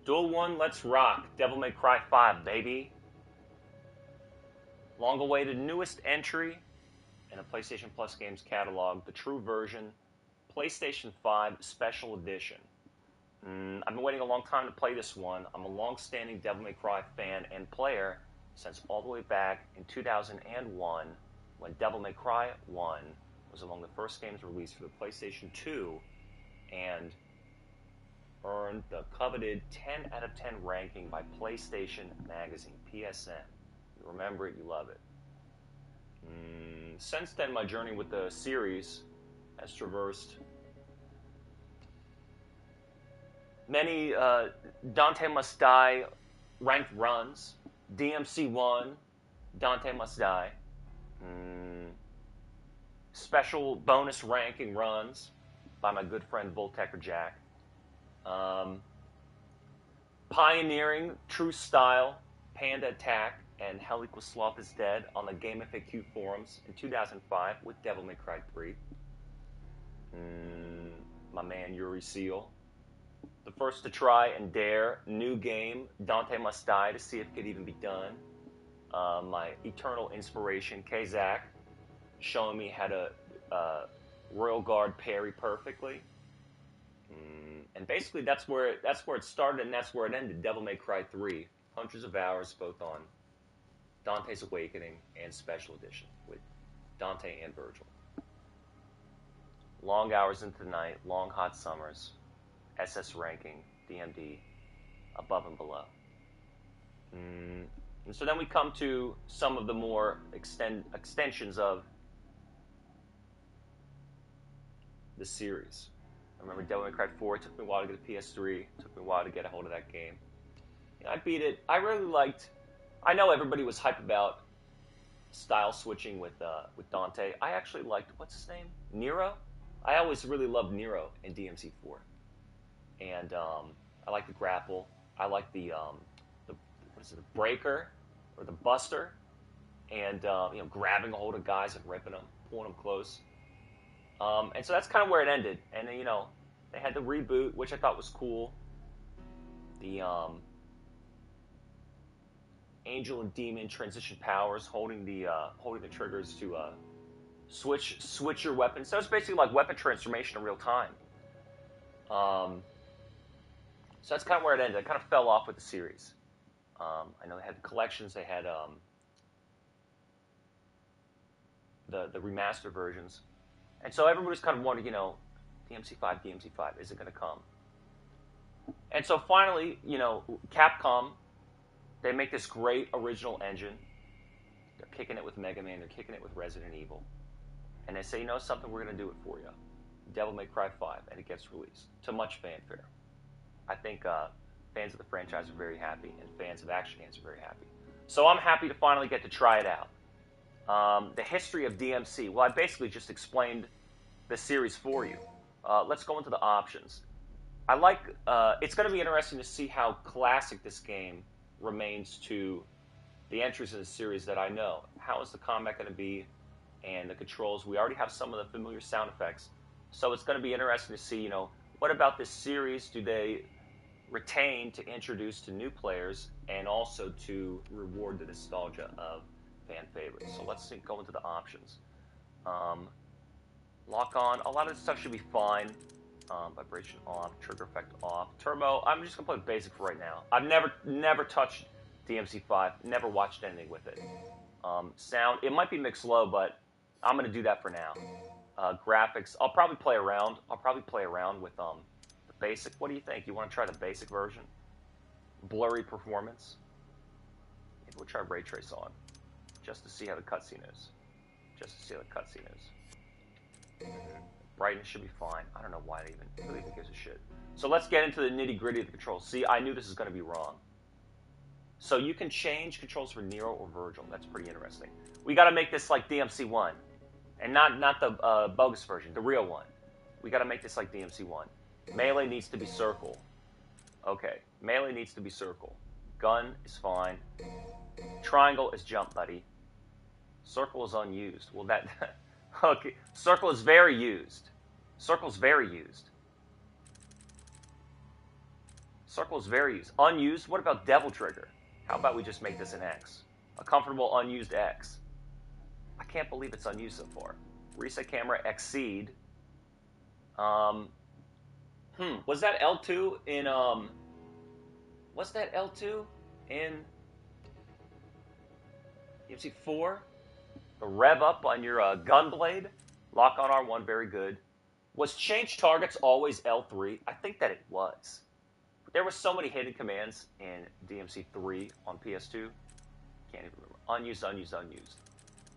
Duel 1, let's rock. Devil May Cry 5, baby. Long-awaited newest entry in the PlayStation Plus games catalog, the true version, PlayStation 5 Special Edition. I've been waiting a long time to play this one. I'm a long-standing Devil May Cry fan and player since all the way back in 2001 when Devil May Cry 1 was among the first games released for the PlayStation 2 and earned the coveted 10 out of 10 ranking by PlayStation Magazine, PSM. You remember it, you love it. Since then, my journey with the series has traversed many Dante Must Die ranked runs, DMC 1, Dante Must Die, special bonus ranking runs by my good friend Voltecker Jack, pioneering True Style, Panda Attack, and Hell Equals Sloth is Dead on the Game FAQ forums in 2005 with Devil May Cry 3. My man Yuri Seal. The first to try and dare new game, Dante Must Die, to see if it could even be done. My eternal inspiration, Kazak, showing me how to Royal Guard parry perfectly. And basically that's where it started and that's where it ended. Devil May Cry 3, hundreds of hours both on Dante's Awakening and Special Edition with Dante and Virgil. Long hours into the night, long hot summers, SS ranking, DMD, above and below. And so then we come to some of the more extensions of the series. I remember Devil May Cry 4, it took me a while to get a PS3, it took me a while to get a hold of that game. I beat it. I really liked... I know everybody was hyped about style switching with Dante. I actually liked, what's his name? Nero? I always really loved Nero in DMC4. And I like the grapple. I like the breaker or the buster, and grabbing a hold of guys and ripping them, pulling them close. And so that's kind of where it ended. And then, they had the reboot, which I thought was cool. The angel and demon transition powers, holding the triggers to switch your weapons. So it's basically like weapon transformation in real time. So that's kind of where it ended. It kind of fell off with the series. I know they had the collections. They had the remaster versions. And so everybody's kind of wondering, DMC5, is it going to come? And so finally, Capcom, they make this great original engine. They're kicking it with Mega Man. They're kicking it with Resident Evil. And they say, something, we're going to do it for you. Devil May Cry 5, and it gets released to much fanfare. I think fans of the franchise are very happy, and fans of action games are very happy. So I'm happy to finally get to try it out. The history of DMC. Well, I basically just explained the series for you. Let's go into the options. It's going to be interesting to see how classic this game remains to the entries in the series that I know. How is the combat going to be, and the controls? We already have some of the familiar sound effects. So it's going to be interesting to see, what about this series do they retain to introduce to new players and also to reward the nostalgia of fan favorites. So let's go into the options. Lock on. A lot of this stuff should be fine. Vibration off. Trigger effect off. Turbo. I'm just going to play basic for right now. I've never touched DMC5. Never watched anything with it. Sound. It might be mixed low, but I'm going to do that for now. Graphics. I'll probably play around. With the basic. What do you think? You want to try the basic version? Blurry performance. Maybe we'll try ray trace on, just to see how the cutscene is. Brightness should be fine. I don't know why it even gives a shit. So let's get into the nitty gritty of the controls. See, I knew this was going to be wrong. So you can change controls for Nero or Virgil. That's pretty interesting. We got to make this like DMC1. And not the bogus version, the real one. We got to make this like DMC1. Melee needs to be circle. Okay, melee needs to be circle. Gun is fine. Triangle is jump, buddy. Circle is unused. Well, that... okay, circle is very used. Circle's very used. Circle is very used. Unused? What about Devil Trigger? How about we just make this an X? A comfortable unused X. I can't believe it's unused so far. Reset camera, Exceed. Was that L2 in, was that L2 in DMC4? The rev up on your gunblade. Lock on R1, very good. Was change targets always L3? I think that it was. But there were so many hidden commands in DMC3 on PS2. Can't even remember. Unused, unused, unused.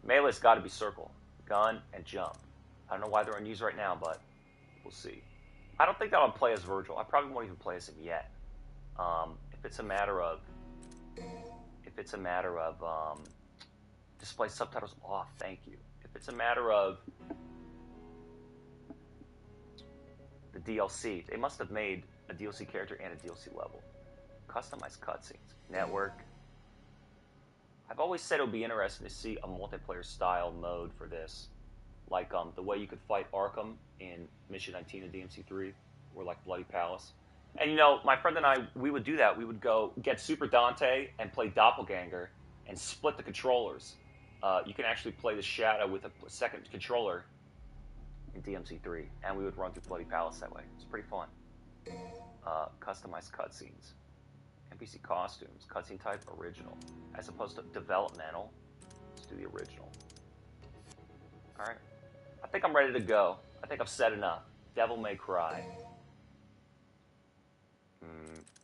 Melee's got to be circle, gun, and jump. I don't know why they're unused right now, but we'll see. I don't think I'll play as Virgil. I probably won't even play as him yet. If it's a matter of display subtitles off, thank you. If it's a matter of the DLC, they must have made a DLC character and a DLC level. Customized cutscenes, network. I've always said it would be interesting to see a multiplayer style mode for this, like the way you could fight Arkham in Mission 19 of DMC3, or like Bloody Palace. And you know, my friend and I, we would do that. We would go get Super Dante and play Doppelganger and split the controllers. You can actually play the Shadow with a second controller in DMC3, and we would run through Bloody Palace that way. It's pretty fun. Customized cutscenes. NPC costumes. Cutscene type, original. As opposed to developmental. Let's do the original. Alright. I think I'm ready to go. I think I've said enough. Devil May Cry.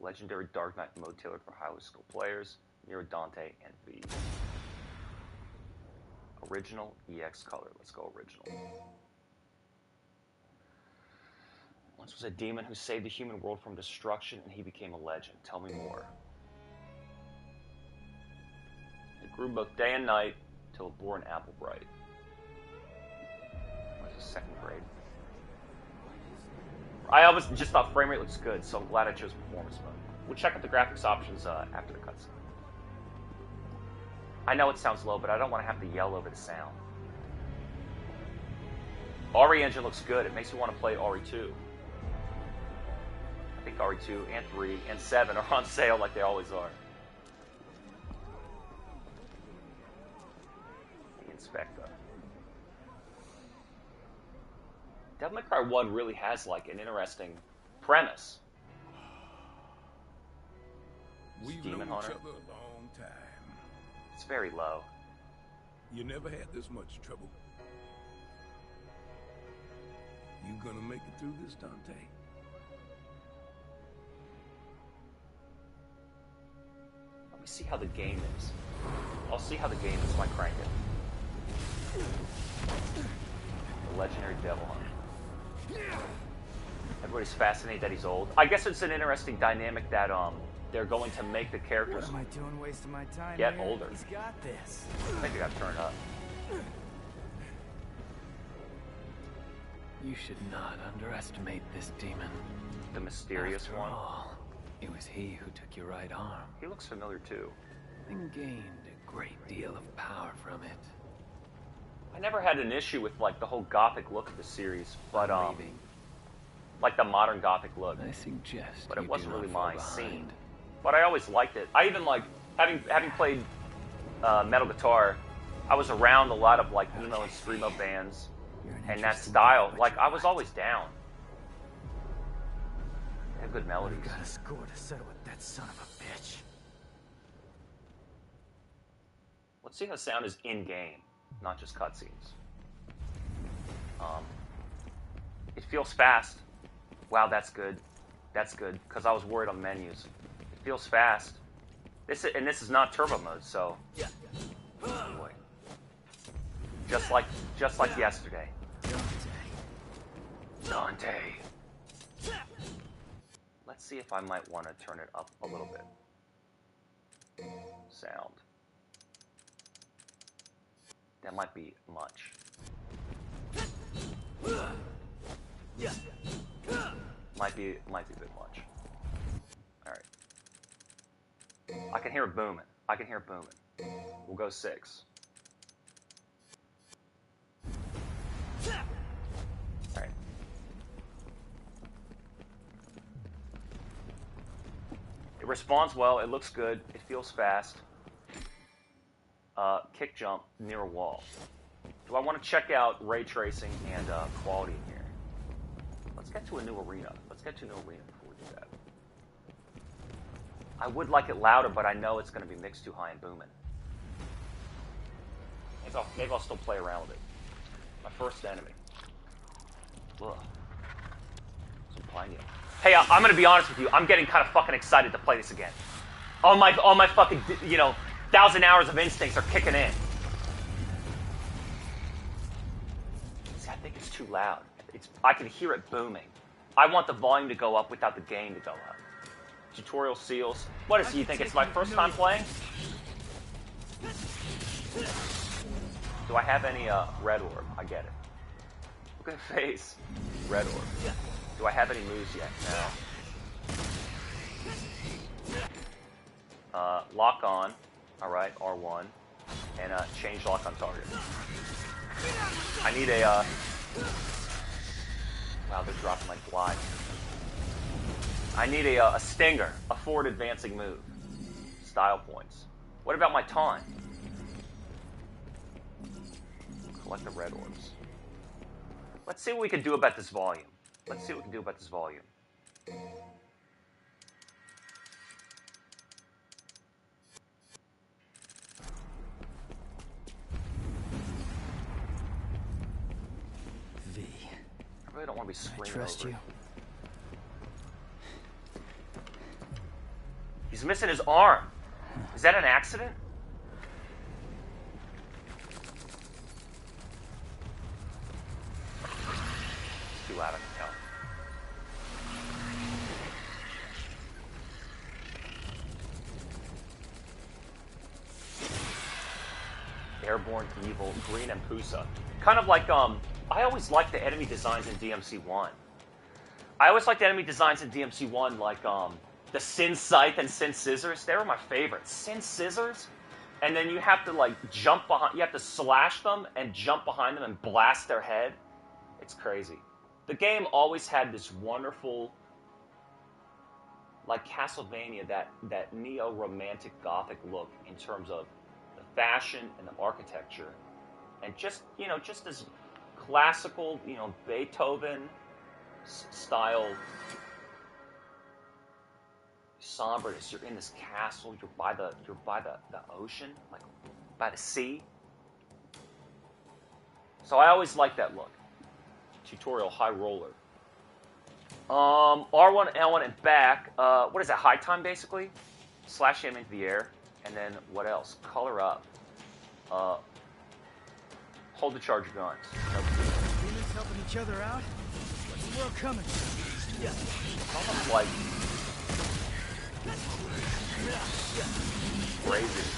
Legendary Dark Knight mode tailored for highly skilled players. Nero Dante and V. Original EX color. Let's go original. Once was a demon who saved the human world from destruction, and he became a legend. Tell me more. It grew both day and night till it bore an apple bright. What's the second grade? I always just thought frame rate looks good, so I'm glad I chose performance mode. We'll check out the graphics options after the cutscene. I know it sounds low, but I don't want to have to yell over the sound. RE engine looks good. It makes me want to play RE2. I think RE2 and 3 and 7 are on sale like they always are. The Inspector. Devil May Cry 1 really has like an interesting premise. We've Demon known each Hunter. other a long time. It's very low. You never had this much trouble. You gonna make it through this, Dante? Let me see how the game is. I'll see how the game is if I crank it. The legendary Devil Hunter. Everybody's fascinated that he's old. I guess it's an interesting dynamic that they're going to make the characters What am I doing wasting my time get here? older. He's got this. I think I got turned up. You should not underestimate this demon. The mysterious After one. all, it was he who took your right arm He looks familiar too. and gained a great deal of power from it. I never had an issue with like the whole gothic look of the series, but Leaving, like the modern gothic look. I suggest But it you wasn't do really not fall my scene. behind. But I always liked it. I even like having played metal guitar. I was around a lot of like emo and screamo bands, You're an and that interesting style. guy, but Like you're I was not. always down. They have good melodies. Got a score to settle with that son of a bitch. Let's see how the sound is in game, not just cutscenes. It feels fast. Wow, that's good. That's good because I was worried on menus. It feels fast. This is not turbo mode, so. Boy. Just like yesterday. Dante. Let's see if I might want to turn it up a little bit. Sound. That might be much. Might be a bit much. Alright. I can hear it booming. We'll go 6. Alright. It responds well. It looks good. It feels fast. Kick jump near a wall. Do I want to check out ray tracing and quality in here? Let's get to a new arena. Let's get to a new arena before we do that. I would like it louder, but I know it's going to be mixed too high and booming. Maybe I'll still play around with it. My first enemy. Ugh. Some pioneer. Hey, I'm going to be honest with you. I'm getting kind of fucking excited to play this again. All my fucking, 1,000 hours of instincts are kicking in. See, I think it's too loud. I can hear it booming. I want the volume to go up without the gain to go up. Tutorial seals. What is it? You think it's my first time playing? Do I have any red orb? I get it. Look at the face. Red orb. Do I have any moves yet? No. Lock on. Alright, R1. And change lock on target. I need a... Wow, they're dropping like flies. I need a stinger. A forward advancing move. Style points. What about my taunt? Collect the red orbs. Let's see what we can do about this volume. Let's see what we can do about this volume. V. I really don't want to be screaming I trust over you. it. He's missing his arm. Is that an accident? It's too loud, I can tell. Airborne Evil, Green and Pusa. Kind of like, I always liked the enemy designs in DMC1. I always liked the enemy designs in DMC1, like, the Sin Scythe and Sin Scissors. They were my favorites. Sin Scissors, and then you have to, like, jump behind, you have to slash them and jump behind them and blast their head. It's crazy. The game always had this wonderful, like Castlevania, that neo-romantic gothic look in terms of the fashion and the architecture. And just, just this classical, Beethoven style somberness. You're in this castle, you're by the ocean, like by the sea. So I always liked that look. Tutorial high roller. R1, L1, and back. What is that? High time, basically. Slash him into the air, and then what else? Color up. Hold the charge guns. Humans helping each other out? What's the world coming? Yeah. It's almost like crazy.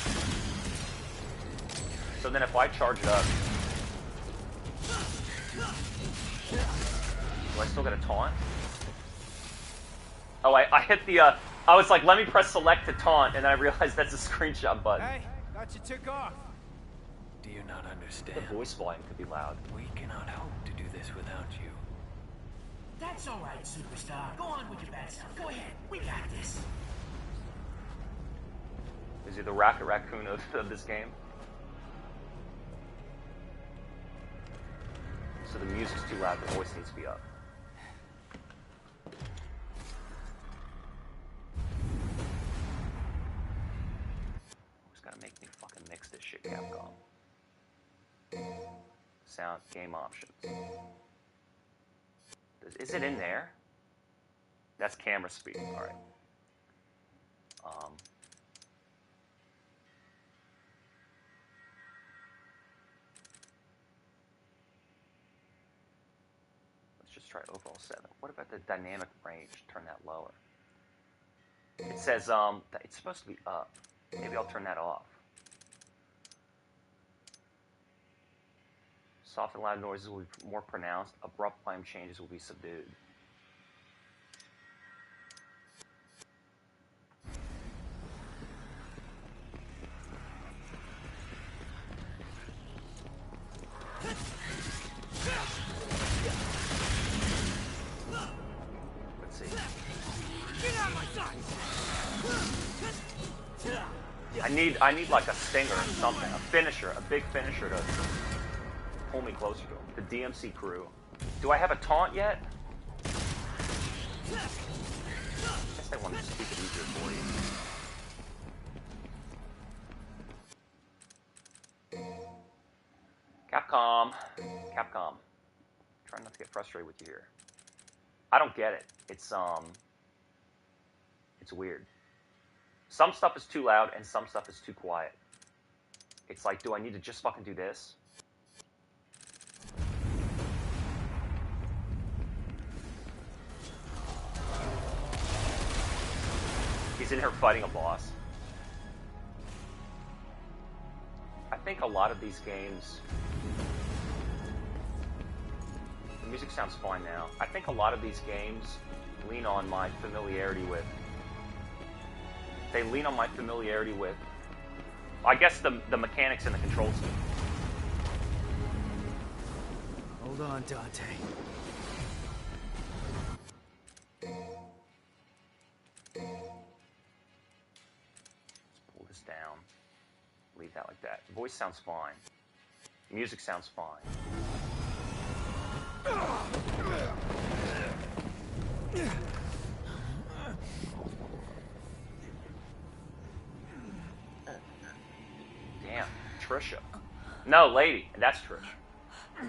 So then, if I charge it up, do I still get a taunt? Oh, I hit the, I was like, let me press select to taunt, and then I realized that's a screenshot button. Hey, thought you took off. Do you not understand? The voice volume could be loud. We cannot hope to do this without you. That's all right, superstar. Go on with your bad stuff. Go ahead. We got this. Is he the Rocket Raccoon of this game? So the music's too loud, the voice needs to be up. Who's gonna make me fucking mix this shit, Capcom? Sound, game options. Is it in there? That's camera speed, alright. Let's try overall 7. What about the dynamic range? Turn that lower. It says it's supposed to be up. Maybe I'll turn that off. Soft and loud noises will be more pronounced. Abrupt volume changes will be subdued. Let's see. Get out of my sight! I need like a stinger or something, a finisher, a big finisher to pull me closer to him. The DMC crew. Do I have a taunt yet? I guess I want to just keep it easier for you. Capcom. Trying not to get frustrated with you here. I don't get it. It's weird. Some stuff is too loud and some stuff is too quiet. It's like, do I need to just fucking do this? He's in here fighting a boss. I think a lot of these games... The music sounds fine now. I think a lot of these games lean on my familiarity with... They lean on my familiarity with... I guess the mechanics and the control scheme. Hold on, Dante. Pull this down. Leave that like that. The voice sounds fine. The music sounds fine. Damn, Trisha. No, lady. That's Trish. I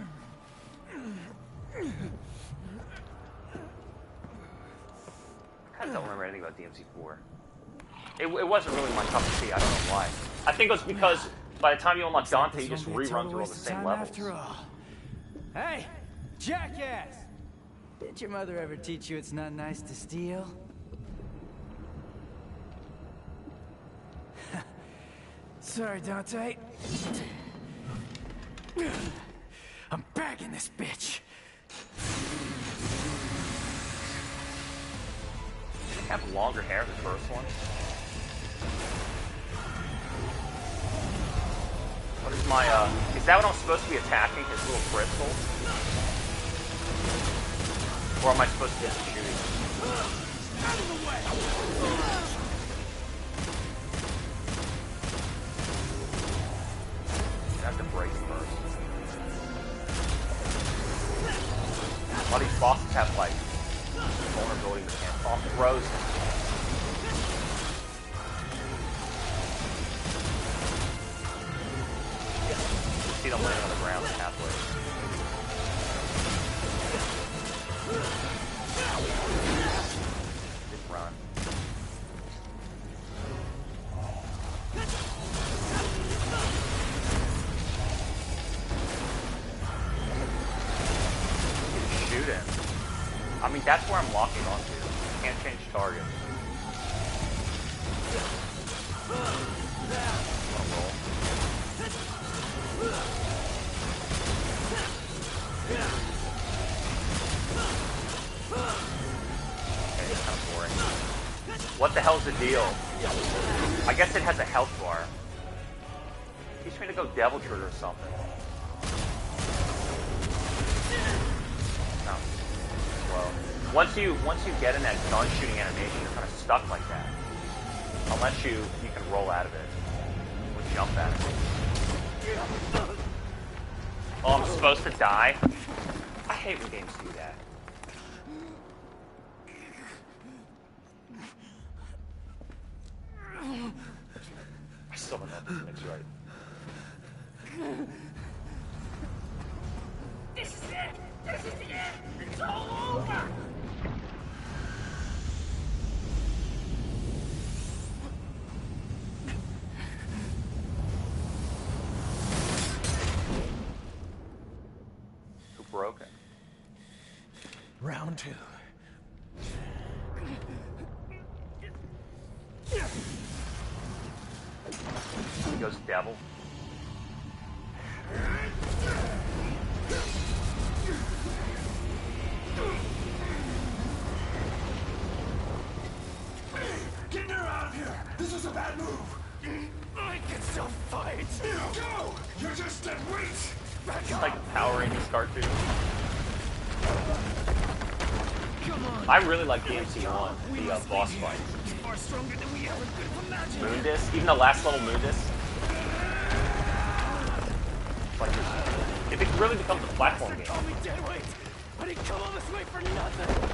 kind of don't remember anything about DMC4. It wasn't really my cup of tea. I don't know why. I think it was because by the time you unlock Dante, you just rerun through all the same levels. After all. Hey, jackass! Did your mother ever teach you it's not nice to steal? Sorry, Dante. I'm back in this bitch. Did he have longer hair than the first one? What is my, is that what I'm supposed to be attacking? His little crystal? Or am I supposed to just shoot him? Out of the way! I have to break first. A lot of these bosses have, like, vulnerability mechanics. Oh, I'm frozen. See them laying on the ground halfway. Just run. Shoot him. I mean, that's where I'm locking onto. Can't change target. Roll. Okay, it's kind of boring. What the hell's the deal? I guess it has a health bar. He's trying to go Devil Trigger or something. No. Slow. Once you get in that gun shooting animation, you're kind of stuck like that. Unless you can roll out of it. Or jump at it. Oh, I'm supposed to die? I hate when games do that. I still don't know if this makes right. This is it! This is the end! It's all over! Broken. Round 2. He goes devil. Get her out of here! This is a bad move! I can still fight! Go! You're just dead weight! It's like a Power Rangers cartoon. Go! I really like DMC1, the boss fight. Far stronger than we ever could have imagined. Moon Disc, even the last level Moon Disc. It's like it really becomes a platform game. Call me dead weight, but he come all this way for nothing.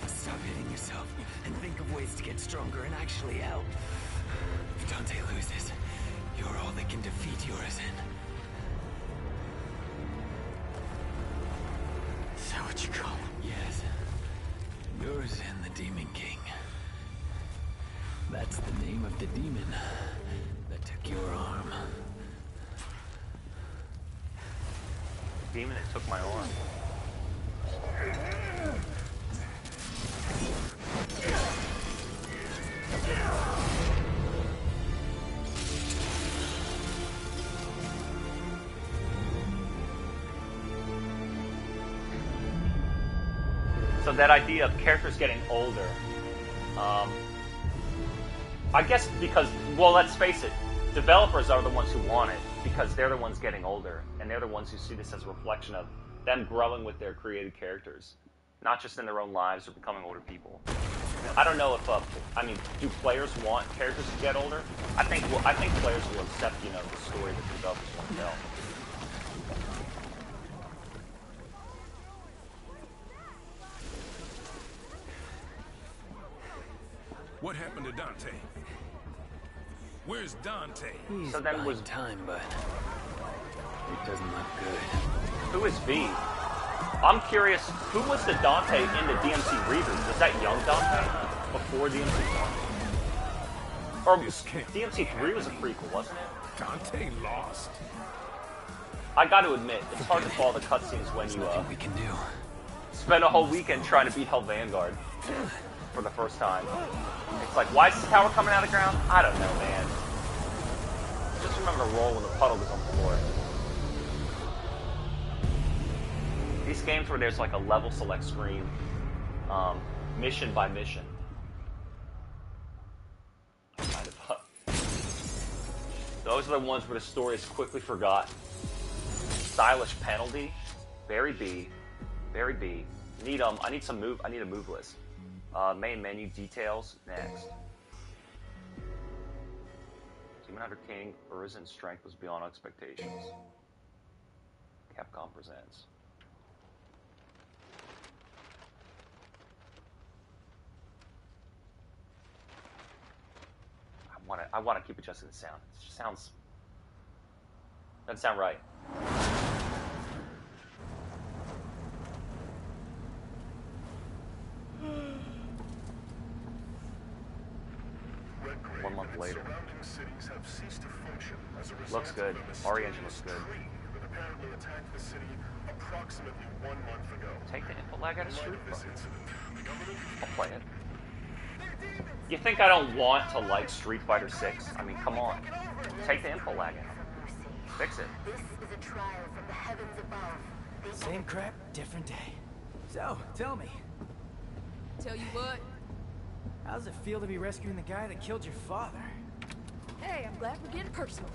Stop hitting yourself and think of ways to get stronger and actually help. If Dante loses, you're all that can defeat Urizen. Is that what you call him? Yes. Urizen, the Demon King. That's the name of the demon that took your arm. Demon that took my arm. So that idea of characters getting older, I guess because, well, let's face it, developers are the ones who want it because they're the ones getting older, and they're the ones who see this as a reflection of them growing with their created characters, not just in their own lives or becoming older people. I don't know if, do players want characters to get older? I think players will accept, the story that the developers want to tell. What happened to Dante? Where's Dante? He's So then was time, but it doesn't look good. who is V? I'm curious, who was the Dante in the DMC reboot? Was that young Dante before DMC1? Or DMC3 was a prequel, wasn't it? Dante lost. I got to admit, it's hard to follow the cutscenes when you Nothing we can do. spend a whole weekend trying to beat Hell Vanguard for the first time. It's like, why is this tower coming out of the ground? I don't know, man. Just remember to roll when the puddle goes on the floor. These games where there's like a level select screen, mission by mission. Kind of. Those are the ones where the story is quickly forgotten. Stylish penalty, very B, very B. I need a move list. Main menu details next. Demon Hunter King, Urizen's strength was beyond expectations. Capcom presents. I want to keep adjusting the sound. It just doesn't sound right. One month later. Looks good. RE engine looks good. Take the input lag out of Street Fighter. I'll play it. You think I don't want to like Street Fighter 6? I mean, come on. Take the input lag out. Fix it. This is a trial from the heavens above. Same crap, different day. So, tell me, Tell you what, how does it feel to be rescuing the guy that killed your father? hey, I'm glad we're getting personal.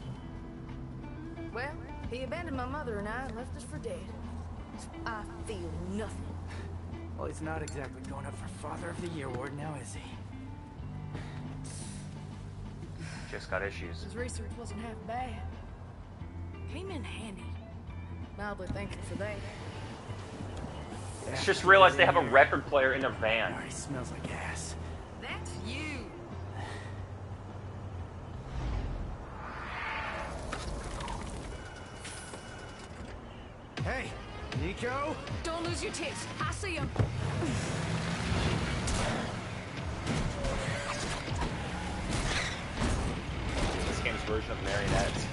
Well, he abandoned my mother and I and left us for dead. I feel nothing. Well, he's not exactly going up for Father of the Year award now, is he? Just got issues. His research wasn't half bad. Came in handy. Mildly thankful for that. Just realized they have a record player in their van. It already smells like ass. That's you. Hey, Nico? Don't lose your tits. I see him. This game's version of marionettes.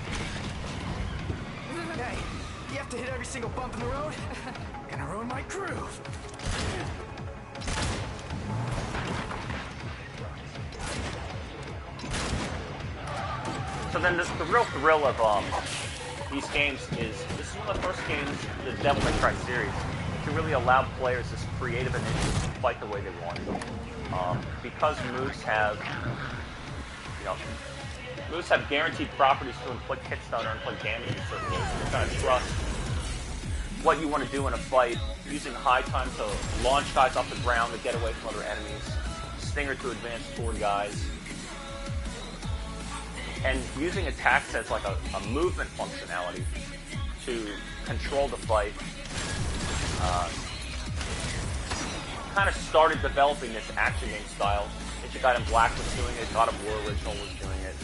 Hey, you have to hit every single bump in the road? Gonna ruin my groove. So then the real thrill of these games is, this is one of the first games, the Devil May Cry series, to really allow players this creative initiative to fight the way they want to. Because moves have, moves have guaranteed properties to inflict hits on or inflict damage in certain ways. You're trying to trust what you want to do in a fight, using high time to launch guys off the ground to get away from other enemies, stinger to advance toward guys, and using attacks as like a movement functionality to control the fight. Kind of started developing this action game style. God in Black was doing it, God of War Original was doing it.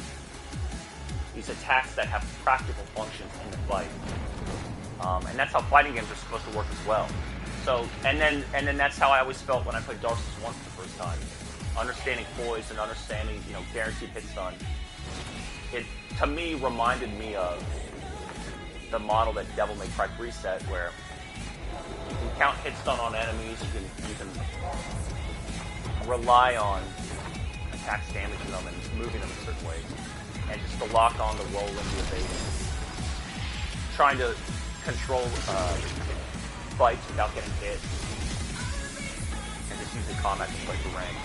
These attacks that have practical functions in the fight. And that's how fighting games are supposed to work as well. So, and then that's how I always felt when I played Dark Souls 1 for the first time. Understanding poise and understanding, guaranteed hit stun. It, to me, reminded me of the model that Devil May Cry 3 set, where you can count hit stun on enemies, you can rely on attacks damaging them and moving them in certain ways. And just to lock on the roll into evasion. Trying to control fights without getting hit. And just using combat to play for rank.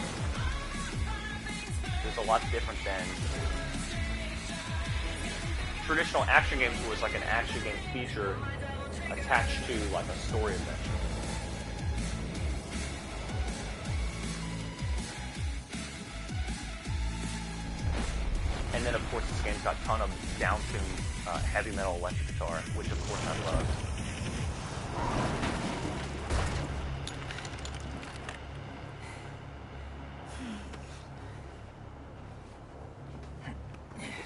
There's a lot different than traditional action games where it's like an action game feature attached to like a story adventure. And then, of course, this game's got a ton of down-tuned heavy metal electric guitar, which, of course, I love.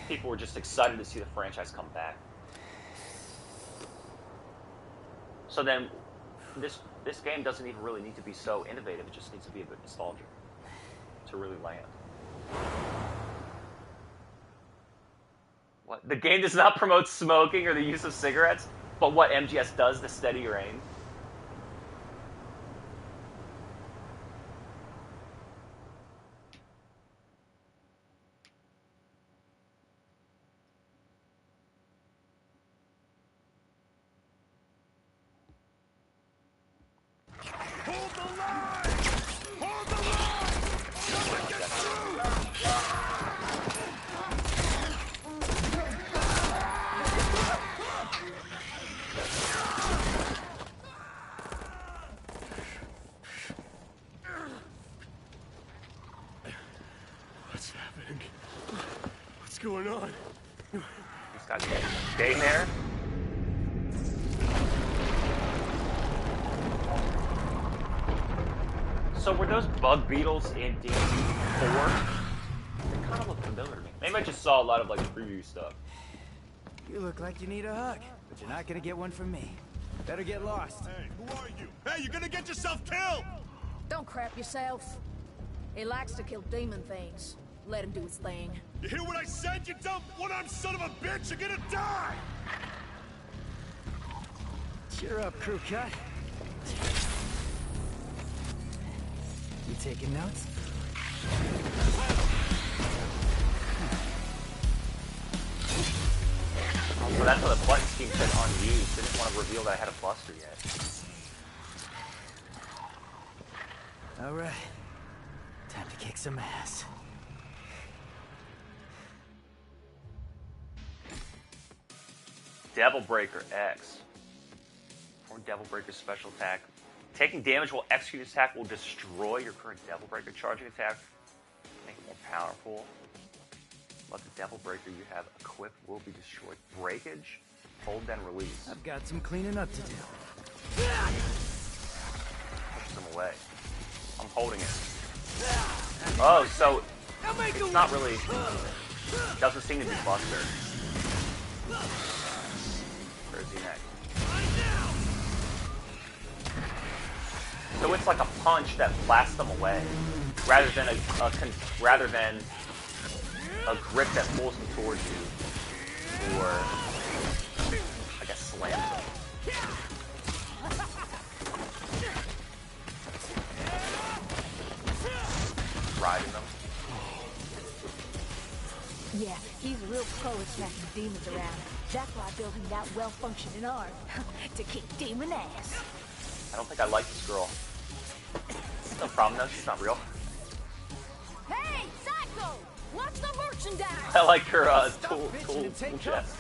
People were just excited to see the franchise come back. So then, this game doesn't even really need to be so innovative. It just needs to be a bit nostalgic to really land. What? The game does not promote smoking or the use of cigarettes, but what MGS does to steady your aim. Hold the line! Hold the line! Someone get through! What's happening? What's going on? He's got staying there. So were those bug beetles in DMC 4? They kind of look familiar to me. Maybe I just saw a lot of like preview stuff. You look like you need a hug, but you're not gonna get one from me. Better get lost. Hey, who are you? Hey, you're gonna get yourself killed! Don't crap yourself. He likes to kill demon things. Let him do his thing. You hear what I said, you dumb one-armed son of a bitch? You're gonna die! Cheer up, crew cut. You taking notes? So that's why the button scheme said unused. Didn't want to reveal that I had a buster yet. All right. Time to kick some ass. Devil Breaker X. Or Devil Breaker special attack. Taking damage while executing this attack will destroy your current Devil Breaker charging attack. Make it more powerful. Let the Devil Breaker you have equipped will be destroyed. Breakage. Hold then release. I've got some cleaning up to do. Pushes them away. I'm holding it. Oh, so it's not really. Doesn't seem to be Buster. Where is he next? So it's like a punch that blasts them away, rather than a grip that pulls them towards you, or I guess slams them. Riding them. Yeah, he's a real pro at smacking demons around. That's why I built him that well-functioning arm. To kick demon ass. I don't think I like this girl. No problem though, she's not real. Hey, Psycho! Watch the merchandise! I like her tool chest.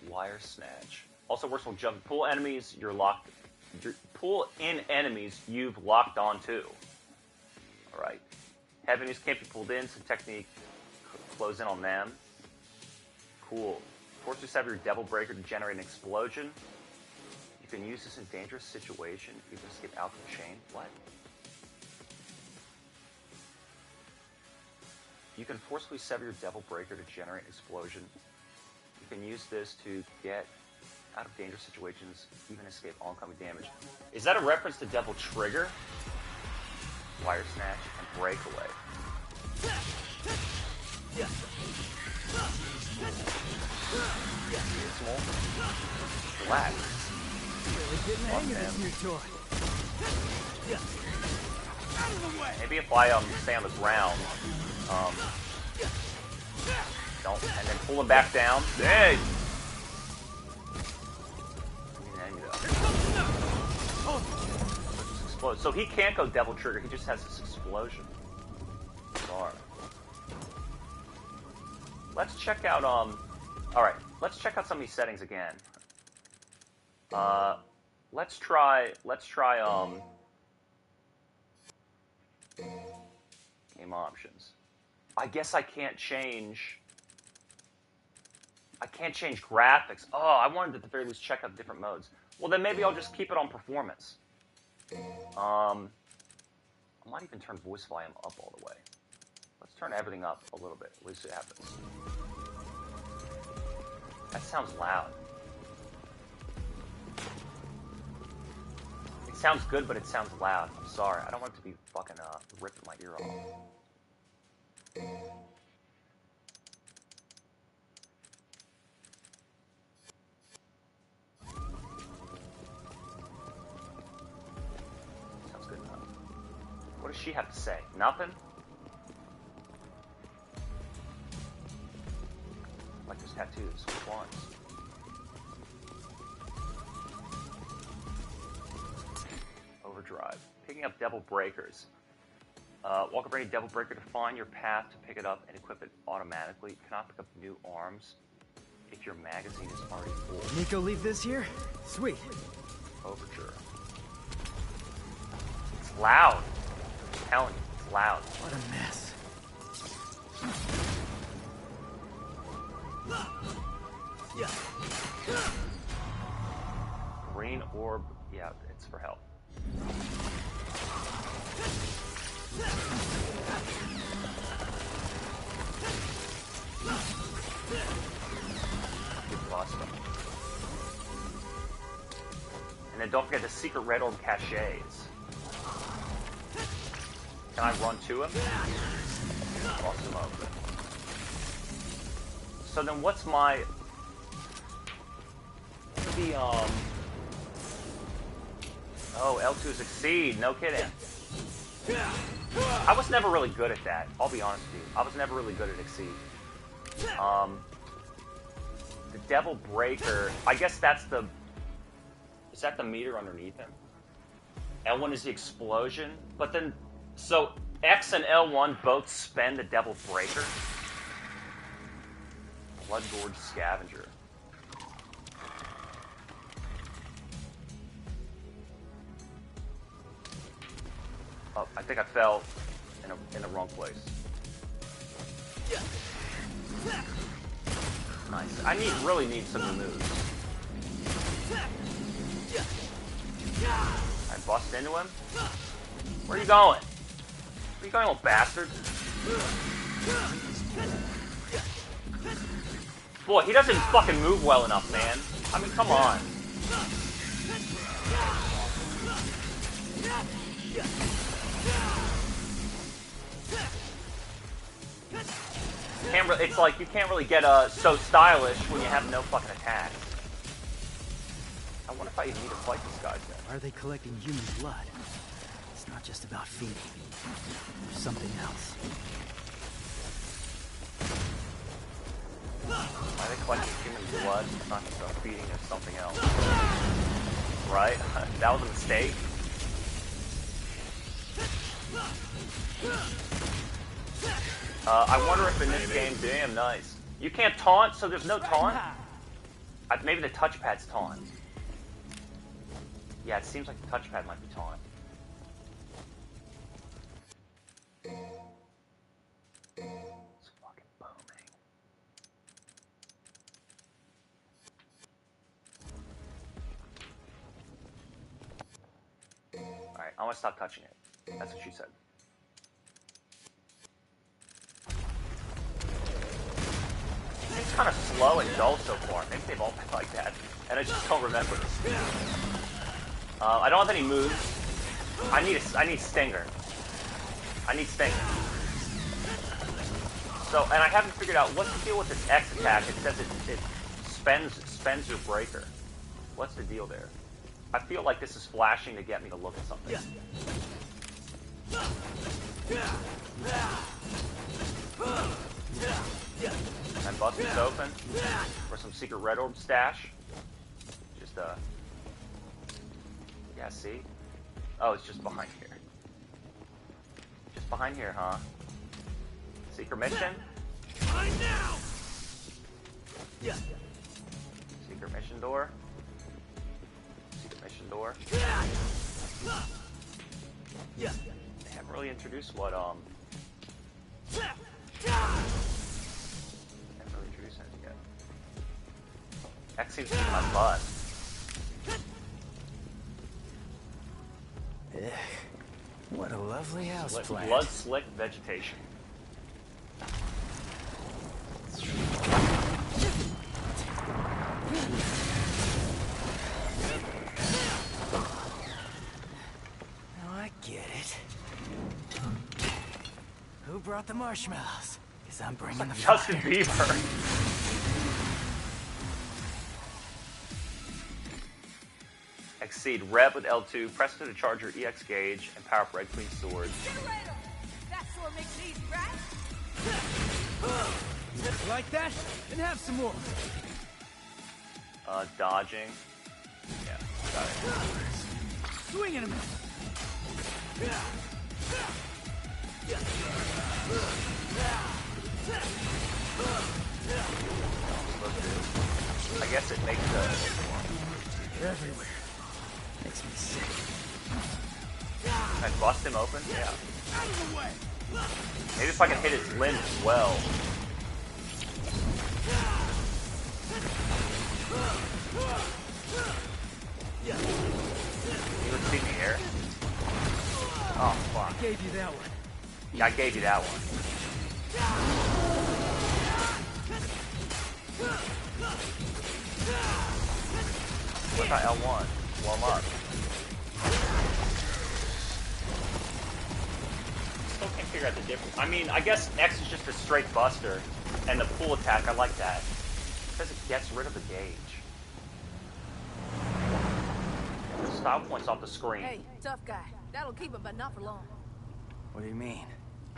Wire snatch. Also works while jumping. Pull enemies you're locked. Pull in enemies you've locked onto. All right. Have enemies can't be pulled in. So technique close in on them. Cool. Force to sever your Devil Breaker to generate an explosion. You can use this in dangerous situation. You can escape out of the chain. What? You can forcefully sever your Devil Breaker to generate an explosion. You can use this to get out of dangerous situations, even escape oncoming damage. Is that a reference to Devil Trigger? Wire Snatch and Breakaway. Small. Relax. Really getting the hang of this new toy. Maybe if I stay on the ground, don't, and then pull him back down. Hey! Just explode. So he can't go Devil Trigger. He just has this explosion. Bizarre. Let's check out all right. Let's check out some of these settings again. Let's try game options. I guess I can't change graphics. Oh, I wanted to at the very least check out different modes. Well, then maybe I'll just keep it on performance. I might even turn voice volume up all the way. Let's turn everything up a little bit. At least it happens. That sounds loud. It sounds good, but it sounds loud. I'm sorry. I don't want it to be fucking ripping my ear off. Sounds good enough. What does she have to say? Nothing? Like those tattoos. Which ones? Overdrive. Picking up Devil Breakers. Walk up any Devil Breaker to find your path to pick it up and equip it automatically. You cannot pick up new arms if your magazine is already full. Nico leave this here? Sweet. Overture. It's loud. I'm telling you, it's loud. What a mess. Green orb. Yeah, it's for help. Good Buster. And then don't forget the secret red orb caches. Can I run to him? Toss him open. So then what's my... Oh, L2 is exceed. No kidding. I was never really good at that. I'll be honest with you. I was never really good at exceed. The Devil Breaker, I guess that's the... Is that the meter underneath him? L1 is the explosion. But then... So, X and L1 both spend the Devil Breaker. Blood Gorge Scavenger. Oh, I think I fell in the wrong place. Nice. I really need some new moves. I bust into him. Where are you going? Where are you going, little bastard? Boy, he doesn't fucking move well enough, man. I mean, come on. It's like you can't really get so stylish when you have no fucking attacks. I wonder if I even need to fight these guys then. Why are they collecting human blood? It's not just about feeding. There's something else. Why are they collecting human blood? It's not just about feeding, there's something else. Right? That was a mistake. I wonder if in this game, damn nice. You can't taunt, so there's no taunt? Maybe the touchpad's taunt. Yeah, it seems like the touchpad might be taunt. It's fucking booming. Alright, I'm gonna stop touching it. That's what she said. It's kind of slow and dull so far. Maybe they've all been like that, and I just don't remember. I don't have any moves. I need Stinger. I need Stinger. So, and I haven't figured out what's the deal with this X attack. It says it spends your breaker. What's the deal there? I feel like this is flashing to get me to look at something. And bust this open for some secret red orb stash. Just yeah, see? Oh, it's just behind here. Just behind here, huh? Secret mission? Right now! Secret mission door. Secret mission door. They haven't really introduced what They haven't really introduced anything yet. X seems to be my butt. What a lovely house plant. Blood slick vegetation. Now I get it. Who brought the marshmallows? Because I'm bringing the Justin fire. Bieber. Exceed Rev with L2, press to charge your EX gauge, and power up Red Queen sword. That sword makes it easy, right? Like that? Then have some more. Dodging. Yeah, got it. Swing at him. I guess it makes the... Everywhere. Makes me sick. Can I bust him open? Yeah. Out of the way! Maybe if I can hit his limbs as well. You would see me here. Oh, fuck. Gave you that one. Yeah, I gave you that one. What about L1? Warm up. Still can't figure out the difference. I mean, I guess X is just a straight buster, and the pull attack, I like that. Because it gets rid of the gauge. The style points off the screen. Hey, tough guy. That'll keep him, but not for long. What do you mean?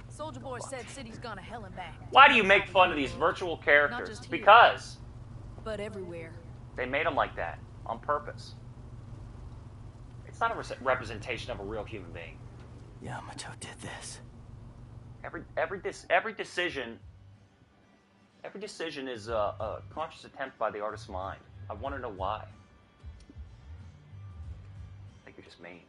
Soldier Boy said city's gone to hell and back. Why do you make fun of these virtual Not characters? just here. Because But everywhere. they made them like that on purpose. It's not a representation of a real human being. Yamato did this. Every decision is a conscious attempt by the artist's mind. I want to know why. I think you're just mean.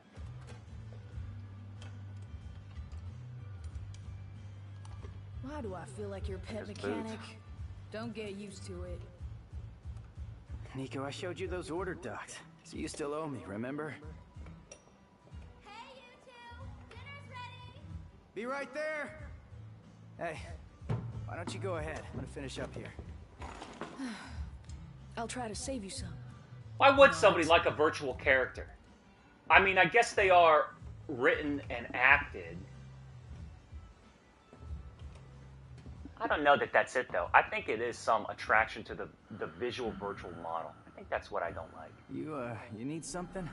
Why do I feel like your pet Just mechanic? boots. Don't get used to it. Nico, I showed you those order docs. So you still owe me, remember? Hey, you two! Dinner's ready! Be right there! Hey, why don't you go ahead? I'm gonna finish up here. I'll try to save you some. Why would somebody like a virtual character? I mean, I guess they are written and acted. I don't know that that's it, though. I think it is some attraction to the visual virtual model. I think that's what I don't like. You need something?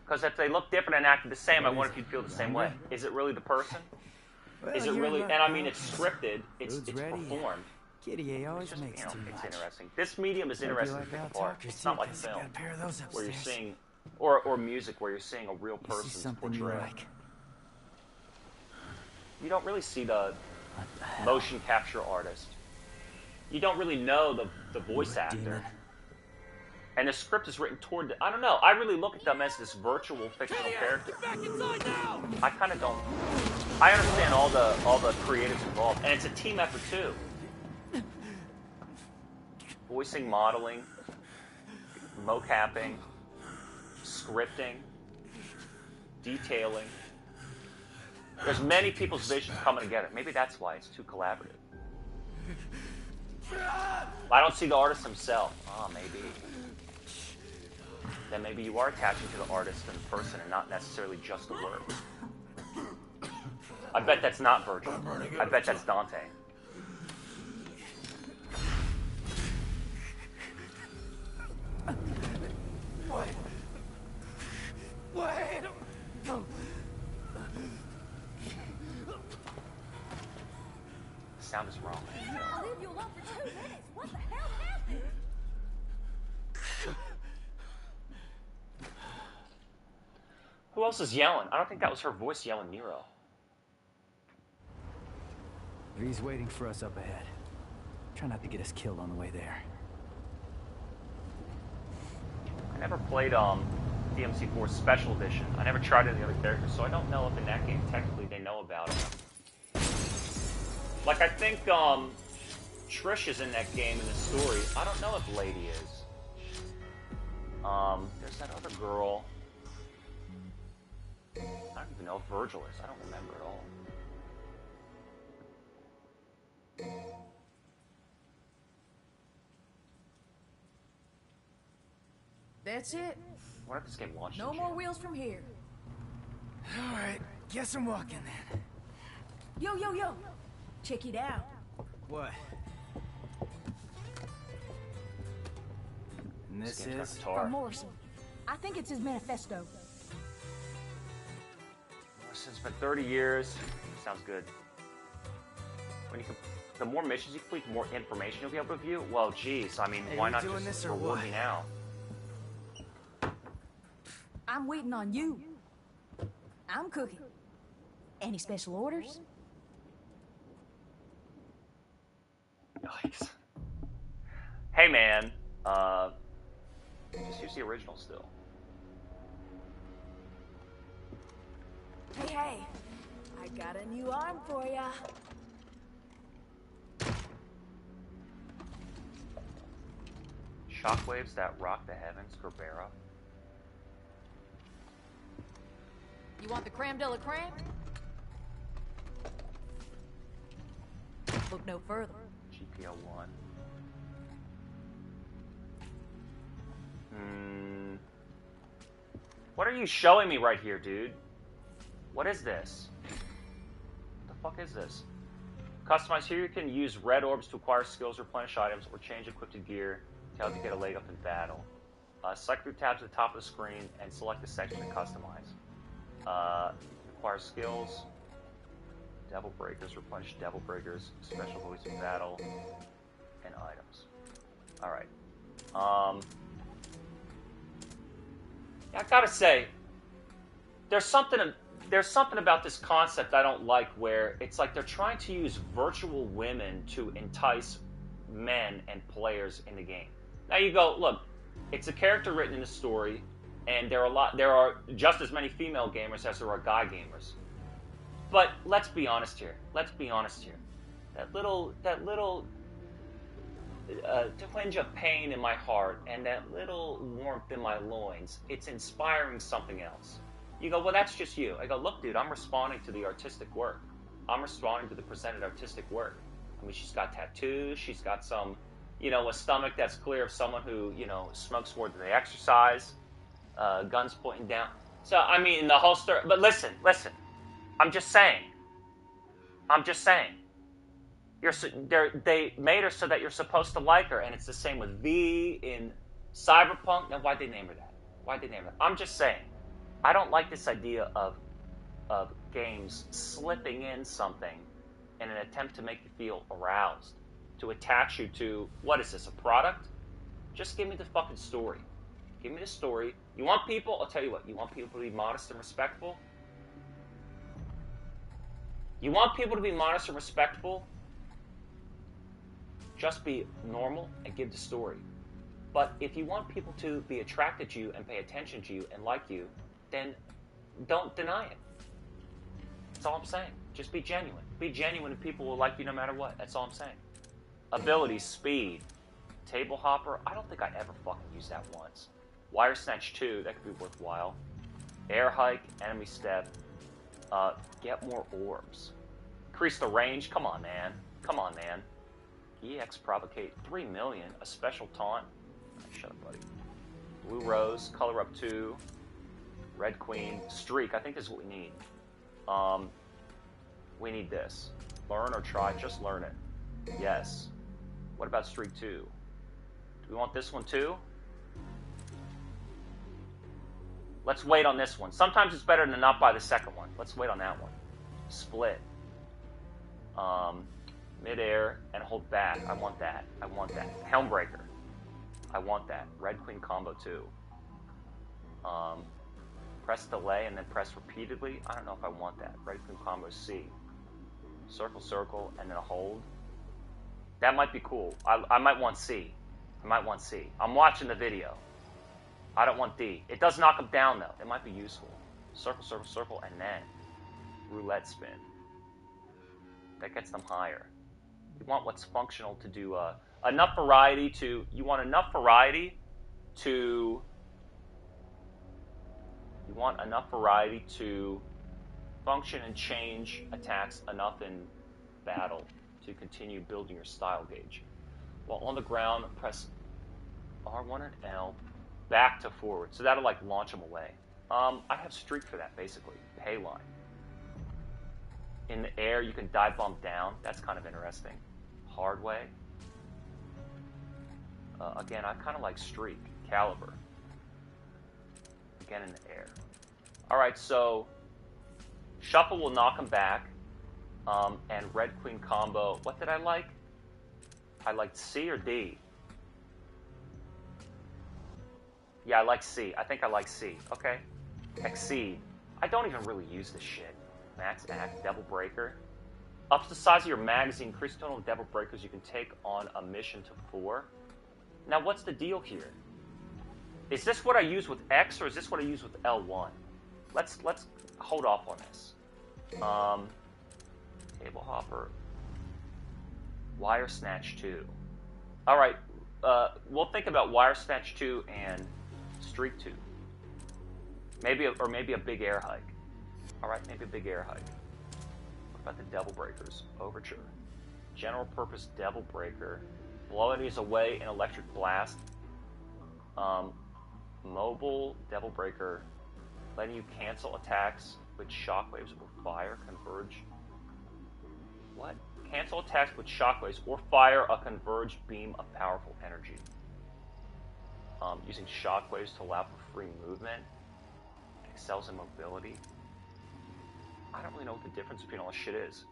Because if they look different and acted the same, I wonder if you'd feel the same way. Is it really the person? Well, Is it you're really? luck, And I mean, pal. it's scripted. It's Food's ready. performed. Kitty A It's always just, makes you know, too it's much. interesting. This medium is Hope you interesting like to pick I'll apart. talk your It's not like secrets. film, Got a pair of those where you're upstairs. seeing, or music where you're seeing a real You see person's something you portrayal. like? You don't really see the motion capture artist. You don't really know the voice actor. Demon. And the script is written toward I don't know. I really look at them as this virtual fictional character. Get back inside now! I kind of don't. I understand all the creatives involved, and it's a team effort too. Voicing, modeling, mocapping, scripting, detailing. There's many people's visions coming together. Maybe that's why it's too collaborative. I don't see the artist himself. Oh, maybe. Then maybe you are attaching to the artist and the person and not necessarily just the work. I bet that's not Virgil. I bet that's Dante. Wait! The sound is wrong. I'll leave you alone for 2 minutes. What the hell happened? Who else is yelling? I don't think that was her voice yelling Nero. V's waiting for us up ahead. Try not to get us killed on the way there. I never played DMC4 Special Edition. I never tried any other characters, so I don't know if in that game technically they know about it. Like, I think Trish is in that game in the story. I don't know if Lady is. There's that other girl. I don't even know if Virgil is. I don't remember at all. That's it. What if this game launched? No in more June? wheels from here. All right, guess I'm walking then. Yo, yo, yo. Check it out. What? And this game's got is... guitar. From Morrison. I think it's his manifesto. It's been 30 years. Sounds good. When you the more missions you complete, the more information you'll be able to view. Well, geez, I mean, Hey, why we not doing just this or reward what? me now? I'm waiting on you. I'm cooking. Any special orders? Yikes. Hey, man. Just use the original still. Hey, hey. I got a new arm for ya. Shockwaves that rock the heavens, Gerbera. You want the creme de la creme? Look no further. GPO1. What are you showing me right here, dude? What is this? What the fuck is this? Customize. Here you can use red orbs to acquire skills, replenish items, or change equipped gear to help you get a leg up in battle. Select through tabs at the top of the screen and select the section to customize. Acquire skills. Devil Breakers, replenish Devil Breakers, special voice in battle, and items. Alright. I gotta say, there's something about this concept I don't like, where it's like they're trying to use virtual women to entice men and players in the game. Now you go, look, it's a character written in the story, and there are just as many female gamers as there are guy gamers. But let's be honest here. That little twinge of pain in my heart and that little warmth in my loins, it's inspiring something else. You go, well, that's just you. I go, look, dude, I'm responding to the artistic work. I'm responding to the presented artistic work. I mean, she's got tattoos. She's got some, a stomach that's clear of someone who, smokes more than they exercise. Guns pointing down. So, I mean, the whole story. But listen. I'm just saying. They made her so that you're supposed to like her, and it's the same with V in Cyberpunk. Now, why'd they name her that? I'm just saying. I don't like this idea of games slipping in something in an attempt to make you feel aroused, to attach you to, what is this, a product? Just give me the fucking story. Give me the story. You want people, I'll tell you what, you want people to be modest and respectful? You want people to be modest and respectful? Just be normal and give the story. But if you want people to be attracted to you and pay attention to you and like you, then don't deny it. That's all I'm saying. Just be genuine. Be genuine and people will like you no matter what. That's all I'm saying. Abilities, speed, table hopper. I don't think I ever fucking used that once. Wire snatch 2, that could be worthwhile. Air hike, enemy step. Get more orbs. Increase the range. Come on, man. Come on, man. EX provocate 3 million. A special taunt. Shut up, buddy. Blue rose, color up 2. Red queen, streak. I think this is what we need. We need this. Learn or try. Just learn it. Yes. What about streak 2? Do we want this one too? Let's wait on this one. Sometimes it's better than not buy the second one. Let's wait on that one. Split. Mid-air and hold back. I want that. I want that. Helmbreaker. I want that. Red Queen combo too. Press delay and then press repeatedly. I don't know if I want that. Red Queen combo C. Circle, circle, and then a hold. That might be cool. I might want C. I might want C. I'm watching the video. I don't want D. It does knock them down though. It might be useful. Circle, circle, circle, and then roulette spin. That gets them higher. You want what's functional to do enough variety to. You want enough variety to. You want enough variety to function and change attacks enough in battle to continue building your style gauge. While on the ground, press R1 and L back to forward. So that'll like launch them away. I have streak for that basically. Pay line. In the air, you can dive bomb down. That's kind of interesting. Hard way. Again, I kind of like streak. Caliber. Again in the air. Alright, so shuffle will knock them back. And red queen combo. What did I like? I liked C or D? Yeah, I like C. I think I like C. Okay. Exceed. I don't even really use this shit. Max act, Devil Breaker. Ups the size of your magazine, increase the total of Devil Breakers you can take on a mission to 4. Now, what's the deal here? Is this what I use with X, or is this what I use with L1? Let's hold off on this. Table Hopper. Wire Snatch 2. Alright, we'll think about Wire Snatch 2 and Streak 2. Maybe a big air hike. Alright, maybe a big air hike. What about the Devil Breakers? Overture. General purpose Devil Breaker. Blow enemies away in electric blast. Mobile Devil Breaker. Letting you cancel attacks with shockwaves or fire. Converge. What? Cancel attacks with shockwaves or fire a converged beam of powerful energy. Using shockwaves to allow for free movement. Excels in mobility. I don't really know what the difference between all this shit is.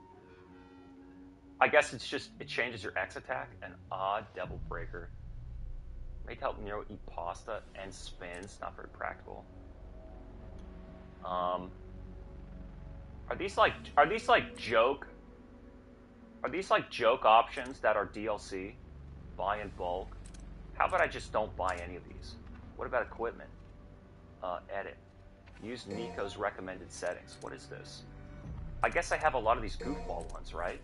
I guess it's just, it changes your X attack. An odd Devil Breaker. Made to help Nero eat pasta and spins. Not very practical. Are these like joke options that are DLC? Buy in bulk? How about I just don't buy any of these? What about equipment? Edit. Use Nico's recommended settings. What is this? I guess I have a lot of these goofball ones, right?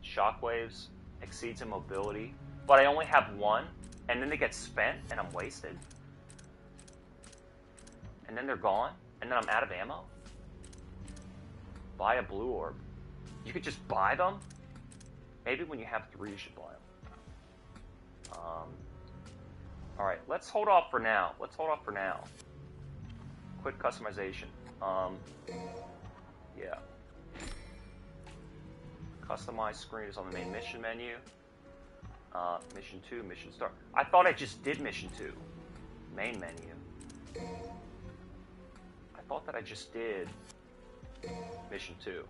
Shockwaves, exceeds in mobility, but I only have one, and then they get spent, and I'm wasted. And then they're gone, and then I'm out of ammo. Buy a blue orb. You could just buy them? Maybe when you have 3, you should buy them. Alright, let's hold off for now. Quick customization. Yeah. Customize screen is on the main mission menu. Mission 2, mission start. I thought I just did mission 2. Main menu. I thought that I just did mission 2.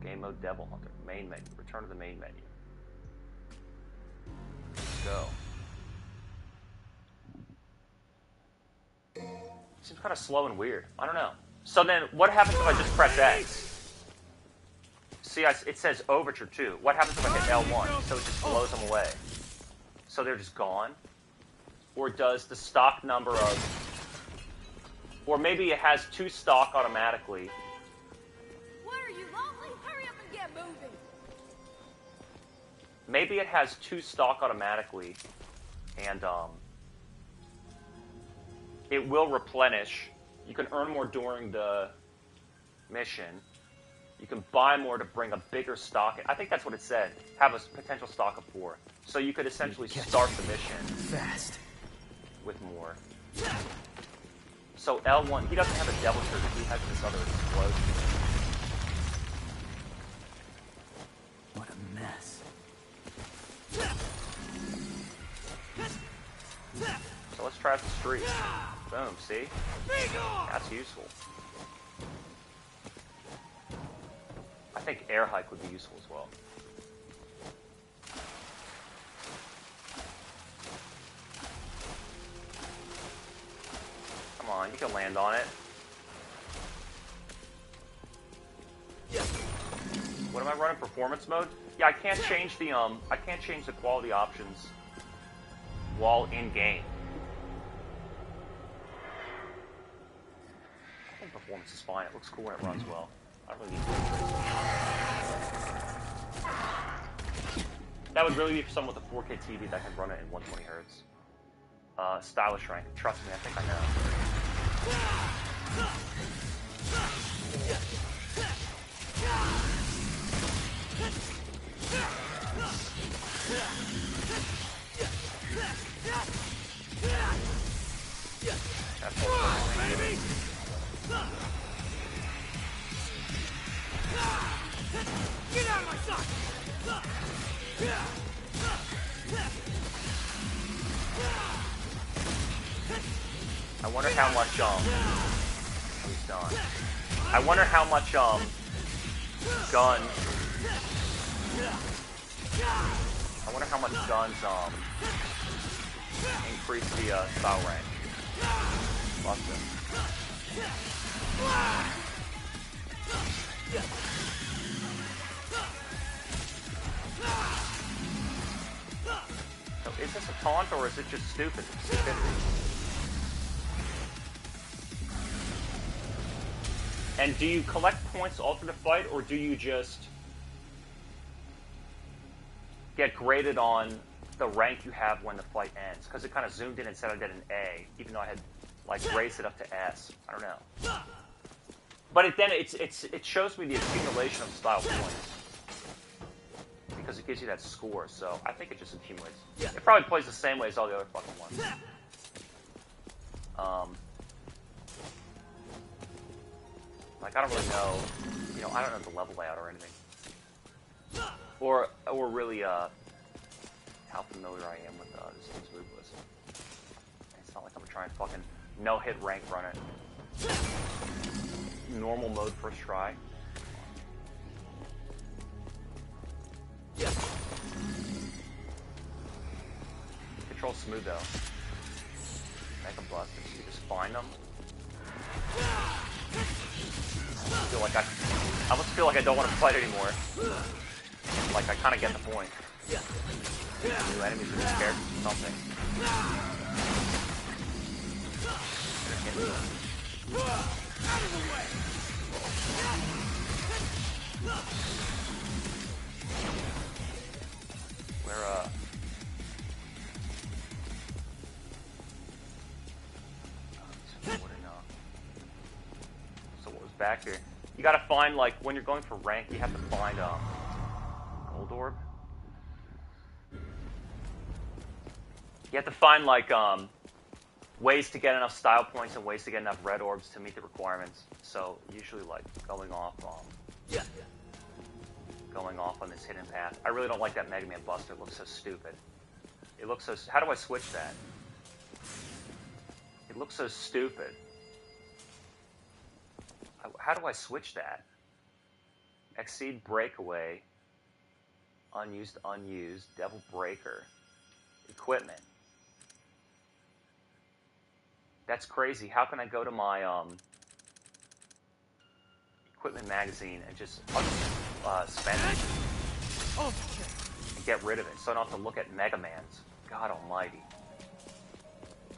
Game mode Devil Hunter. Main menu. Return to the main menu. Let's go. Seems kind of slow and weird. I don't know. So then, what happens if I just press X? See, it says Overture 2. What happens if I hit L1? So it just blows them away. So they're just gone? Or does the stock number of... Or maybe it has 2 stock automatically. What are you, lonely? Hurry up and get moving. Maybe it has 2 stock automatically. And, it will replenish. You can earn more during the mission. You can buy more to bring a bigger stock. I think that's what it said. Have a potential stock of 4. So you could essentially start the mission Fast. with more. So L1, he doesn't have a devil trigger. He has this other explosion. What a mess. So let's try out the street. Boom, see? That's useful. I think air hike would be useful as well. Come on, you can land on it. What am I running? Performance mode? Yeah, I can't change the quality options while in game. I think performance is fine. It looks cool when it runs well. I don't really need to. That would really be for someone with a 4K TV that can run it in 120 hertz. Stylish rank. Trust me, I think I know. Baby! Get out of my sight! I wonder how much he's done. I wonder how much guns. I wonder how much guns increase the style range. Lost it. So is this a taunt or is it just stupid? Stupidity. And do you collect points all through the fight, or do you just get graded on the rank you have when the fight ends? Because it kind of zoomed in and said I did an A, even though I had like raised it up to S. I don't know. But it shows me the accumulation of style points because it gives you that score. So I think it just accumulates. It probably plays the same way as all the other fucking ones. Like, I don't really know, I don't know the level layout or anything. Or really, how familiar I am with this thing's move list. It's not like I'm trying to fucking no-hit rank run it. Normal mode first try. Control smooth, though. Make them bust, and you just find them. I almost feel like I don't want to fight anymore. Like, I kind of get the point. New enemies or new characters or something. Out of the way! Where, So what was back here? You gotta find, like, when you're going for rank, you have to find, gold orb. You have to find, like, ways to get enough style points and ways to get enough red orbs to meet the requirements. So, usually, like, going off on this hidden path. I really don't like that Mega Man Buster. It looks so stupid. It looks so... How do I switch that? It looks so stupid. How do I switch that? Exceed breakaway. Unused, Devil Breaker. Equipment. That's crazy. How can I go to my, equipment magazine and I'll just spend it and get rid of it, so I don't have to look at Mega Man's. God Almighty.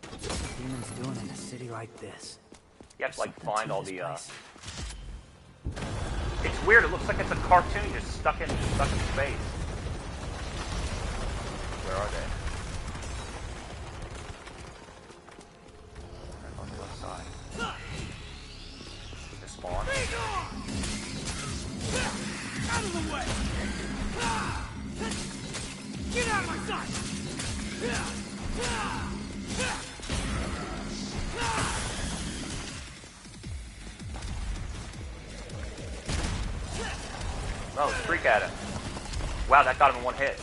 What's demons doing in a city like this? You have to like Something find to all this the. place. It's weird. It looks like it's a cartoon just stuck in space. Where are they? Right on the left side. Did they spawn? Out of the way! Get out of my sight! Oh, freak at him. Wow, that got him in one hit.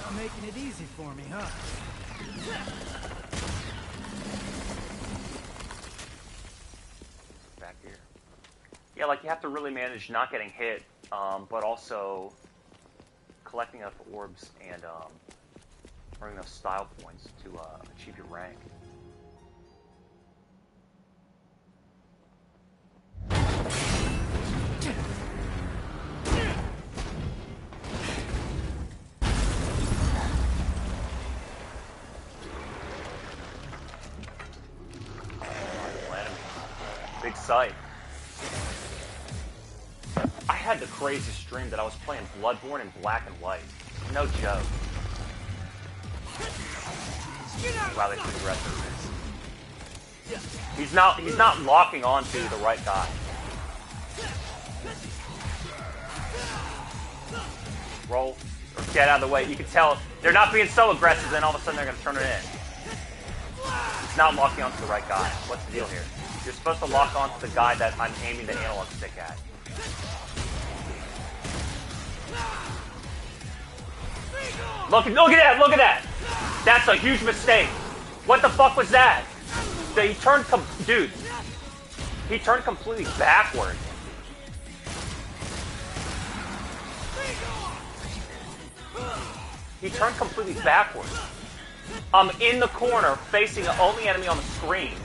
Not making it easy for me, huh? Back here. Yeah, like you have to really manage not getting hit, but also collecting enough orbs and earning enough style points to achieve your rank. Big sight. I had the craziest dream that I was playing Bloodborne in black and white. No joke. Wow, they pretty aggressive. He's not locking onto the right guy. Roll or get out of the way. You can tell they're not being so aggressive, then all of a sudden they're gonna turn it in. He's not locking onto the right guy. What's the deal here? You're supposed to lock onto the guy that I'm aiming the analog stick at. Look at that! That's a huge mistake. What the fuck was that? He turned completely backward. He turned completely backward. I'm in the corner, facing the only enemy on the screen.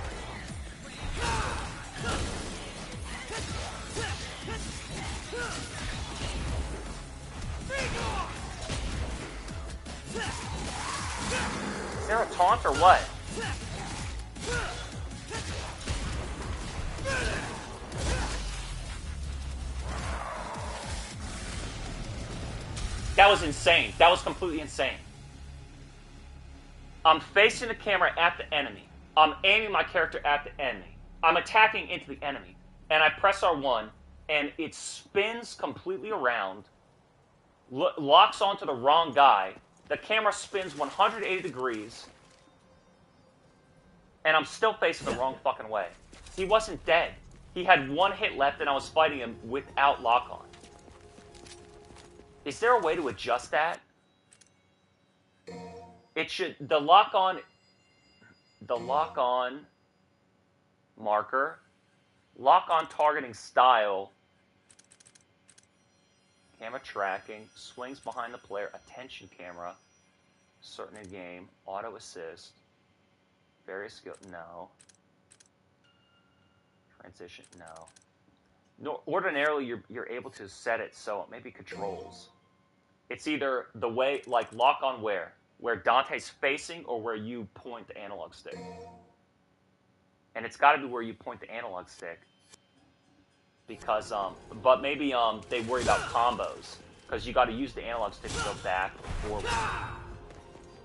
Is there a taunt or what? That was insane. That was completely insane. I'm facing the camera at the enemy. I'm aiming my character at the enemy. I'm attacking into the enemy. And I press R1, and it spins completely around, locks onto the wrong guy. The camera spins 180 degrees, and I'm still facing the wrong fucking way. He wasn't dead. He had one hit left, and I was fighting him without lock-on. Is there a way to adjust that? It should, the lock-on marker, lock-on targeting style, camera tracking, swings behind the player, attention camera, certain in game, auto assist, various skill, no. Transition, no. No, ordinarily, you're able to set it so maybe controls. It's either the way, like lock on where Dante's facing or where you point the analog stick. And it's got to be where you point the analog stick. Because, but maybe they worry about combos. Because you got to use the analog stick to go back or forward.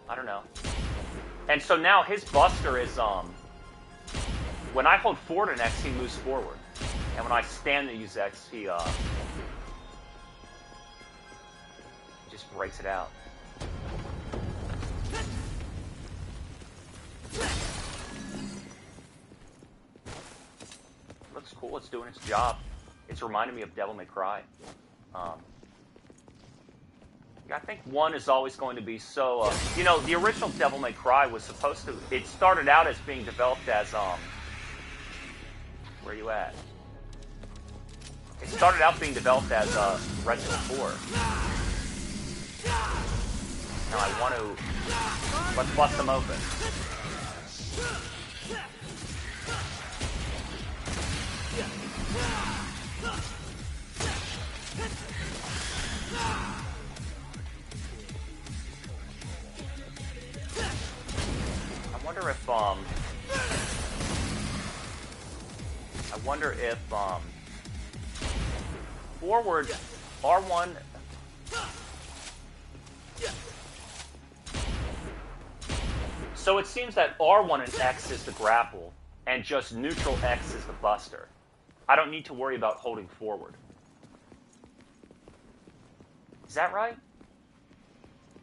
I don't know. And so now his buster is, when I hold forward and X, he moves forward. And when I stand to use X, he just breaks it out. Looks cool. It's doing its job. It's reminding me of Devil May Cry. Yeah, I think 1 is always going to be so... you know, the original Devil May Cry was supposed to... It started out as being developed as... where are you at? It started out being developed as Resident 4. Now I want to... Let's bust them open. wonder if forward R1. So it seems that R1 and X is the grapple, and just neutral X is the buster. I don't need to worry about holding forward. Is that right?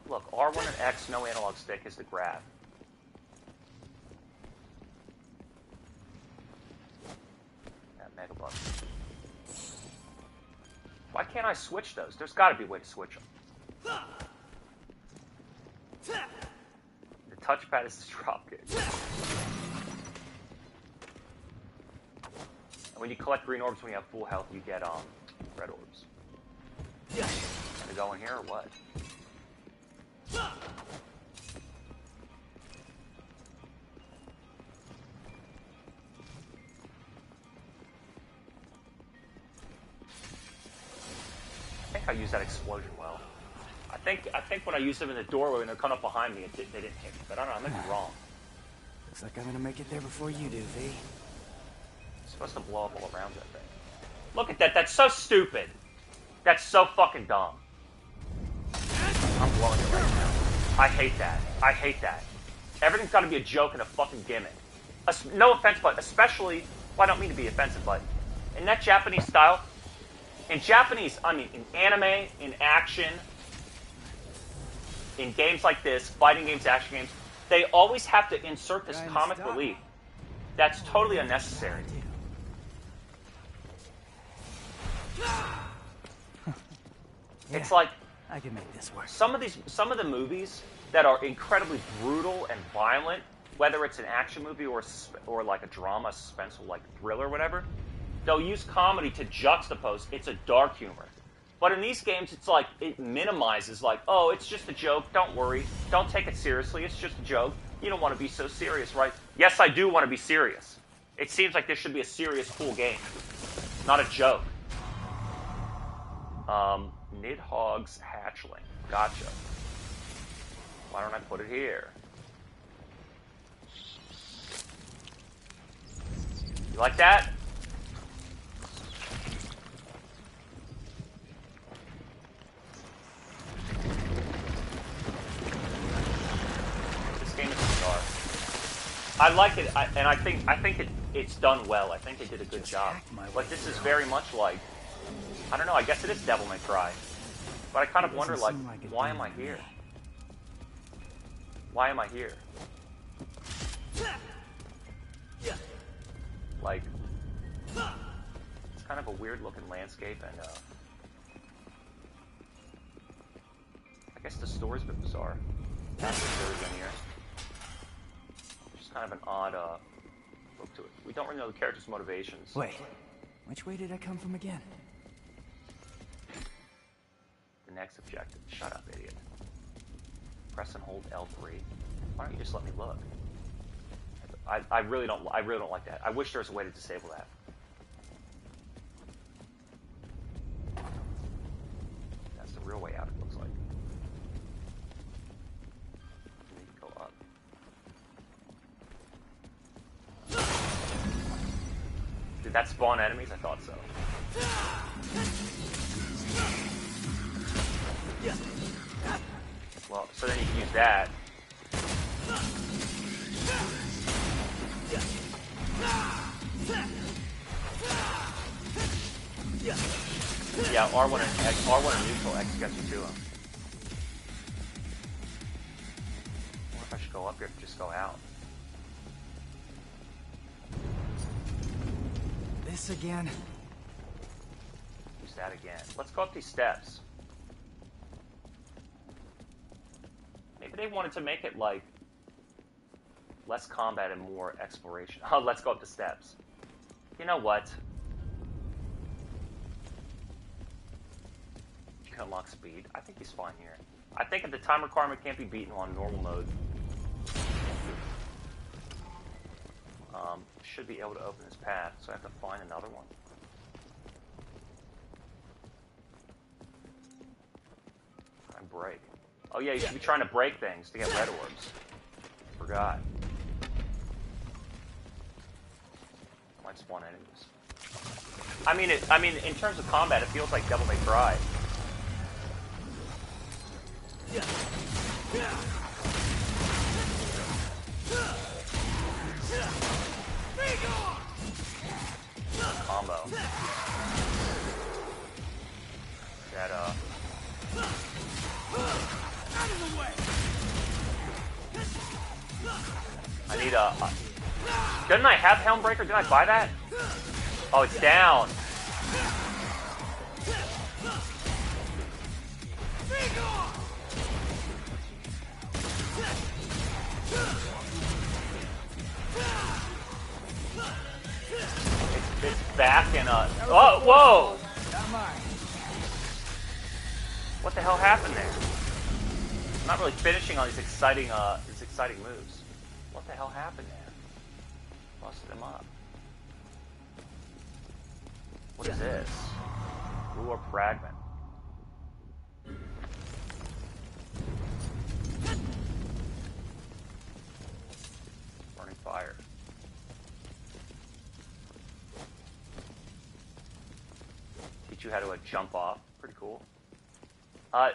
Look, R1 and X, no analog stick, is the grab. That Mega Buster. Why can't I switch those? There's got to be a way to switch them. The touchpad is the dropkick. And when you collect green orbs when you have full health, you get red orbs. Gonna go in here or what? I think I used that explosion well. I think when I used them in the doorway when they're coming up behind me, they didn't hit me. But I don't know, I might be wrong. Looks like I'm gonna make it there before you do, V. It's supposed to blow up all around that thing. Look at that. That's so stupid. That's so fucking dumb. I'm blowing it right now. I hate that. I hate that. Everything's got to be a joke and a fucking gimmick. No offense, but especially, well, I don't mean to be offensive, but in that Japanese style, in Japanese, I mean, in anime, in action, in games like this, fighting games, action games, they always have to insert this comic relief. That's totally unnecessary. It's like I can make this work. some of the movies that are incredibly brutal and violent, whether it's an action movie or like a drama, suspenseful, like thriller, or whatever, they'll use comedy to juxtapose. It's a dark humor. But in these games, it's like it minimizes, like, oh, it's just a joke. Don't worry. Don't take it seriously. It's just a joke. You don't want to be so serious, right? Yes, I do want to be serious. It seems like this should be a serious, cool game, not a joke. Nidhogg's hatchling. Gotcha. Why don't I put it here? You like that? This game is bizarre. I like it, and I think it's done well. I think they did a good job. But this is very much like, I don't know, I guess it is Devil May Cry. But I kind of wonder, like, why am I here? Why am I here? Like, it's kind of a weird looking landscape, and I guess the story's a bit bizarre. That's the story in here. Just kind of an odd look to it. We don't really know the character's motivations. Wait, which way did I come from again? The next objective. Shut up, idiot. Press and hold L3. Why don't you just let me look? I really don't like that. I wish there was a way to disable that. That's the real way out, it looks like. You need to go up. Did that spawn enemies? I thought so. Well, so then you can use that. Yeah, R1 and X, R1 and neutral X gets you to him. I wonder if I should go up here or just go out. This again? Use that again. Let's go up these steps. Maybe they wanted to make it like less combat and more exploration. Oh, let's go up the steps. You know what? You can unlock speed. I think he's fine here. I think if the time requirement can't be beaten on normal mode, should be able to open this path. So I have to find another one. Try and break. Oh yeah, you should be trying to break things to get red orbs. Forgot. Might spawn enemies. I mean, in terms of combat, it feels like Devil May Cry. Combo. That Out of the way! I need a. Didn't I have Helmbreaker? Did I buy that? Oh, it's down. It's back in a. Oh, whoa! What the hell happened there? I'm not really finishing on these exciting moves. What the hell happened there? Busted them up. What is this? Lure fragment. Burning fire. Teach you how to jump off. Pretty cool.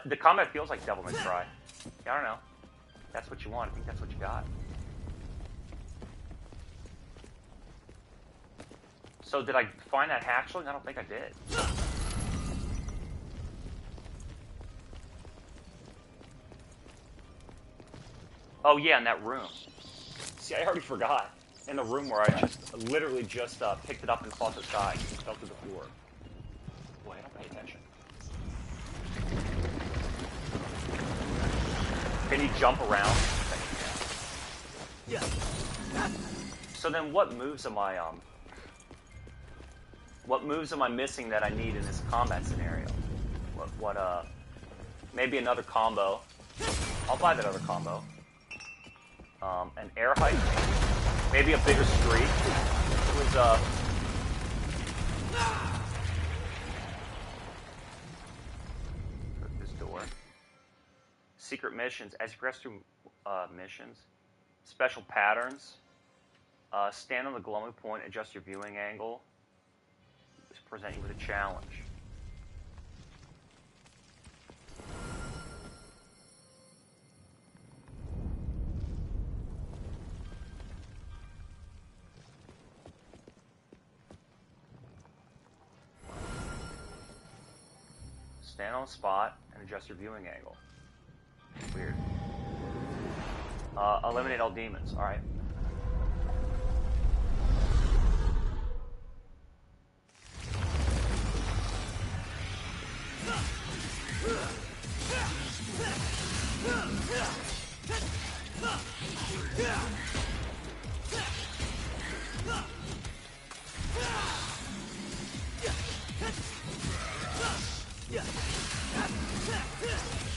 The combat feels like Devil May Cry. Yeah, I don't know. That's what you want. I think that's what you got. So did I find that hatchling? I don't think I did. Oh yeah, in that room. See, I already forgot. In the room where I just literally just picked it up and fought this guy. He fell to the floor. Boy, I don't pay attention. Can you jump around? Yeah. So then what moves am I missing that I need in this combat scenario? Maybe another combo. I'll buy that other combo. An air height, maybe a bigger streak. It was this door. Secret missions. As you progress through missions, special patterns. Stand on the glowing point, adjust your viewing angle. Just present you with a challenge. Stand on a spot and adjust your viewing angle. Weird. Eliminate all demons. All right.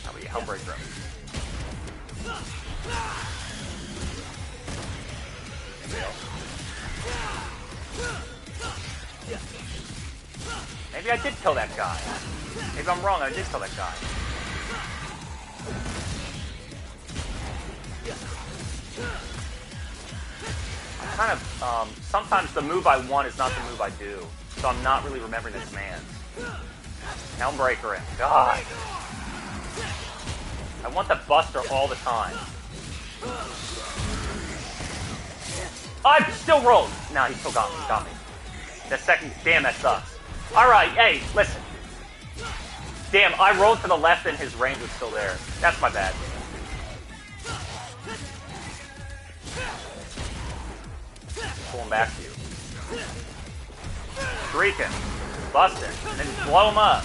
How about you Hellbreaker him? Maybe I did kill that guy. Maybe I'm wrong, I did kill that guy. I'm kind of, sometimes the move I want is not the move I do. So I'm not really remembering the commands. Helmbreaker it. God. I want the Buster all the time. I still rolled. Nah, he still got me. Got me. That second. Damn, that sucks. Alright, hey, listen. Damn, I rolled to the left and his range was still there. That's my bad. Pulling back to you. Shrieking. Busting. And then blow him up.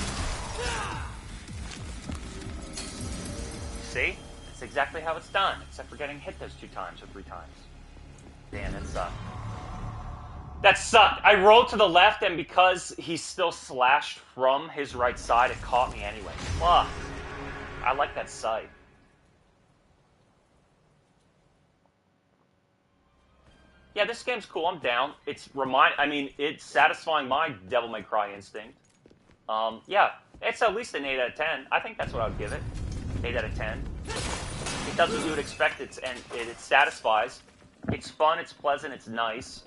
See? That's exactly how it's done. Except for getting hit those 2 times or 3 times. Damn, that sucked. That sucked. I rolled to the left, and because he's still slashed from his right side, it caught me anyway. Fuck. I like that sight. Yeah, this game's cool. I'm down. It's it's satisfying my Devil May Cry instinct. Yeah, it's at least an 8 out of 10. I think that's what I would give it. 8 out of 10. It does what you would expect, it satisfies. It's fun, it's pleasant, it's nice.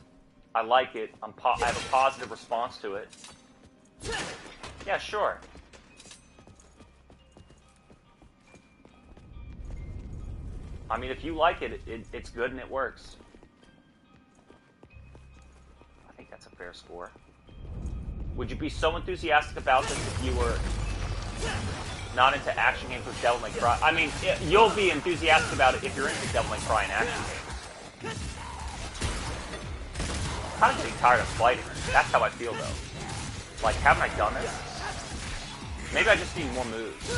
I like it. I have a positive response to it. Yeah, sure. I mean, if you like it, it's good and it works. I think that's a fair score. Would you be so enthusiastic about this if you were not into action games with Devil May Cry? I mean, you'll be enthusiastic about it if you're into Devil May Cry and action games. I'm kind of getting tired of fighting. That's how I feel, though. Like, haven't I done this? Maybe I just need more moves.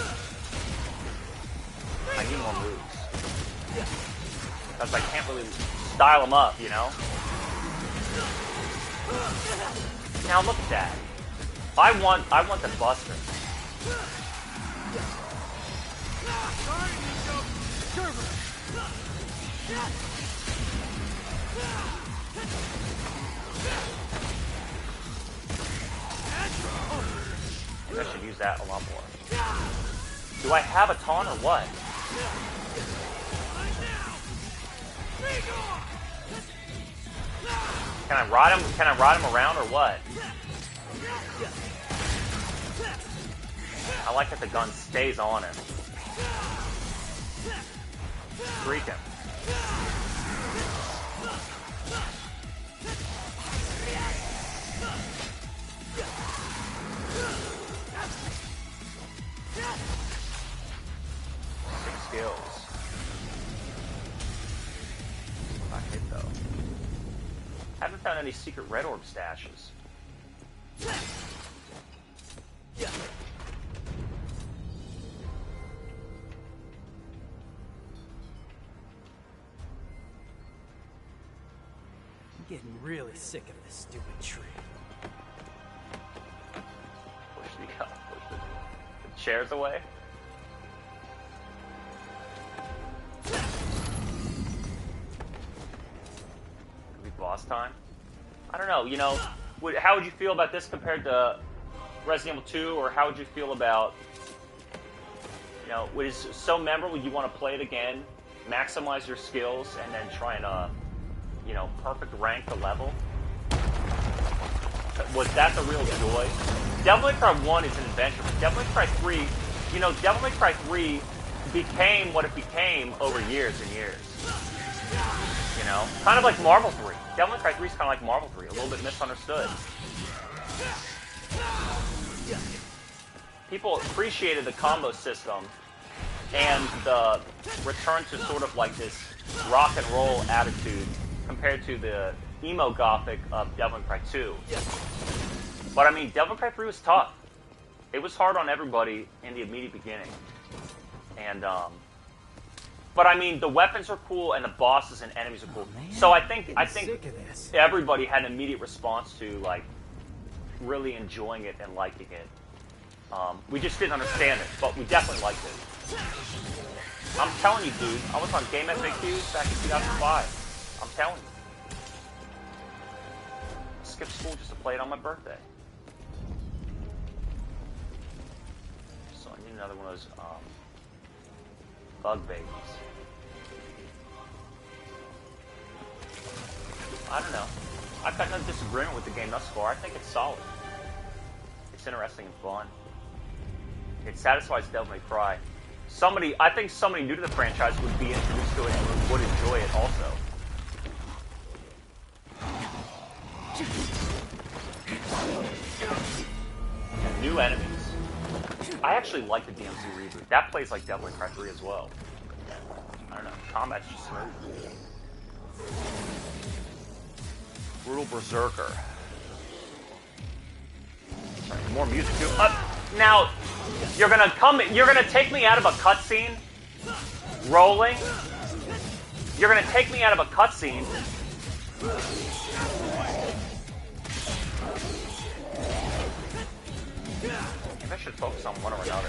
I need more moves. Because I can't really style them up, you know? Now look at that. I want the buster. Maybe I should use that a lot more. Do I have a taunt or what? Can I ride him? Can I ride him around or what? I like that the gun stays on him. Freak him. Six skills. Not hit though. Haven't found any secret red orb stashes. I'm getting really sick of this stupid tree. Push the chairs away. Could be boss time. I don't know. You know, how would you feel about this compared to Resident Evil 2, or how would you feel about, you know, what is so memorable you want to play it again, maximize your skills, and then try and, you know, perfect rank the level? Was that the real joy? Devil May Cry 1 is an adventure, but Devil May Cry 3, you know, Devil May Cry 3 became what it became over years and years. You know? Kind of like Marvel 3. Devil May Cry 3 is kind of like Marvel 3, a little bit misunderstood. People appreciated the combo system and the return to sort of like this rock and roll attitude compared to the emo gothic of Devil May Cry 2. But I mean, Devil May Cry 3 was tough. It was hard on everybody in the immediate beginning. And, but I mean, the weapons are cool and the bosses and enemies are cool. Man, So I think sick of this. everybody had an immediate response to like really enjoying it and liking it. We just didn't understand it, but we definitely liked it. I'm telling you, dude, I was on Game FAQs back in 2005. I'm telling you. Skipped school just to play it on my birthday. So I need another one of those bug babies. I don't know. I've got no disagreement with the game thus far. I think it's solid. It's interesting and fun. It satisfies Devil May Cry. I think somebody new to the franchise would be introduced to it and would enjoy it also. And new enemies. I actually like the DMC reboot. That plays like Devil May Cry 3 as well. I don't know. Combat's just smooth. Brutal Berserker. Right, more music too. Now, you're gonna take me out of a cutscene, rolling. You're gonna take me out of a cutscene. Maybe I should focus on one or another.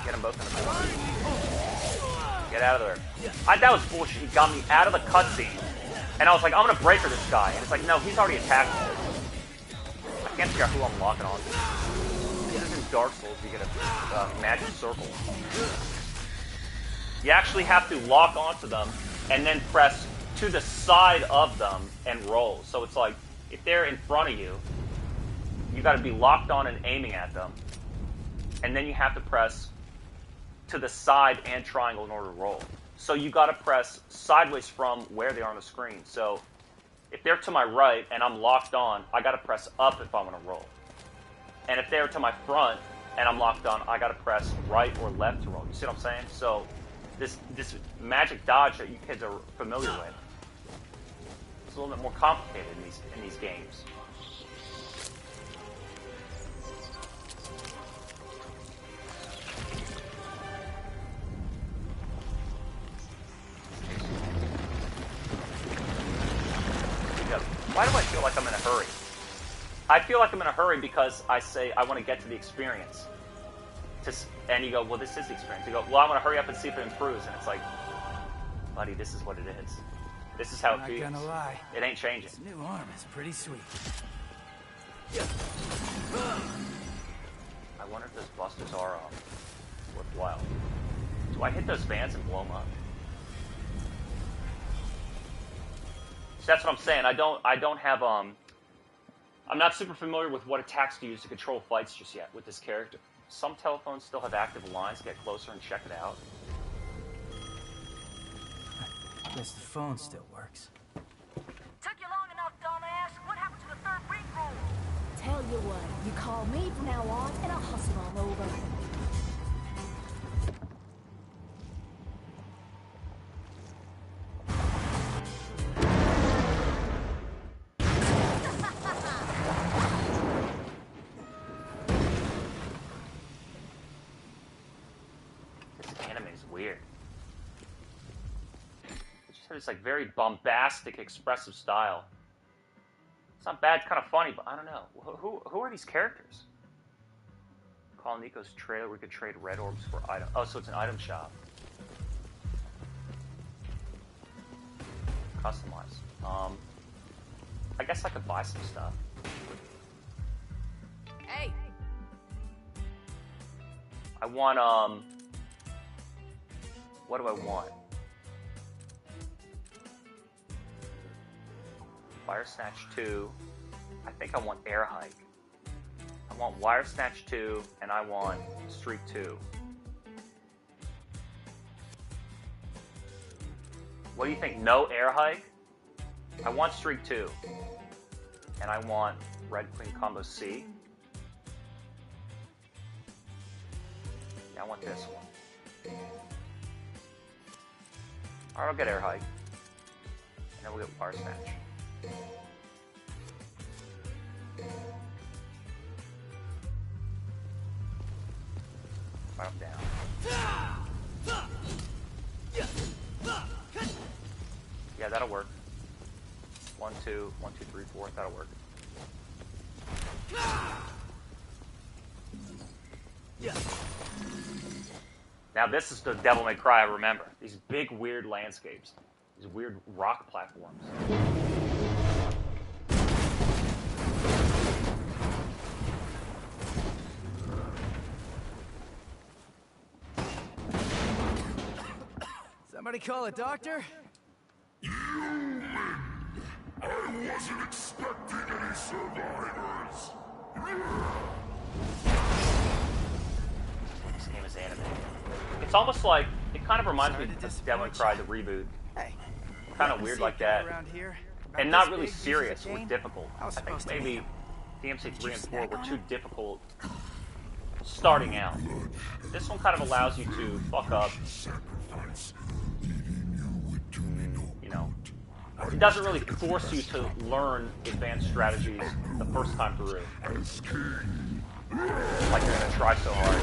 Get them both in the corner. Get out of there. That was bullshit. He got me out of the cutscene. And I was like, I'm gonna breaker this guy. And it's like, no, he's already attacked me. I can't figure out who I'm locking on to. This is in Dark Souls, you get a magic circle. You actually have to lock onto them and then press to the side of them and roll. So it's like, if they're in front of you, you got to be locked on and aiming at them. And then you have to press to the side and triangle in order to roll. So you got to press sideways from where they are on the screen. So if they're to my right and I'm locked on, I got to press up if I want to roll. And if they're to my front and I'm locked on, I got to press right or left to roll. You see what I'm saying? So this magic dodge that you kids are familiar with, it's a little bit more complicated in these games. Why do I feel like I'm in a hurry? I feel like I'm in a hurry because I say I want to get to the experience. And you go, well, this is the experience. You go, well, I want to hurry up and see if it improves. And it's like, buddy, this is what it is. This is how it feels. Not gonna lie. It ain't changing. This new arm is pretty sweet. I wonder if those busters are worthwhile. Do I hit those vans and blow them up? So that's what I'm saying. I don't have I'm not super familiar with what attacks to use to control fights just yet with this character. Some telephones still have active lines. Get closer and check it out. Guess the phone still works. Took you long enough, dumbass. What happened to the third ring rule? Tell you what, you call me from now on, and I'll hustle on over. Weird. It just had this like very bombastic, expressive style. It's not bad, it's kind of funny, but I don't know. Who are these characters? Call Nico's trailer. We could trade red orbs for item. Oh, so it's an item shop. Customize. I guess I could buy some stuff. Hey. I want what do I want? Wire Snatch 2. I think I want Air Hike. I want Wire Snatch 2, and I want Streak 2. What do you think? No Air Hike? I want Streak 2. And I want Red Queen Combo C. Yeah, I want this one. Alright, I'll get Air Hike. And then we'll get Wire Snatch. Right up down. Yeah, that'll work. 1, 2, 1, 2, 3, 4. That'll work. Now this is the Devil May Cry I remember. These big, weird landscapes. These weird rock platforms. Somebody call a doctor? I wasn't expecting any survivors. This game is animated. It's almost like, it kind of reminds me of Devil May Cry, the reboot. Hey. Kind of weird like that. And not really serious or difficult. I think maybe DMC 3 and 4 were too difficult starting out. This one kind of allows you to fuck up. You know, it doesn't really force you to learn advanced strategies the first time through. Like you're gonna try so hard.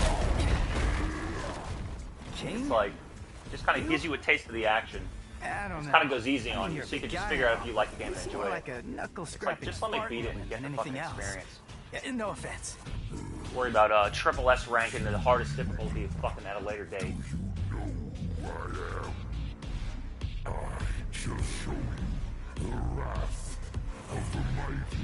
It's like, it just kind of gives you a taste of the action. I don't know. It kind of goes easy on you, so you can just figure out if you like the game and enjoy like it. A knuckle It's like, just let me beat it and get the fucking experience. Yeah, no offense. Worry about triple S rank into the hardest difficulty of fucking at a later date. I shall show you the wrath of the mighty.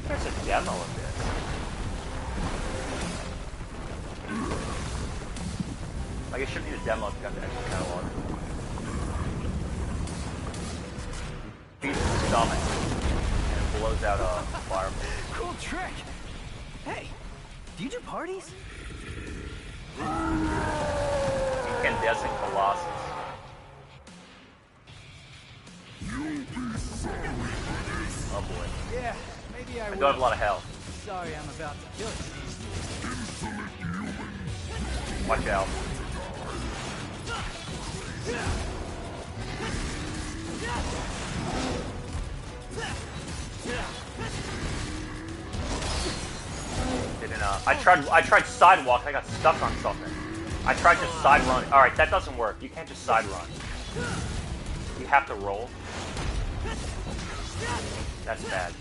There's a demo of this. Like, it shouldn't need a demo if you got the extra catalog. Beats the stomach and it blows out a fireball. Cool trick. Hey, do you do parties? Incandescent Colossus. Oh boy. Yeah, maybe I I will. don't have a lot of health. Sorry, I'm about to kill you. Watch out. Didn't I tried sidewalk, I got stuck on something. I tried just side running. Alright, that doesn't work. You can't just side run. You have to roll. That's bad.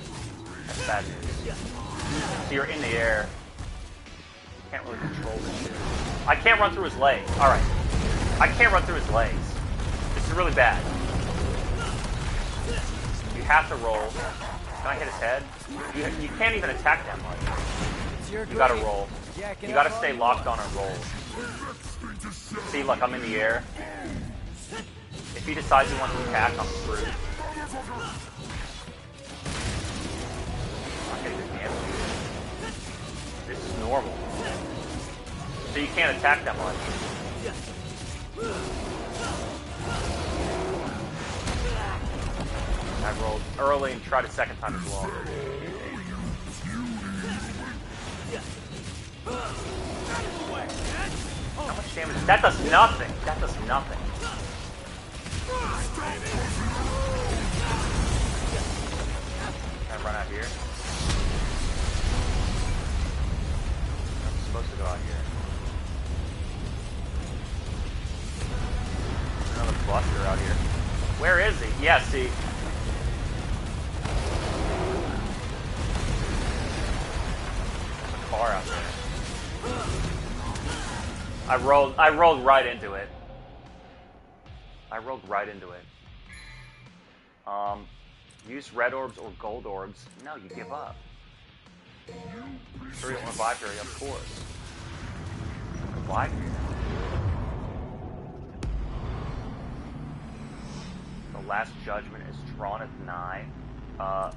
That's bad news. So you're in the air. You can't really control this shit. I can't run through his legs. Alright. I can't run through his legs. This is really bad. You have to roll. Can I hit his head? You can't even attack that much. You gotta roll. You gotta stay locked on and roll. See, look, I'm in the air. If he decides he wants to attack, I'm screwed. I'm not getting the damage. This is normal. So you can't attack that much. I rolled early and tried a second time as well. How much damage? That does nothing. That does nothing. Can I run out here? I'm supposed to go out here. Another buster out here. Where is he? Yeah, see. There's a car out there. I rolled right into it. I rolled right into it. Use red orbs or gold orbs. No, you give up. Imperial or Vibrary, of course. Vibrary. The Last Judgment is drawn nigh. What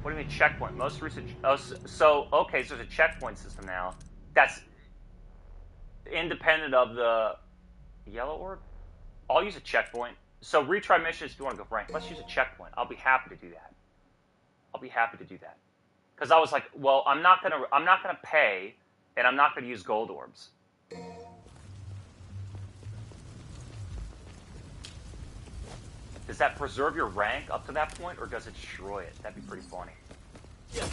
do you mean checkpoint? Most recent. Oh, so okay, so there's a checkpoint system now. That's independent of the yellow orb. I'll use a checkpoint. So retry missions if you want to go rank. Let's use a checkpoint. I'll be happy to do that. I'll be happy to do that. Because I was like, well, I'm not gonna pay, and I'm not gonna use gold orbs. Does that preserve your rank up to that point, or does it destroy it? That'd be pretty funny. Use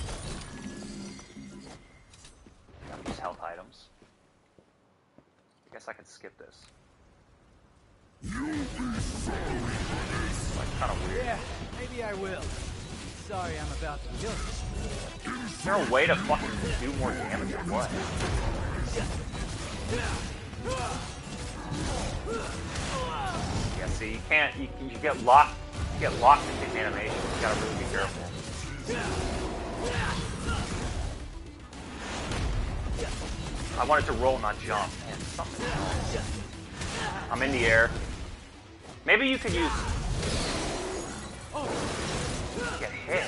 health items. I guess I could skip this. Like, kind of weird. Yeah, maybe I will. Sorry, I'm about to kill you. Is there a way to fucking do more damage or what? Yeah, see, you can't. You get locked. You get locked in these animations. You gotta really be careful. I wanted to roll, not jump. Man, something else. I'm in the air. Maybe you could use. Get hit.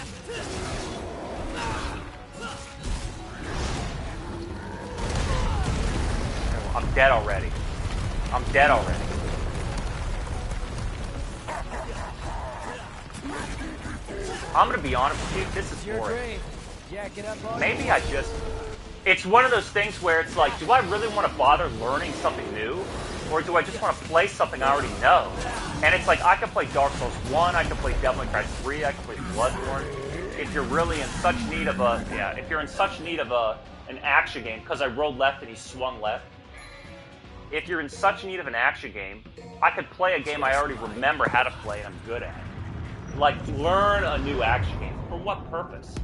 I'm dead already. I'm dead already. I'm gonna be honest with you. This is boring. Maybe I just. It's one of those things where it's like, do I really want to bother learning something new? Or do I just want to play something I already know? And it's like, I can play Dark Souls 1, I can play Devil May Cry 3, I can play Bloodborne. If you're really in such need of if you're in such need of an action game, because I rolled left and he swung left. If you're in such need of an action game, I could play a game I already remember how to play and I'm good at. Like, learn a new action game. For what purpose?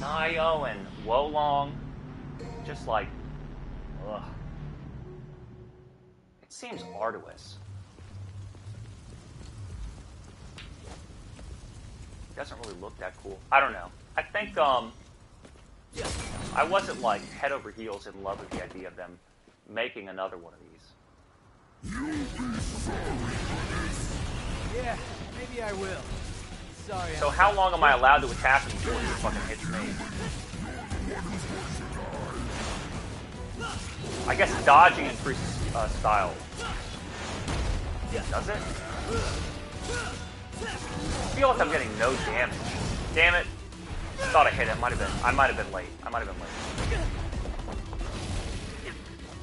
Nio and Wolong, just like, ugh. It seems arduous. It doesn't really look that cool. I don't know. I think I wasn't like head over heels in love with the idea of them making another one of these. Yeah, maybe I will. Sorry. So how long am I allowed to attack him before he fucking hits me? I guess dodging increases style. Does it? I feel like I'm getting no damage. Damn it. I thought I hit it. I might have been late.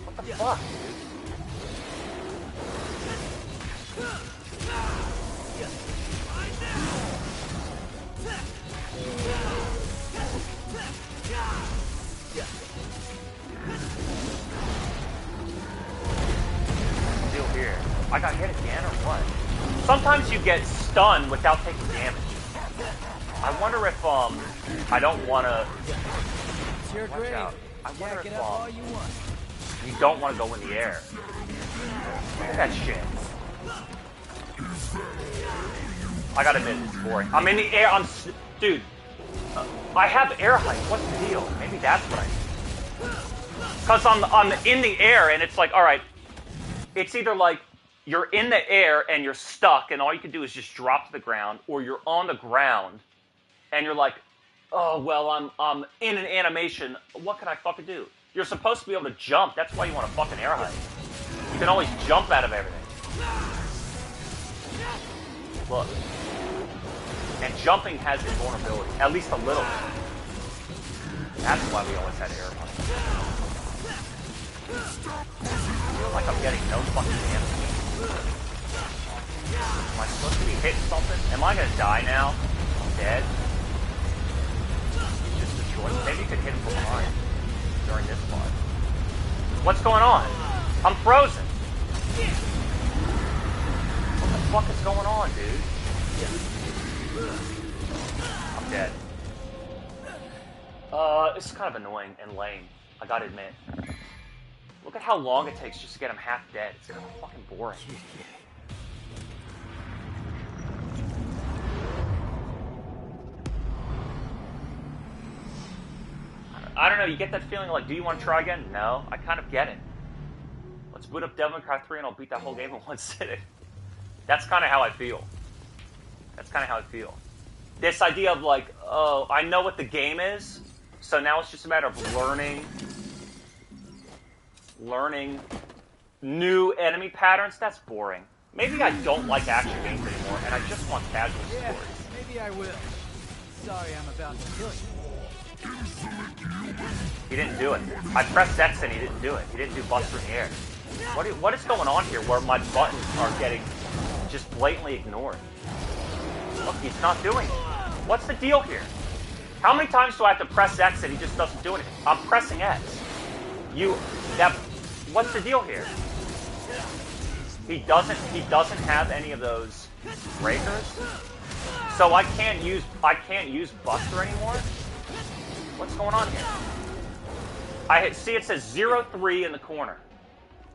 What the fuck, Still here. I got hit again or what? Sometimes you get stunned without taking damage. I wonder if I don't want to. It's your grave. I wonder Jack it if up all you want. you don't want to go in the air. Look at that shit. I gotta admit, it's boring. I'm in the air. Dude. I have air height. What's the deal? Maybe that's what I need. Because I'm in the air, and it's like, all right. It's either like you're in the air and you're stuck, and all you can do is just drop to the ground, or you're on the ground, and you're like, oh well, I'm in an animation. What can I fucking do? You're supposed to be able to jump. That's why you want a fucking air height. You can always jump out of everything. Look. And jumping has invulnerability, at least a little bit. That's why we always had air height. I feel like I'm getting no fucking damage. Am I supposed to be hitting something? Am I gonna die now? I'm dead. He's just destroyed. Maybe you could hit him from behind during this part. What's going on? I'm frozen. What the fuck is going on, dude? I'm dead. This is kind of annoying and lame. I gotta admit. Look at how long it takes just to get him half dead. It's kind of fucking boring. I don't know, you get that feeling like, do you want to try again? No, I kind of get it. Let's boot up Devil May Cry 3 and I'll beat that whole game in one sitting. That's kind of how I feel. This idea of like, oh, I know what the game is, so now it's just a matter of learning new enemy patterns. That's boring. Maybe I don't like action games anymore, and I just want casual stories. Yeah, maybe I will. Sorry, I'm about to kill you. He didn't do it. I pressed X and he didn't do it. He didn't do Buster in the air. What is going on here where my buttons are getting just blatantly ignored? Look, he's not doing it. What's the deal here? How many times do I have to press X and he just doesn't do anything? I'm pressing X. What's the deal here? He doesn't have any of those breakers. So I can't use Buster anymore? What's going on here? See it says 0-3 in the corner.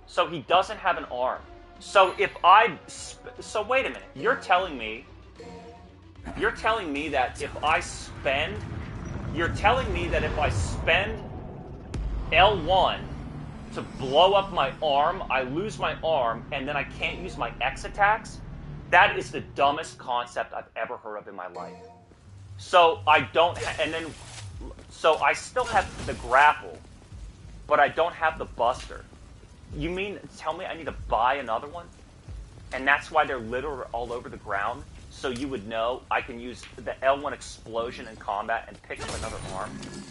So he doesn't have an arm. So so wait a minute. You're telling me that if I spend L1 to blow up my arm, I lose my arm, and then I can't use my X attacks? That is the dumbest concept I've ever heard of in my life. So I still have the grapple, but I don't have the Buster. You mean tell me I need to buy another one? And that's why they're literally all over the ground? So you would know I can use the L1 explosion in combat and pick up another arm?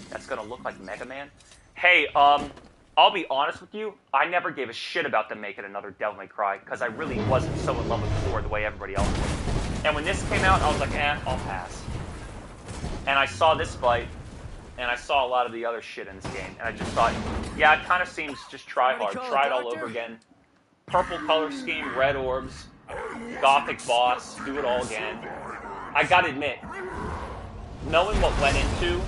That's gonna look like Mega Man? Hey, I'll be honest with you, I never gave a shit about them making another Devil May Cry, because I really wasn't so in love with 4 the way everybody else was. And when this came out, I was like, I'll pass. And I saw this fight, and I saw a lot of the other shit in this game, and I just thought, yeah, it kind of seems just try hard, try it all over again. Purple color scheme, red orbs, gothic boss, do it all again. I gotta admit, knowing what went into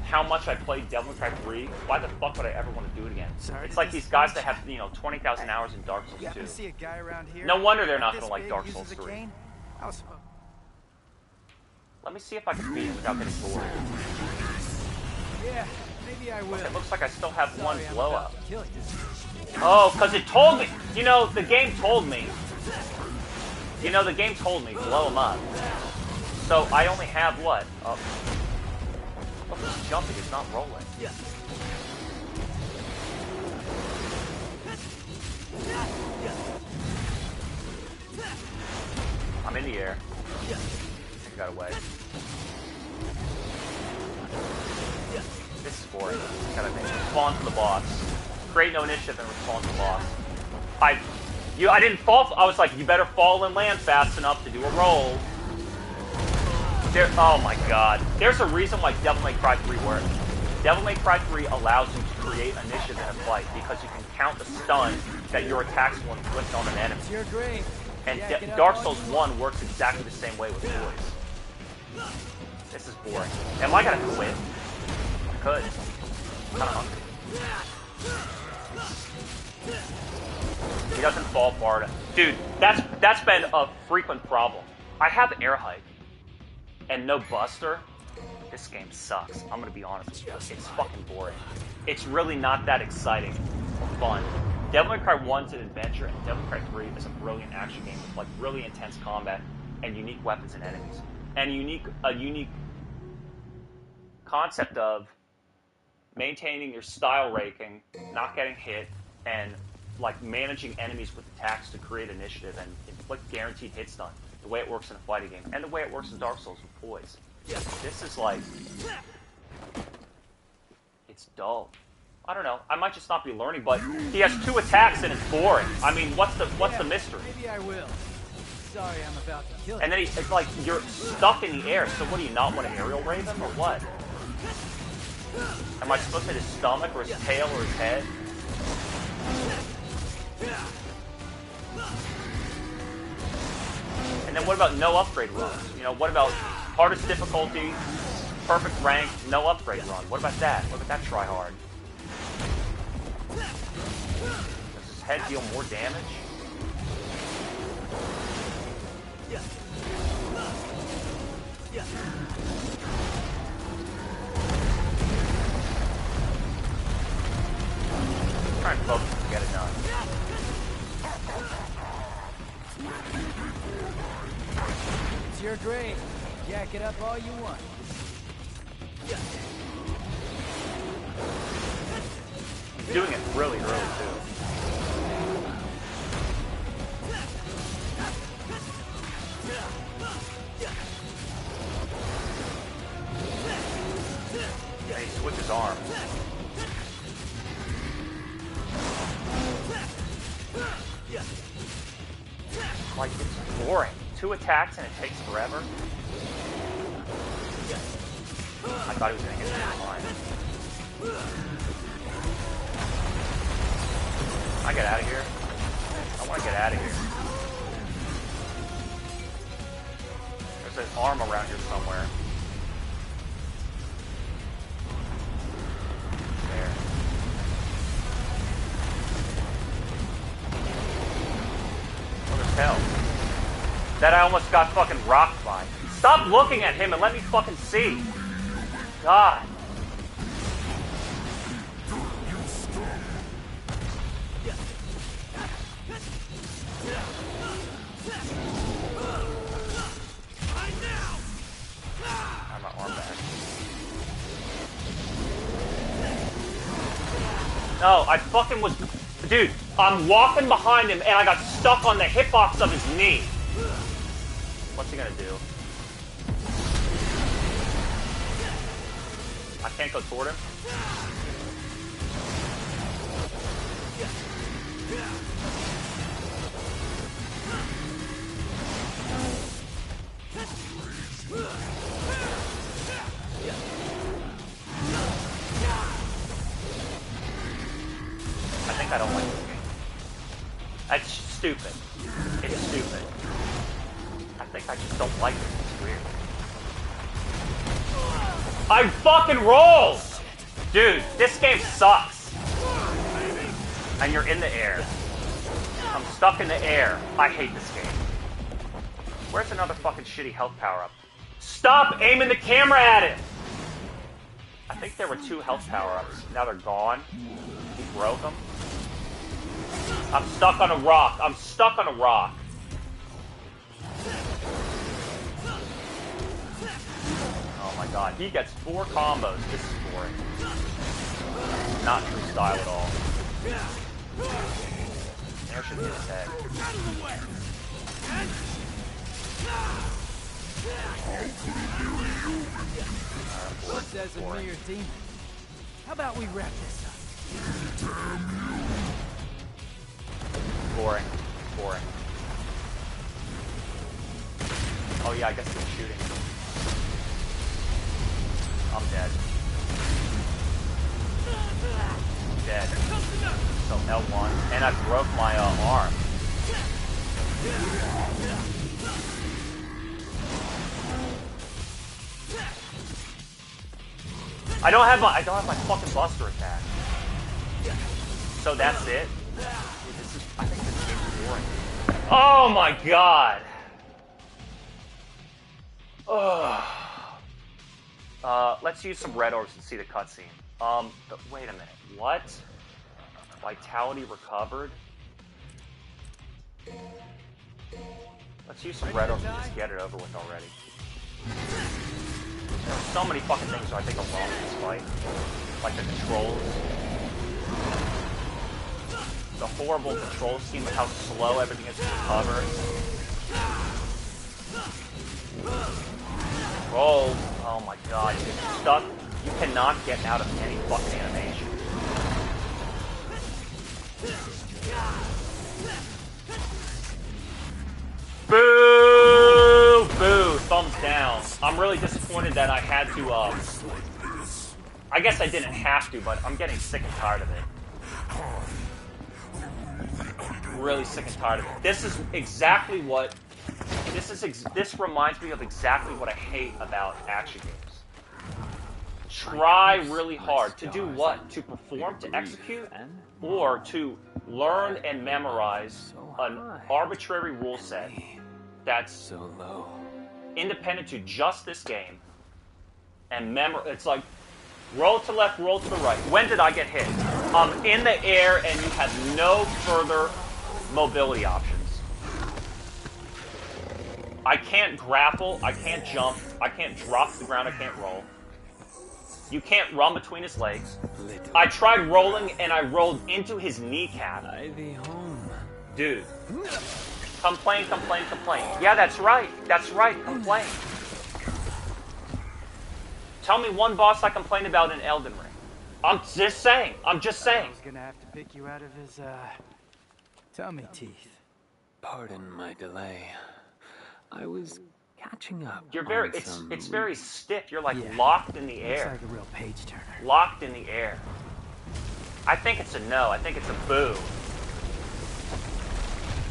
how much I played Devil May Cry 3, why the fuck would I ever want to do it again? It's like these guys that have, 20,000 hours in Dark Souls 2. See a guy around here? No wonder they're not going to like Dark Souls 3. Let me see if I can beat him without getting bored. Yeah, maybe I will. It looks like I still have one Sorry, I'm blow about up. to kill you. Oh, because it told me. You know, the game told me. You know, the game told me, blow him up. So I only have what? Oh. Look, he's jumping, he's not rolling. I'm in the air. I got away. This is boring. Gotta respond to the boss. Create no initiative and respond to the boss. I didn't fall. I was like, you better fall and land fast enough to do a roll. Oh my god. There's a reason why Devil May Cry 3 works. Devil May Cry 3 allows you to create initiative in a fight because you can count the stun that your attacks will inflict on an enemy. You're great. And Dark Souls 1 works exactly the same way with toys. This is boring. Am I gonna quit? I could. I'm kinda hungry. He doesn't fall far. Dude, that's been a frequent problem. I have air height and no buster. This game sucks. I'm gonna be honest with you. It's fucking boring. It's really not that exciting or fun. Devil May Cry 1 is an adventure, and Devil May Cry 3 is a brilliant action game with like really intense combat and unique weapons and enemies, and a unique concept of maintaining your style rating, not getting hit, and like managing enemies with attacks to create initiative and inflict guaranteed hit stun. The way it works in a fighting game, and the way it works in Dark Souls with poise. This is like, it's dull. I don't know. I might just not be learning, but he has 2 attacks and it's boring. I mean, what's the mystery? Maybe I will. Sorry, I'm about to kill you. And then it's like you're stuck in the air. So what do you not want to aerial raid him or what? Am I supposed to hit his stomach or his tail or his head? And then what about no upgrade runs? You know, what about hardest difficulty, perfect rank, no upgrade run? What about that? What about that try hard? Does his head deal more damage? Try and focus and get it done. It's your grade. Jack it up all you want. He's doing it really early too. And he switches arms. Like, it's boring. 2 attacks and it takes forever. I thought he was going to hit me in line. Can I get out of here? I want to get out of here. There's an arm around here somewhere. There. What the hell? That I almost got fucking rocked by. Stop looking at him and let me fucking see. God. I'm my arm back. No, I fucking was... Dude, I'm walking behind him and I got stuck on the hitbox of his knee. What's he gonna do? I can't go toward him? I think I don't like this game. That's stupid. It's stupid. I think I just don't like it. It's weird. I fucking rolled! Dude, this game sucks. And you're in the air. I'm stuck in the air. I hate this game. Where's another fucking shitty health power-up? Stop aiming the camera at it! I think there were 2 health power-ups. Now they're gone. He broke them. I'm stuck on a rock. I'm stuck on a rock. Oh my god. He gets 4 combos. This is boring. Not true style at all. There should be his head. What says a mere demon? How about we wrap this up? Boring. Boring. Oh yeah, I guess he's shooting. I'm dead. Dead. So L1, and I broke my arm. I don't have my fucking Buster attack. So that's it. Dude, I think this game's boring. Oh my god. Let's use some red orbs and see the cutscene. But wait a minute. What? Vitality recovered? Let's use some red orbs and just get it over with already. There are so many fucking things I think are wrong in this fight. Like the controls. The horrible control scheme of how slow everything is to recover. Roll. Oh my god, you get stuck. You cannot get out of any fucking animation. Boo! Boo! Thumbs down. I'm really disappointed that I had to, I guess I didn't have to, but I'm getting sick and tired of it. Really sick and tired of it. This is exactly what... This reminds me of exactly what I hate about action games. Try really hard. To do what? To perform, to execute? Or to learn and memorize an arbitrary rule set that's So low. independent to just this game. And it's like, roll to left, roll to the right. When did I get hit? I'm in the air and you have no further mobility options. I can't grapple, I can't jump, I can't drop to the ground, I can't roll. You can't run between his legs. I tried rolling and I rolled into his kneecap. Ivy home. Dude. Complain, complain, complain. Yeah, that's right. That's right. Complain. Tell me one boss I complained about in Elden Ring. I'm just saying. I'm just saying. I was gonna have to pick you out of his, tummy teeth. Pardon my delay. I was catching up. You're very. On It's very stiff. You're like Yeah. locked in the Looks air. like a real page turner. Locked in the air. I think it's a no. I think it's a boo.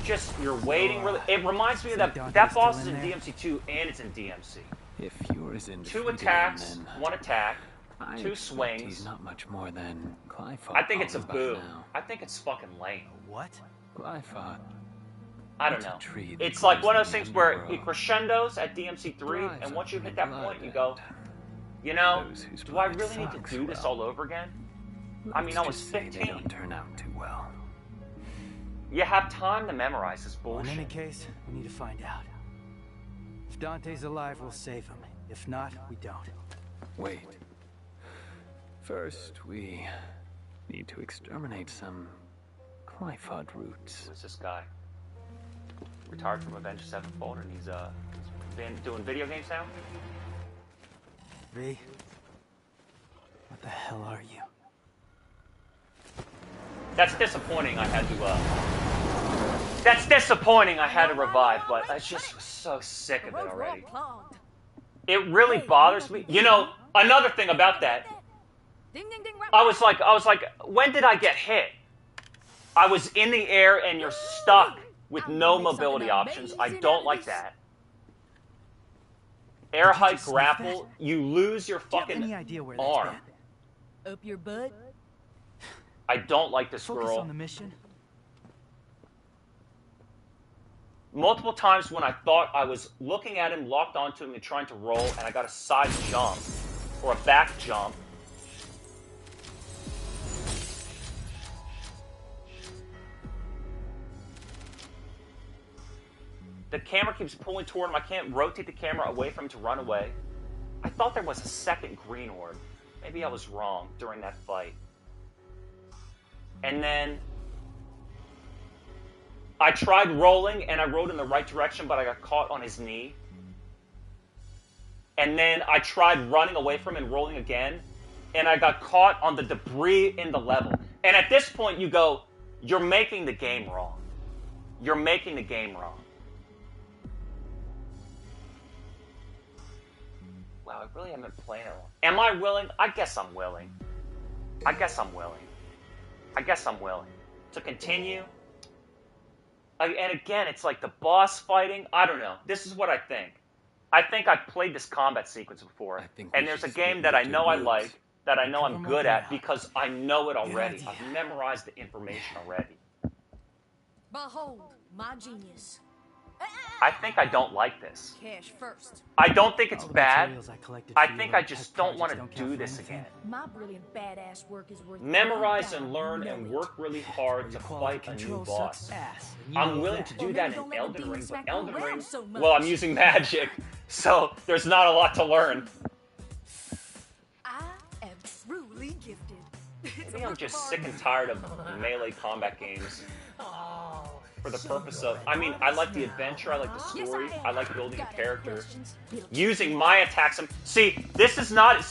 Just you're waiting. Really, it reminds me of that boss is in DMC2 and it's in DMC. If yours in 2 attacks, then 1 attack, I 2 expect swings. He's not much more than Glyphot. I think it's a by boo. now. I think it's fucking lame. What? Glyphot. I don't It's a know. tree that It's like grows one of in those the things where underworld. it crescendos at DMC3, and once you hit that point, you go, you know, Those whose do I blood really need to sucks do this well. all over again? I mean, I was Let's just say 15. They don't turn out too well. You have time to memorize this Well, in any bullshit. case, we need to find out. If Dante's alive, we'll save him. If not, we don't. Wait. First, we need to exterminate some Glyphot roots. Who's this guy? Retired from Avenged Sevenfold, and he's been doing video games now? V, what the hell are you? That's disappointing I had to, That's disappointing I had to revive, but I just was so sick of it already. It really bothers me. You know, another thing about that, Ding, ding, ding, I was like, when did I get hit? I was in the air and you're stuck with no mobility options. I don't like that. Air Did you hike, just sniff grapple, that? you lose your Do you have fucking any idea where that's arm. been? Up your butt? I don't like this Focus girl. on the mission. multiple times when I thought I was looking at him, locked onto him, and trying to roll, and I got a side jump or a back jump. The camera keeps pulling toward him. I can't rotate the camera away from him to run away. I thought there was a second green orb. Maybe I was wrong during that fight. And then I tried rolling, and I rolled in the right direction, but I got caught on his knee. And then I tried running away from him and rolling again, and I got caught on the debris in the level. And at this point, you go, you're making the game wrong. You're making the game wrong. Wow, I really haven't played it long. Am I willing? I guess I'm willing. I guess I'm willing. I guess I'm willing. To continue. And again, it's like the boss fighting. I don't know. This is what I think. I think I've played this combat sequence before. And there's a game that I know I like, that I know I'm good at, because I know it already. I've memorized the information already. Behold, my genius. I think I don't like this. Cash first. I don't think it's bad. I think I Pet just don't want projects to don't do count for this anything. again. My brilliant badass work is worth Memorize every and learn dime. and Know it. work really hard to fight a new boss. I'm willing to do Well, that maybe don't in let the Elden demon Ring, but smack you Elden around Ring, so much. well, I'm using magic, so there's not a lot to learn. I am truly gifted. I think I'm just sick and tired of melee combat games. For the purpose of, I mean, I like the adventure, I like the story, I like building a character. Using my attacks. See, this is not,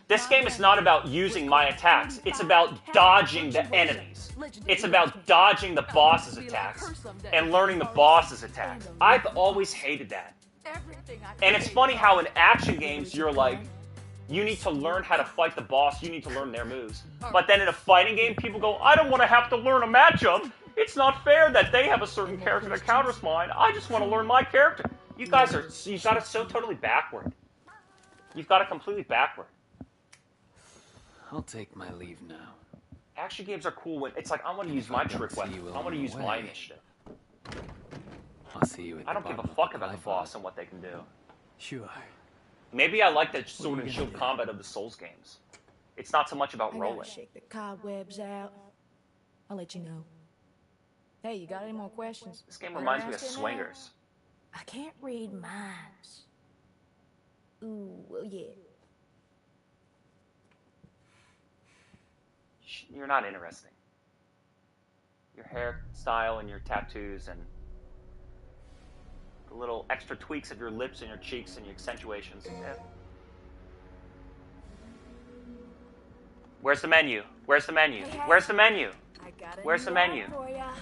this game is not about using my attacks. It's about dodging the enemies. It's about dodging the boss's attacks and learning the boss's attacks. I've always hated that. And it's funny how in action games, you're like, you need to learn how to fight the boss, you need to learn their moves. But then in a fighting game, people go, I don't want to have to learn a matchup. It's not fair that they have a certain character that counters mine. I just want to learn my character. You guys are, you've got it so totally backward. You've got it completely backward. I'll take my leave now. Action games are cool when, it's like, I want to use my trick weapon. I want to use my initiative. I'll see you at I don't give a fuck about the boss and what they can do. Sure. Maybe I like the sword and shield combat of the Souls games. It's not so much about I rolling. gotta shake the cobwebs out. I'll let you know. Hey, you got any more questions? This game reminds me of Interested now? Swingers. I can't read minds. Ooh, well, yeah. You're not interesting. Your hairstyle and your tattoos and the little extra tweaks of your lips and your cheeks and your accentuations. Yeah. Where's the menu? Where's the menu? Where's the menu? I got a Where's the new menu? ad for ya.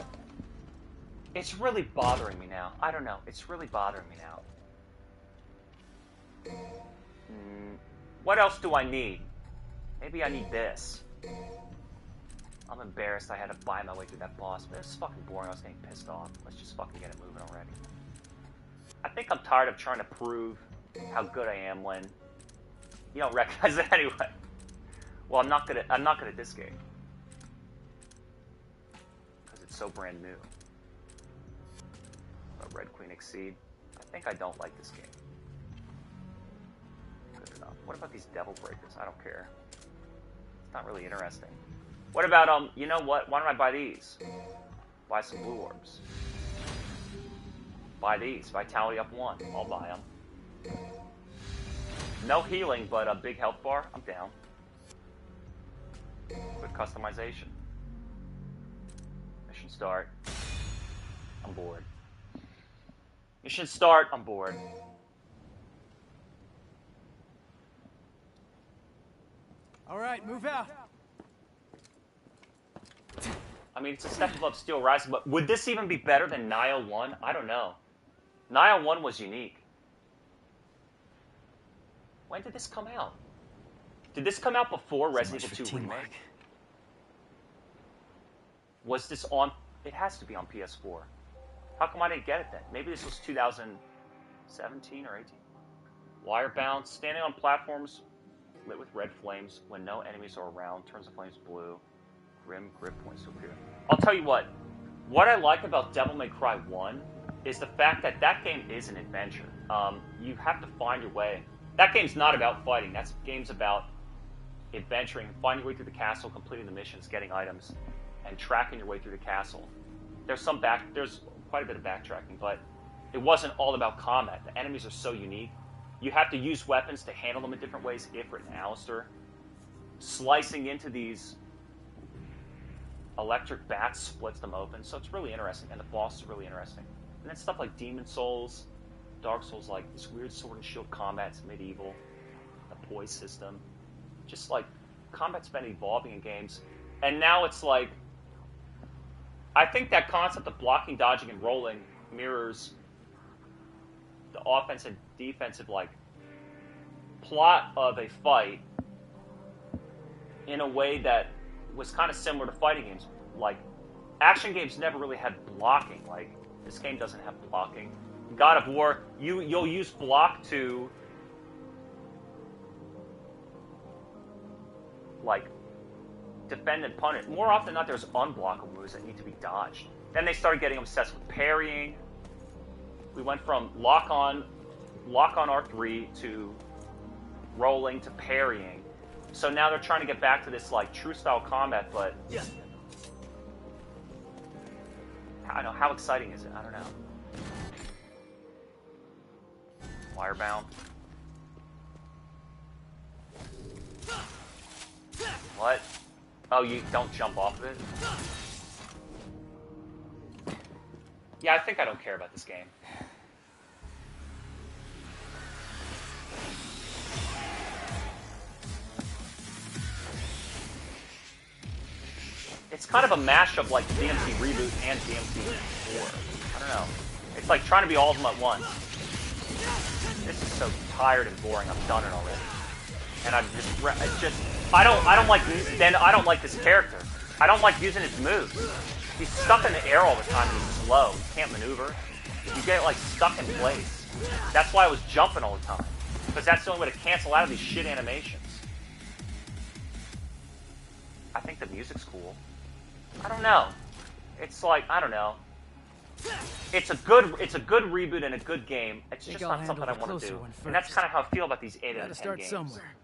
It's really bothering me now. I don't know. It's really bothering me now. What else do I need? Maybe I need this. I'm embarrassed I had to buy my way through that boss, but it was fucking boring. I was getting pissed off. Let's just fucking get it moving already. I think I'm tired of trying to prove how good I am when you don't recognize it anyway. Well, I'm not good at this game. Because it's so brand new. Red Queen Exceed. I think I don't like this game. Good enough. What about these Devil Breakers? I don't care. It's not really interesting. What about, you know what? Why don't I buy these? Buy some blue orbs. Buy these. Vitality up 1. I'll buy them. No healing, but a big health bar. I'm down. Quick customization. Mission start. I'm bored. Mission start. I'm bored. All right, move out. I mean, it's a step above Steel Rising, but would this even be better than Nioh 1? I don't know. Nioh 1 was unique. When did this come out? Did this come out before Resident Evil 2 Remake? Was this on... It has to be on PS4. How come I didn't get it then? Maybe this was 2017 or 18. Wire bound, standing on platforms lit with red flames when no enemies are around, turns the flames blue. Grim grip points to appear. I'll tell you what I like about Devil May Cry 1 is the fact that that game is an adventure. You have to find your way. That game's not about fighting. That game's about adventuring, finding your way through the castle, completing the missions, getting items, and tracking your way through the castle. There's quite a bit of backtracking, but it wasn't all about combat. The enemies are so unique. You have to use weapons to handle them in different ways. Ifrit and Alistair. Slicing into these electric bats splits them open, so it's really interesting, and the boss is really interesting. And then stuff like Demon Souls, Dark Souls, like this weird sword and shield combat's medieval, the poise system. Just like, combat's been evolving in games, and now it's like, I think that concept of blocking, dodging, and rolling mirrors the offensive, defensive, like, plot of a fight in a way that was kind of similar to fighting games. Like, action games never really had blocking. Like, this game doesn't have blocking. God of War, you'll use block to, like, defend and punish. More often than not, there's unblockable moves that need to be dodged. Then they started getting obsessed with parrying. We went from lock on R3 to rolling to parrying. So now they're trying to get back to this like true style combat, but I don't know, how exciting is it? I don't know. Wirebound. What? Oh, you don't jump off of it? Yeah, I think I don't care about this game. It's kind of a mashup like DMC Reboot and DMC 4. I don't know. It's like trying to be all of them at once. This is so tired and boring. I've done it already. And I don't like this character. I don't like using his moves. He's stuck in the air all the time and he's slow. He can't maneuver. You get like stuck in place. That's why I was jumping all the time. Because that's the only way to cancel out of these shit animations. I think the music's cool. I don't know. It's like, I don't know. It's a good reboot and a good game. It's just not something I want to do. And that's kind of how I feel about these 8 out of 10 games. Somewhere.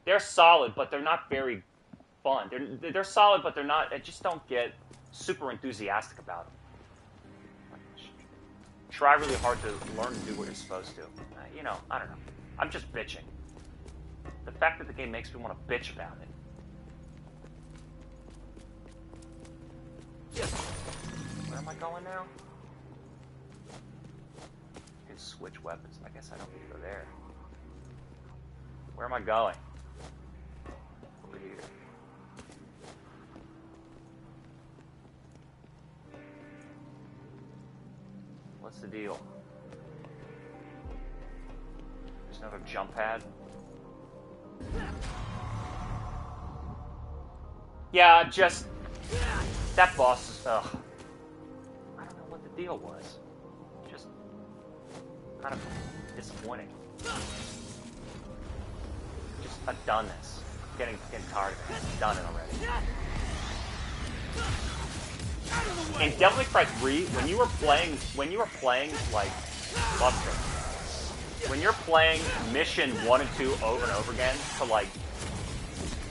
They're solid, but they're not very fun. They're solid, but they're not. I just don't get super enthusiastic about them. Try really hard to learn to do what you're supposed to. You know, I don't know. I'm just bitching. The fact that the game makes me want to bitch about it. Where am I going now? You can switch weapons. I guess I don't need to go there. Where am I going? Over here. What's the deal? There's another jump pad. Yeah, just... That boss is... Ugh. I don't know what the deal was. Just... kind of disappointing. Just, I've done this. I'm getting tired of it. I've done it already. In Devil May Cry 3, when you were playing like Buster, when you're playing mission 1 and 2 over and over again to like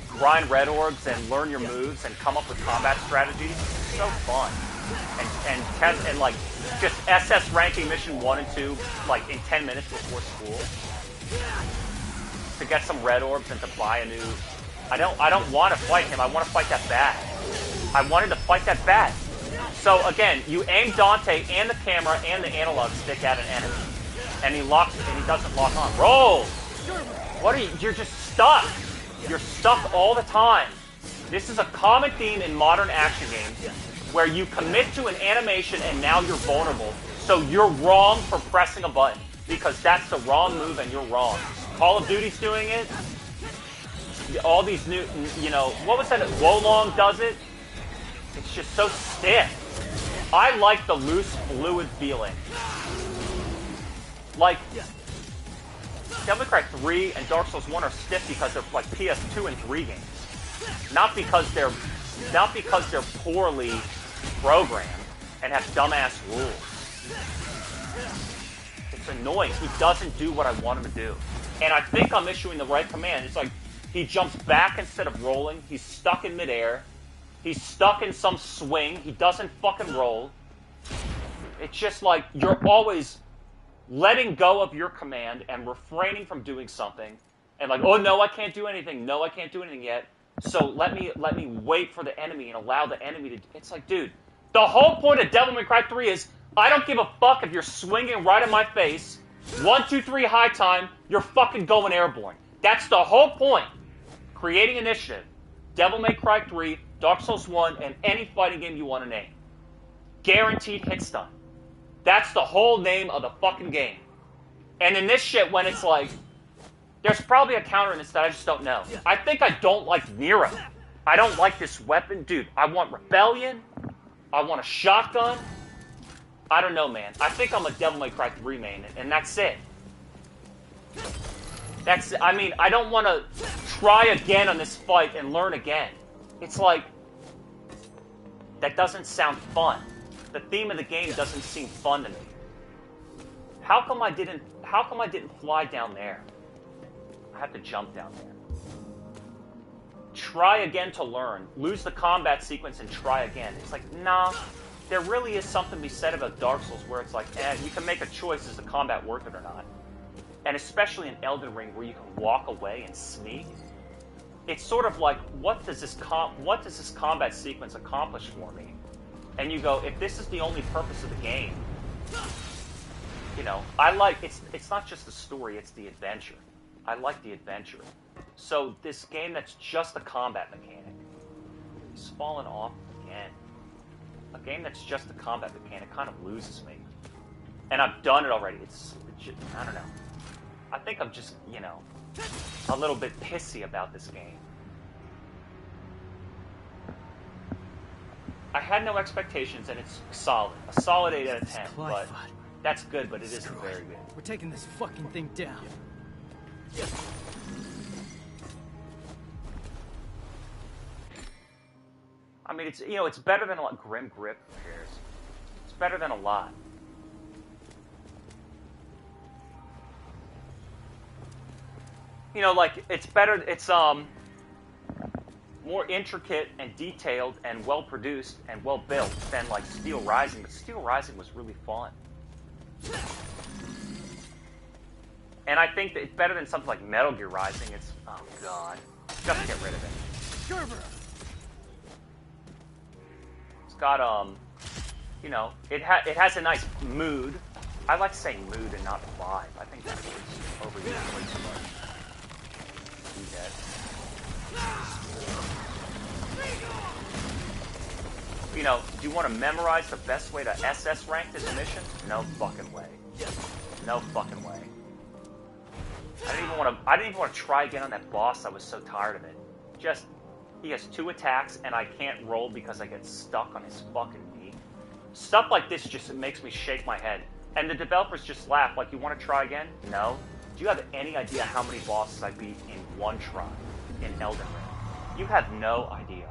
grind red orbs and learn your moves and come up with combat strategies, it's so fun. And like just SS ranking mission 1 and 2 like in 10 minutes before school to get some red orbs and to buy a new. I don't want to fight him. I want to fight that bat. I wanted to fight that bat. So again, you aim Dante and the camera and the analog stick at an enemy, and he doesn't lock on. Roll. What are you? You're just stuck. You're stuck all the time. This is a common theme in modern action games, where you commit to an animation and now you're vulnerable. So you're wrong for pressing a button because that's the wrong move and you're wrong. Call of Duty's doing it. All these new, what was that? Wolong does it. It's just so stiff. I like the loose, fluid feeling. Like, Devil May Cry 3 and Dark Souls 1 are stiff because they're like PS2 and 3 games. Not because they're poorly programmed and have dumbass rules. It's annoying. He doesn't do what I want him to do. And I think I'm issuing the right command. It's like he jumps back instead of rolling. He's stuck in midair. He's stuck in some swing. He doesn't fucking roll. It's just like you're always letting go of your command and refraining from doing something. And like, oh no, I can't do anything. No, I can't do anything yet. So let me wait for the enemy and allow the enemy to... It's like, dude, the whole point of Devil May Cry 3 is I don't give a fuck if you're swinging right in my face. 1, 2, 3 high time, you're fucking going airborne. That's the whole point. Creating initiative. Devil May Cry 3, Dark Souls 1, and any fighting game you want to name. Guaranteed hit stun. That's the whole name of the fucking game. And in this shit, when it's like... There's probably a counter in this that I just don't know. I think I don't like Nero. I don't like this weapon. Dude, I want Rebellion. I want a shotgun. I don't know, man. I think I'm a Devil May Cry 3 main, and that's it. I mean, I don't want to try again on this fight and learn again. It's like, that doesn't sound fun. The theme of the game doesn't seem fun to me. How come I didn't fly down there? I have to jump down there. Try again to learn. Lose the combat sequence and try again. It's like, nah. There really is something to be said about Dark Souls where it's like, you can make a choice, is the combat worth it or not? And especially in Elden Ring where you can walk away and sneak. It's sort of like, what does this combat sequence accomplish for me? And you go, if this is the only purpose of the game, you know, it's not just the story, it's the adventure. I like the adventure. So this game that's just a combat mechanic is falling off again. A game that's just a combat mechanic kind of loses me. And I've done it already. It's just, I don't know. I think I'm just, you know, a little bit pissy about this game. I had no expectations and it's solid. A solid 8 out of 10. But that's good, but it isn't very good. We're taking this fucking thing down. I mean, it's, you know, it's better than a lot. Grim Grip, who cares? It's better than a lot. You know, like, it's better, it's, more intricate and detailed and well-produced and well-built than, like, Steel Rising. But Steel Rising was really fun. And I think that it's better than something like Metal Gear Rising. It's, oh god, just get rid of it. It's got, you know, it has a nice mood. I like saying mood and not vibe. I think that was overused way too much. Be dead. You know, do you want to memorize the best way to SS rank this mission? No fucking way. No fucking way. I didn't even want to try again on that boss. I was so tired of it. Just, he has 2 attacks and I can't roll because I get stuck on his fucking knee. Stuff like this just makes me shake my head. And the developers just laugh, like, you want to try again? No. Do you have any idea how many bosses I beat in one try in Elden Ring? You have no idea.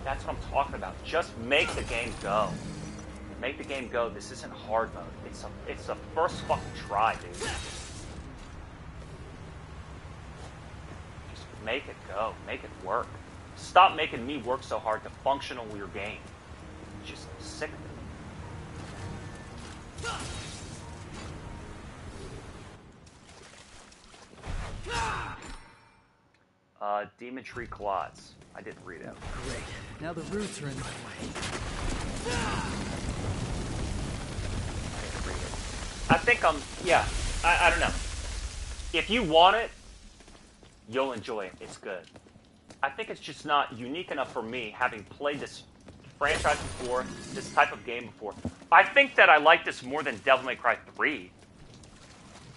That's what I'm talking about. Just make the game go. Make the game go. This isn't hard mode. It's the first fucking try, dude. Just make it go. Make it work. Stop making me work so hard to function on your game. Just sick of it. Demon Tree Clods. I didn't read it. Great. Now the roots are in my way. I think yeah, I don't know. If you want it, you'll enjoy it. It's good. I think it's just not unique enough for me, having played this franchise before, this type of game before. I think that I like this more than Devil May Cry 3.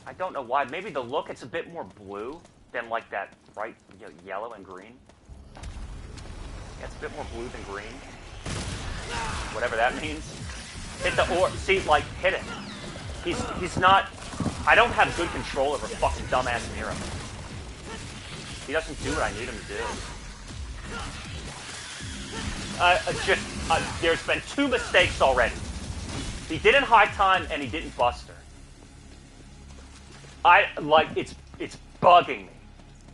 I don't know why. Maybe the look, it's a bit more blue than like that bright yellow and green. Yeah, it's a bit more blue than green. Whatever that means. Hit the or see, like, hit it. He's not. I don't have good control over fucking dumbass Nero. He doesn't do what I need him to do. There's been 2 mistakes already. He didn't high time and he didn't buster. It's bugging me.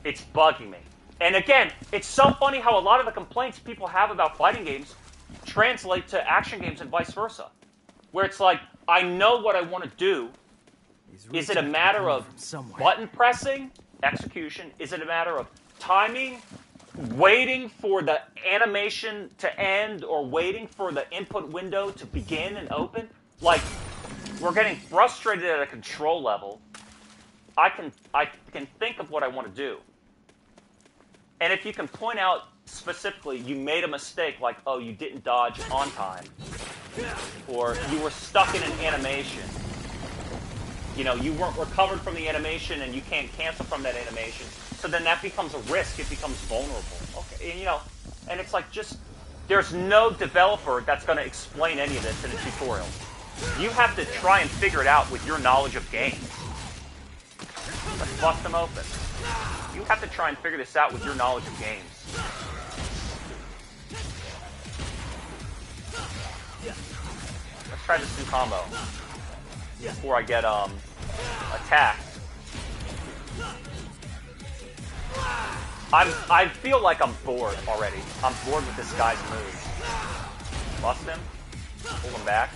It's bugging me. And again, it's so funny how a lot of the complaints people have about fighting games translate to action games and vice versa. Where it's like, I know what I want to do. Is it a matter of button pressing, execution? Is it a matter of timing, waiting for the animation to end, or waiting for the input window to begin and open? Like, we're getting frustrated at a control level. I can think of what I want to do. And if you can point out specifically, you made a mistake, like, oh, you didn't dodge on time, or you were stuck in an animation. You know, you weren't recovered from the animation and you can't cancel from that animation. So then that becomes a risk. It becomes vulnerable. Okay, and, you know, and it's like just, there's no developer that's going to explain any of this in a tutorial. You have to try and figure it out with your knowledge of games. Let's bust them open. You have to try and figure this out with your knowledge of games. Let's try this new combo before I get attacked. I feel like I'm bored already. I'm bored with this guy's moves. Bust him, pull him back,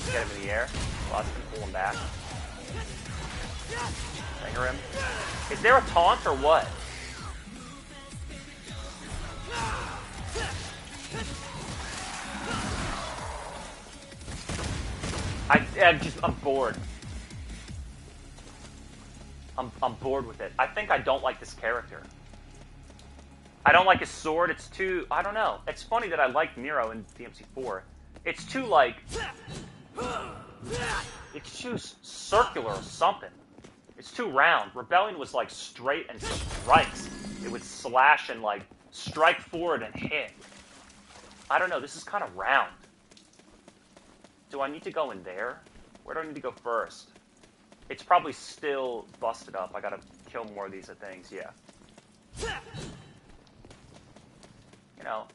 get him in the air, bust him, pull him back. Finger him. Is there a taunt or what? I'm bored. I'm bored with it. I think I don't like this character. I don't like his sword. It's too, I don't know. It's funny that I liked Nero in DMC4. It's too, like, it's too circular or something. It's too round. Rebellion was, like, straight and strikes. It would slash and, like, strike forward and hit. I don't know. This is kind of round. Do I need to go in there? Where do I need to go first? It's probably still busted up. I gotta kill more of these things, yeah. You know,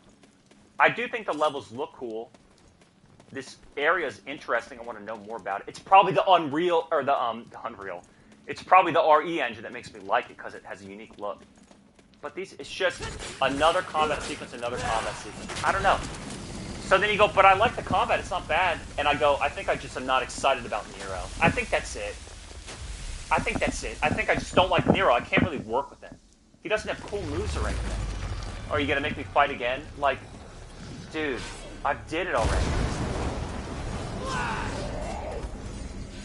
I do think the levels look cool. This area is interesting. I want to know more about it. It's probably the Unreal, or the Unreal. It's probably the RE engine that makes me like it because it has a unique look. But it's just another combat sequence, another combat sequence. I don't know. So then you go, but I like the combat. It's not bad. And I go, I think I just am not excited about Nero. I think that's it. I think I just don't like Nero. I can't really work with him. He doesn't have cool moves or anything. Are you going to make me fight again? Like, dude, I did it already.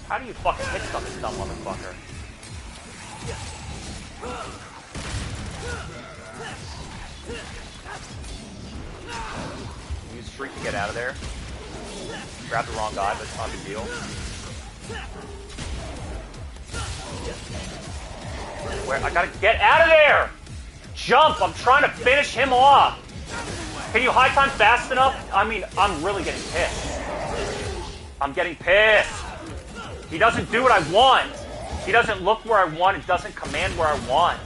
How do you fucking hit something, dumb motherfucker? Use Freak to get out of there. Grab the wrong guy, but it's not a big deal. Where? I gotta get out of there! Jump! I'm trying to finish him off! Can you high time fast enough? I mean, I'm really getting pissed. I'm getting pissed. He doesn't do what I want. He doesn't look where I want. It doesn't command where I want.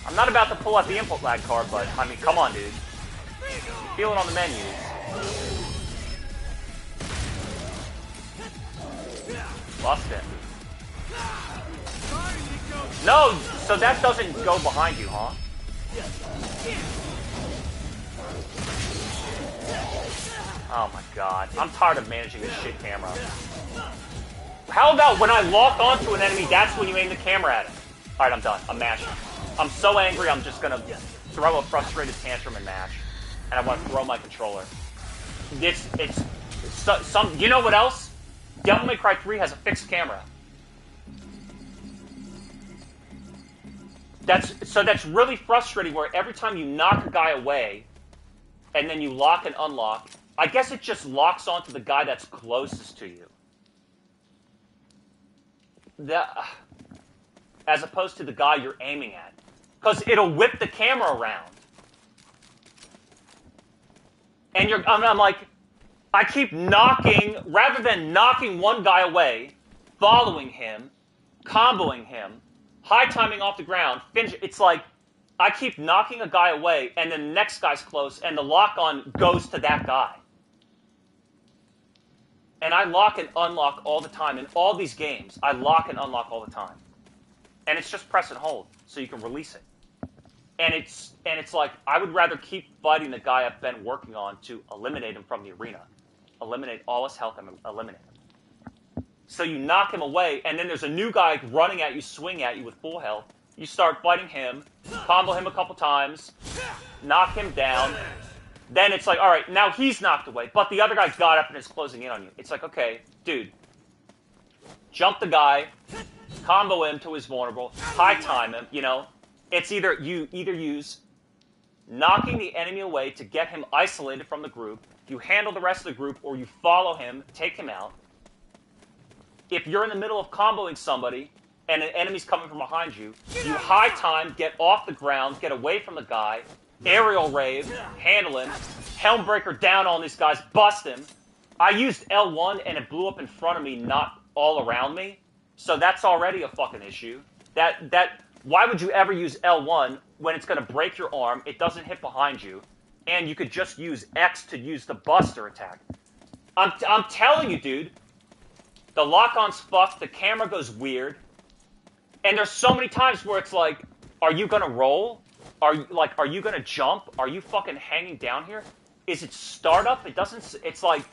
I'm not about to pull out the input lag card, but, I mean, come on, dude. Feel it on the menus. Bust it. No, so that doesn't go behind you, huh? Oh my god. I'm tired of managing this shit camera. How about when I lock onto an enemy, that's when you aim the camera at it? Alright, I'm done. I'm mashing. I'm so angry, I'm just gonna throw a frustrated tantrum and mash. And I want to throw my controller. You know what else? Devil May Cry 3 has a fixed camera. That's really frustrating, where every time you knock a guy away, and then you lock and unlock, I guess it just locks onto the guy that's closest to you. As opposed to the guy you're aiming at. Because it'll whip the camera around. And I'm like, I keep knocking, rather than knocking one guy away, following him, comboing him, high timing off the ground, finish. It's like, I keep knocking a guy away, and then the next guy's close, and the lock-on goes to that guy. And I lock and unlock all the time. In all these games, I lock and unlock all the time. And it's just press and hold, so you can release it. And it's like, I would rather keep fighting the guy I've been working on to eliminate him from the arena. Eliminate all his health and eliminate him. So you knock him away, and then there's a new guy running at you, swing at you with full health. You start fighting him, combo him a couple times, knock him down. Then it's like, all right, now he's knocked away, but the other guy got up and is closing in on you. It's like, okay, dude, jump the guy, combo him till he's vulnerable, high time him, you know. It's either you use knocking the enemy away to get him isolated from the group, you handle the rest of the group, or you follow him, take him out. If you're in the middle of comboing somebody and an enemy's coming from behind you, you high time, get off the ground, get away from the guy, aerial rave, handle him, Helmbreaker down on these guys, bust him. I used L1 and it blew up in front of me, not all around me. So that's already a fucking issue. Why would you ever use L1 when it's going to break your arm, it doesn't hit behind you, and you could just use X to use the buster attack? I'm telling you, dude, the lock-on's fucked, the camera goes weird, and there's so many times where it's like, are you going to roll? Are you going to jump? Are you fucking hanging down here? Is it startup? It doesn't, it's like,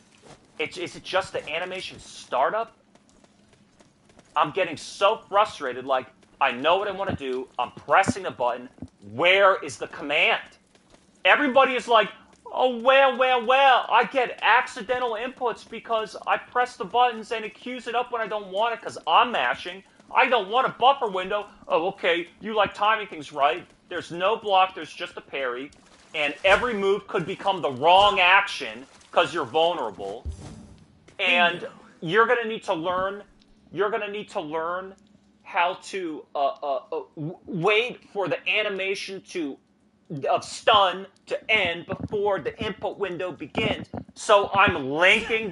is it just the animation startup? I'm getting so frustrated, like, I know what I want to do. I'm pressing the button. Where is the command? Everybody is like, oh, well, I get accidental inputs because I press the buttons and it queues it up when I don't want it because I'm mashing. I don't want a buffer window. Oh, okay, you like timing things right. There's no block, there's just a parry. And every move could become the wrong action because you're vulnerable. And you're going to need to learn how to wait for the animation of stun to end before the input window begins. So I'm linking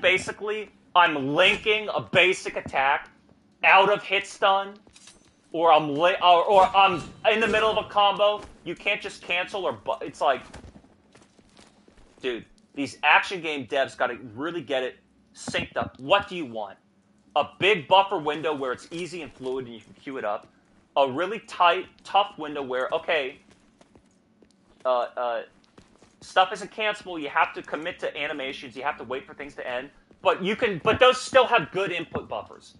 a basic attack out of hit stun, or I'm in the middle of a combo. You can't just cancel it's like, dude, these action game devs got to really get it synced up. What do you want? A big buffer window where it's easy and fluid and you can queue it up. A really tight, tough window where, okay, stuff isn't cancelable. You have to commit to animations. You have to wait for things to end. But those still have good input buffers.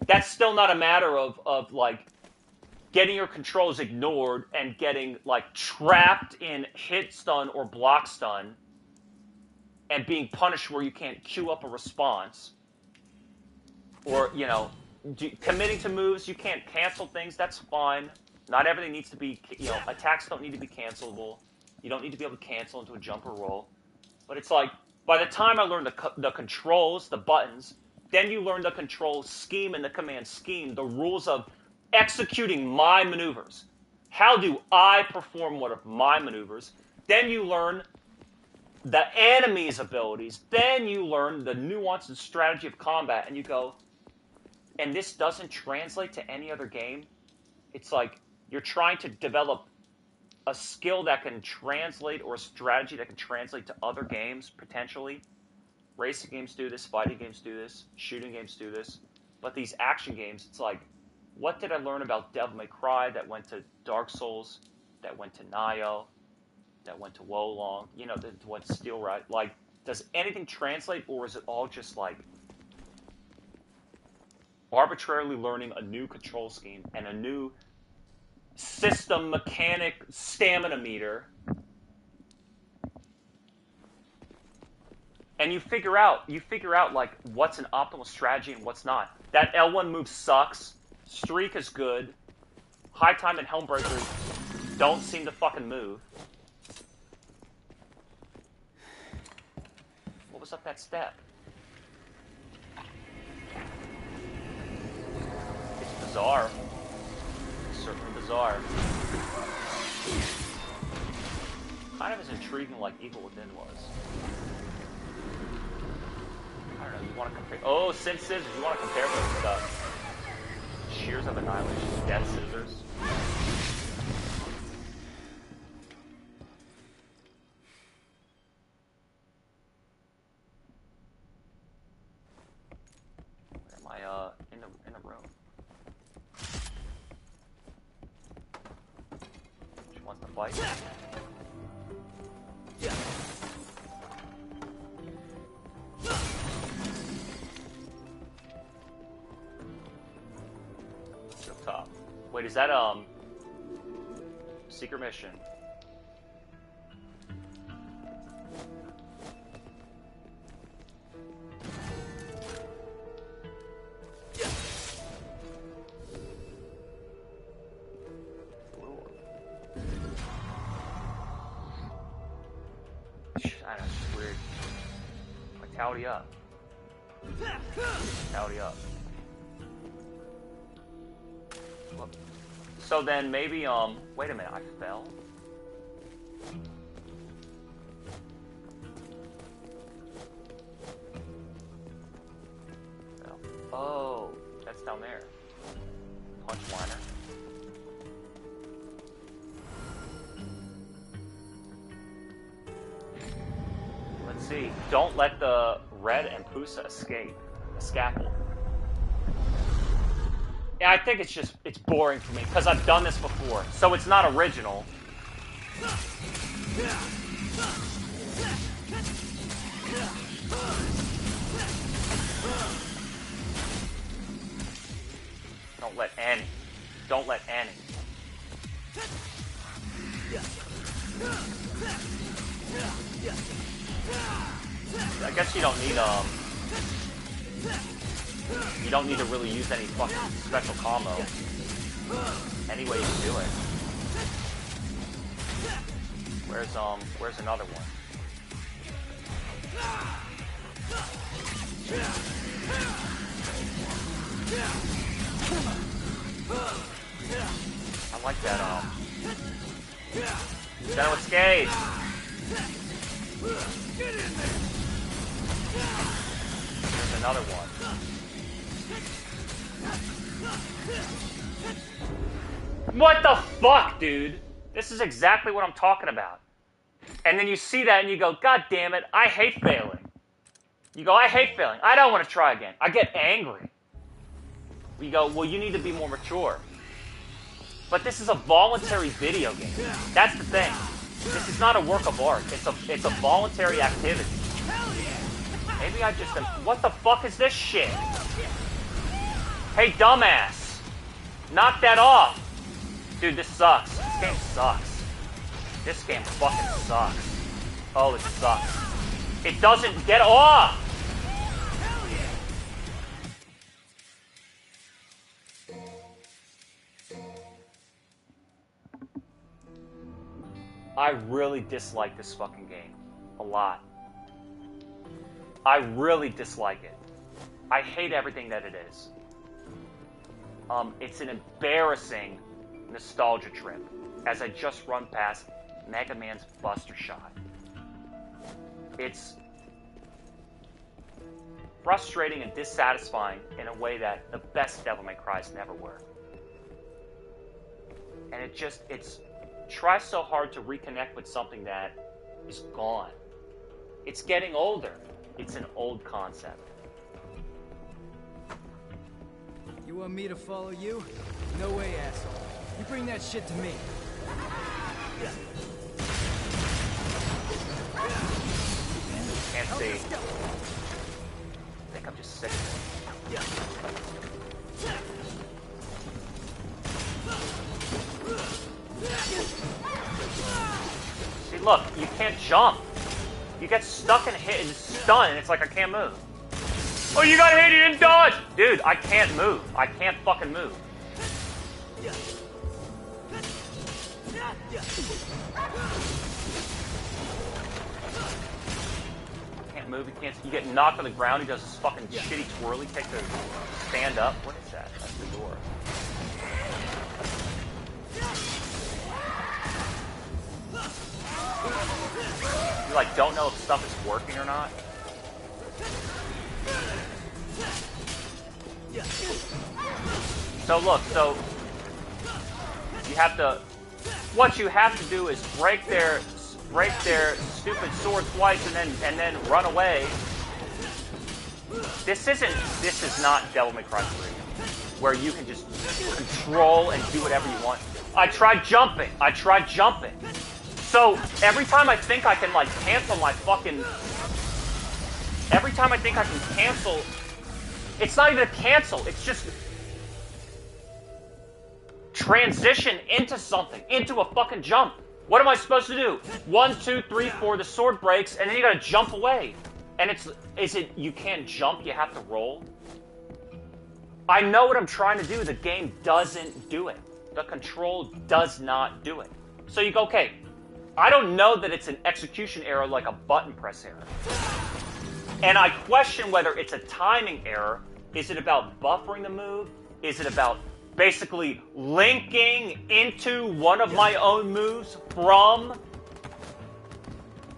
That's still not a matter of like getting your controls ignored and getting like trapped in hit stun or block stun and being punished where you can't queue up a response. Or, you know, committing to moves, you can't cancel things, that's fine. Not everything needs to be, you know, attacks don't need to be cancelable. You don't need to be able to cancel into a jump or roll. But it's like, by the time I learned the controls, the buttons, then you learn the control scheme and the command scheme, the rules of executing my maneuvers. How do I perform one of my maneuvers? Then you learn the enemy's abilities. Then you learn the nuance and strategy of combat, and you go, and this doesn't translate to any other game. It's like you're trying to develop a skill that can translate, or a strategy that can translate to other games, potentially. Racing games do this, fighting games do this, shooting games do this. But these action games, it's like, what did I learn about Devil May Cry that went to Dark Souls, that went to Nioh, that went to Wolong, you know, that went to Steel Ride? Like, does anything translate, or is it all just like arbitrarily learning a new control scheme and a new system mechanic stamina meter, and you figure out like what's an optimal strategy and what's not. That L1 move sucks. Streak is good. High time and Helmbreaker don't seem to fucking move. What was up that step? It's bizarre. It's certainly bizarre. Kind of as intriguing like Evil Within was. I don't know, you want to compare... Oh, Sin Scissors, you want to compare those stuff. Shears of Annihilation, Death Scissors. in the room. She wants to fight. It's up top. Wait, is that secret mission? I know, it's weird. Vitality up. Vitality up. Whoop. So then maybe, wait a minute, I fell? Fell. Oh, that's down there. Punch liner. See, don't let the Red and Pusa escape the scaffold. Yeah, I think it's boring for me because I've done this before, so it's not original. Don't let any. Don't let any. I guess you don't need to really use any fucking special combo. Any way you can do it. Where's another one? I like that, Shadow Escape! There's another one. What the fuck, dude? This is exactly what I'm talking about. And then you see that and you go, God damn it, I hate failing. You go, I hate failing. I don't want to try again. I get angry. You go, well, you need to be more mature. But this is a voluntary video game. That's the thing. This is not a work of art. It's a voluntary activity. Maybe I just... What the fuck is this shit? Hey, dumbass. Knock that off. Dude, this sucks. This game sucks. This game fucking sucks. Oh, it sucks. It doesn't get off! I really dislike this fucking game. A lot. I really dislike it. I hate everything that it is. It's an embarrassing nostalgia trip as I just run past Mega Man's Buster Shot. It's frustrating and dissatisfying in a way that the best Devil May Cry's never were. And it's tries so hard to reconnect with something that is gone. It's getting older. It's an old concept. You want me to follow you? No way, asshole. You bring that shit to me. Can't see. I think I'm just sick of it. See, look, you can't jump. You get stuck and hit and stunned, and it's like I can't move. Oh, you got hit, you didn't dodge! Dude, I can't move. I can't fucking move. Can't move, you get knocked on the ground, he does this fucking shitty twirly kick to stand up. What is that? That's the door. You like don't know if stuff is working or not. So look, you have to. What you have to do is break their stupid sword twice and then run away. This is not Devil May Cry 3, where you can just control and do whatever you want. I tried jumping. So every time I think I can like cancel my fucking, every time I think I can cancel, it's not even a cancel. It's just transition into something, into a fucking jump. What am I supposed to do? 1, 2, 3, 4. The sword breaks, and then you gotta jump away. And you can't jump, you have to roll? I know what I'm trying to do, the game doesn't do it. The control does not do it. So you go, okay, I don't know that it's an execution error like a button press error. And I question whether it's a timing error. Is it about buffering the move? Is it about basically linking into one of my own moves from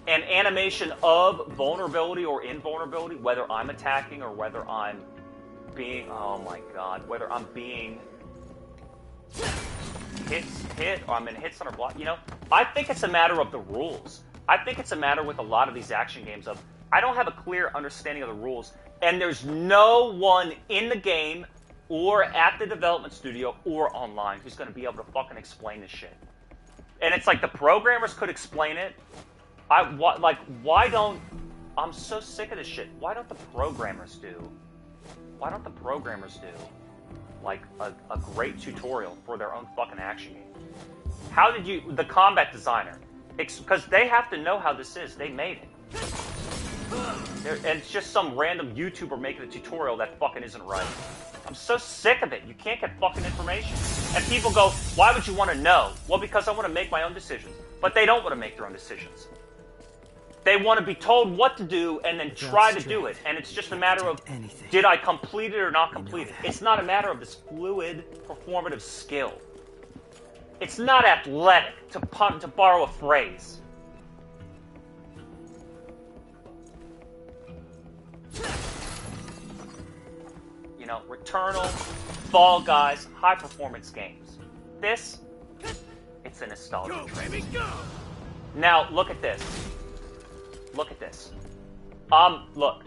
an animation of vulnerability or invulnerability, whether I'm attacking or whether I'm being, oh my god, whether I'm being hit or I'm in hit center block, you know? I think it's a matter of the rules. I think it's a matter with a lot of these action games of, I don't have a clear understanding of the rules, and there's no one in the game or at the development studio or online who's going to be able to fucking explain this shit. And it's like the programmers could explain it. Why don't... I'm so sick of this shit. Why don't the programmers do... like, a great tutorial for their own fucking action game? How did you... The combat designer. Because they have to know how this is. They made it. And it's just some random YouTuber making a tutorial that fucking isn't right. I'm so sick of it. You can't get fucking information. And people go, why would you want to know? Well, because I want to make my own decisions. But they don't want to make their own decisions. They want to be told what to do and then try to do it. And it's just a matter of, did I complete it or not complete it? It's not a matter of this fluid, performative skill. It's not athletic, to borrow a phrase. You know, Returnal, Fall Guys, high-performance games. This, it's a nostalgia train. Now, look at this. Look at this. Look.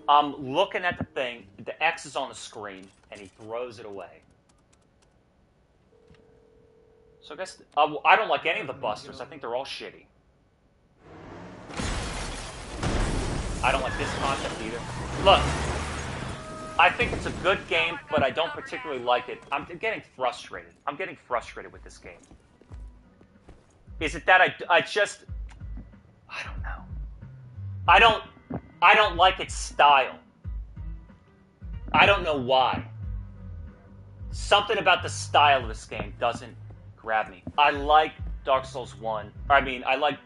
I'm looking at the thing, the X is on the screen, and he throws it away. So I guess, I don't like any of the busters. I think they're all shitty. I don't like this concept either. Look, I think it's a good game, but I don't particularly like it. I'm getting frustrated. I'm getting frustrated with this game. Is it that I just... I don't know. I don't like its style. I don't know why. Something about the style of this game doesn't grab me. I like Dark Souls 1. I like...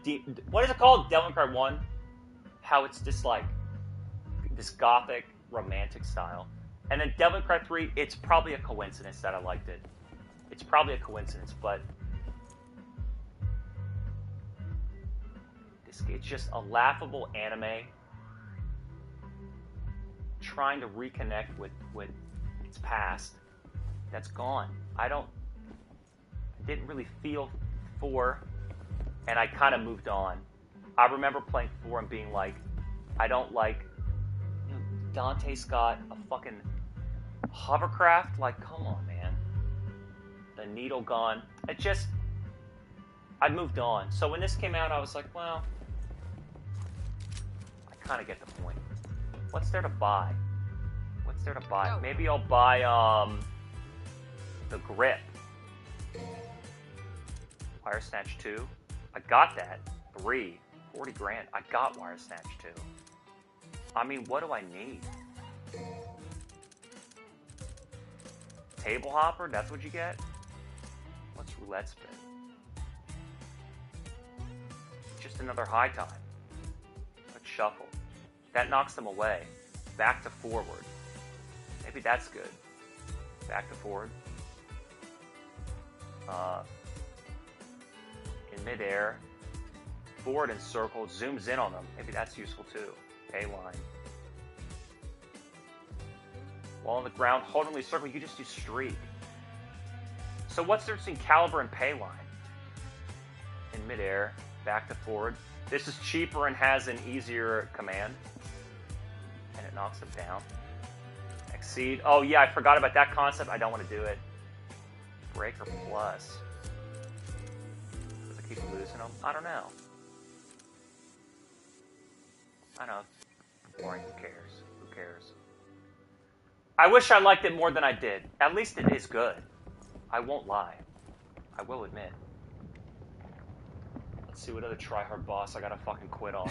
what is it called? Devil May Cry 1? How it's just like this gothic, romantic style. And then Devil May Cry 3, it's probably a coincidence that I liked it. It's probably a coincidence, but... it's just a laughable anime trying to reconnect with its past that's gone. I didn't really feel 4, and I kind of moved on. I remember playing 4 and being like, I don't like, you know, Dante's got a fucking hovercraft, like, come on, man. The needle gun. I moved on. So when this came out, I was like, well, I kind of get the point. What's there to buy? What's there to buy? Oh. Maybe I'll buy, the Grip. Wire Snatch 2. I got that. 3. 40 grand. I got Wire Snatch 2. I mean, what do I need? Table Hopper? That's what you get? What's Roulette Spin? Just another high time. Let's shuffle. That knocks them away. Back to forward. Maybe that's good. Back to forward. In midair. Forward and circle. Zooms in on them. Maybe that's useful too. A line. While on the ground, hold and circle. You can just do streak. So what's the difference between caliber and pay line? In midair. Back to forward. This is cheaper and has an easier command. and it knocks them down. Exceed. Oh yeah, I forgot about that concept. I don't want to do it. Breaker plus. Does it keep losing them? I don't know. I know. Boring. Who cares? Who cares? I wish I liked it more than I did. At least it is good. I won't lie. I will admit. Let's see what other tryhard boss I gotta fucking quit on.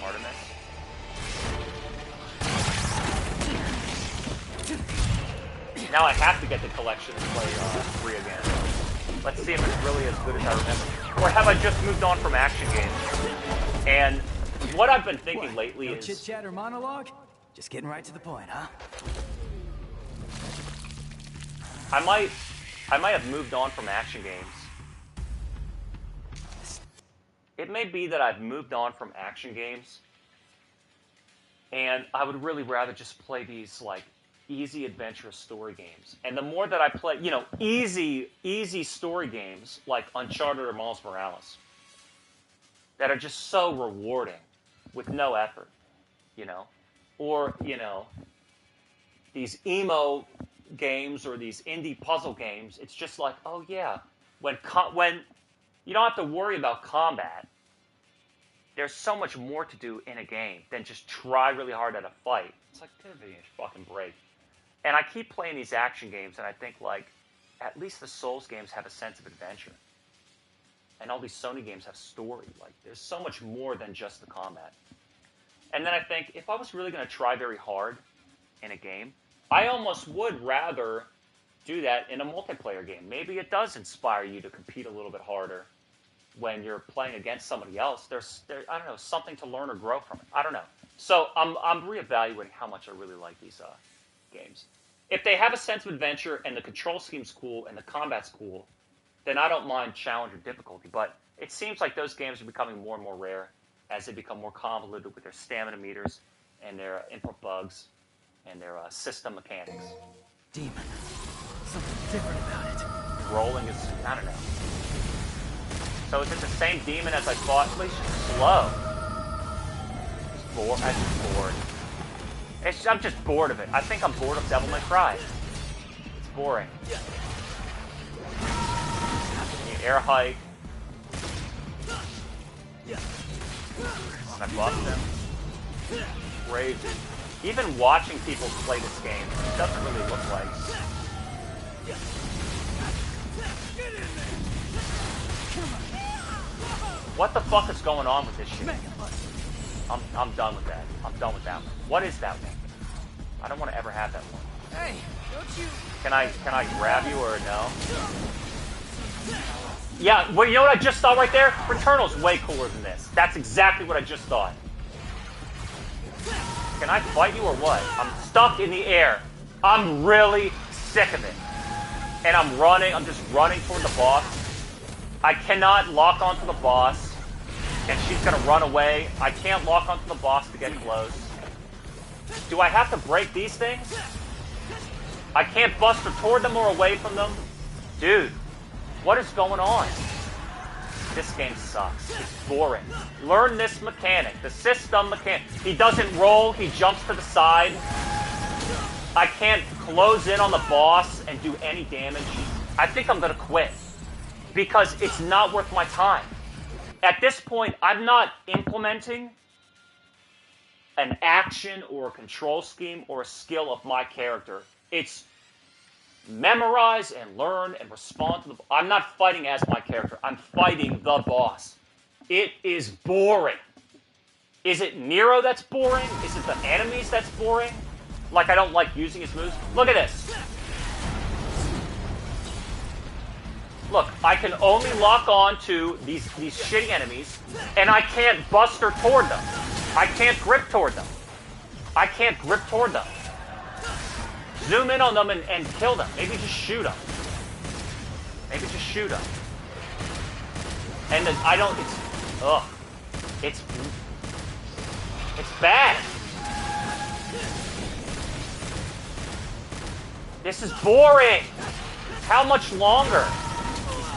Artemis. Now I have to get the collection and play 3 again. Let's see if it's really as good as I remember. Or have I just moved on from action games? And what I've been thinking lately is... chit-chat or monologue? Just getting right to the point, huh? I might have moved on from action games. It may be that I've moved on from action games, and I would really rather just play these, like, easy adventurous story games. And the more that I play, you know, easy story games, like Uncharted or Miles Morales, that are just so rewarding with no effort, you know? Or, you know, these emo games or these indie puzzle games, it's just like, oh yeah, when you don't have to worry about combat, there's so much more to do in a game than just try really hard at a fight. It's like, give me a fucking break. And I keep playing these action games, and I think, like, at least the Souls games have a sense of adventure. And all these Sony games have story. Like, there's so much more than just the combat. And then I think, if I was really going to try very hard in a game, I almost would rather do that in a multiplayer game. Maybe it does inspire you to compete a little bit harder when you're playing against somebody else. There's I don't know, something to learn or grow from it. I don't know. So I'm reevaluating how much I really like these games. If they have a sense of adventure and the control scheme's cool and the combat's cool, then I don't mind challenge or difficulty. But it seems like those games are becoming more and more rare as they become more convoluted with their stamina meters and their input bugs and their system mechanics. Demon. Something different about it. Rolling is, I don't know. So is it the same demon as I thought? At least it's slow. I'm just bored. I'm just bored of it. I think I'm bored of Devil May Cry. It's boring. The air hike. I bust him. Crazy. Even watching people play this game, it doesn't really look like. What the fuck is going on with this shit? I'm done with that. I'm done with that one. What is that one? I don't want to ever have that one. Hey, don't you... Can I grab you or no? Yeah, well, you know what I just thought right there? Returnal's way cooler than this. That's exactly what I just thought. Can I fight you or what? I'm stuck in the air. I'm really sick of it. And I'm just running toward the boss. I cannot lock onto the boss. And she's gonna run away. I can't lock onto the boss to get close. Do I have to break these things? I can't bust her toward them or away from them? Dude, what is going on? This game sucks. It's boring. Learn this mechanic, the system mechanic. He doesn't roll, he jumps to the side. I can't close in on the boss and do any damage. I think I'm gonna quit. Because it's not worth my time. At this point, I'm not implementing an action or a control scheme or a skill of my character. It's memorize and learn and respond to the... I'm not fighting as my character. I'm fighting the boss. It is boring. Is it Nero that's boring? Is it the enemies that's boring? Like I don't like using his moves? Look at this. Look, I can only lock on to these shitty enemies, and I can't bust her toward them. I can't grip toward them. I can't grip toward them. Zoom in on them and kill them. Maybe just shoot them. Maybe just shoot them. And then I don't, it's bad. This is boring. How much longer?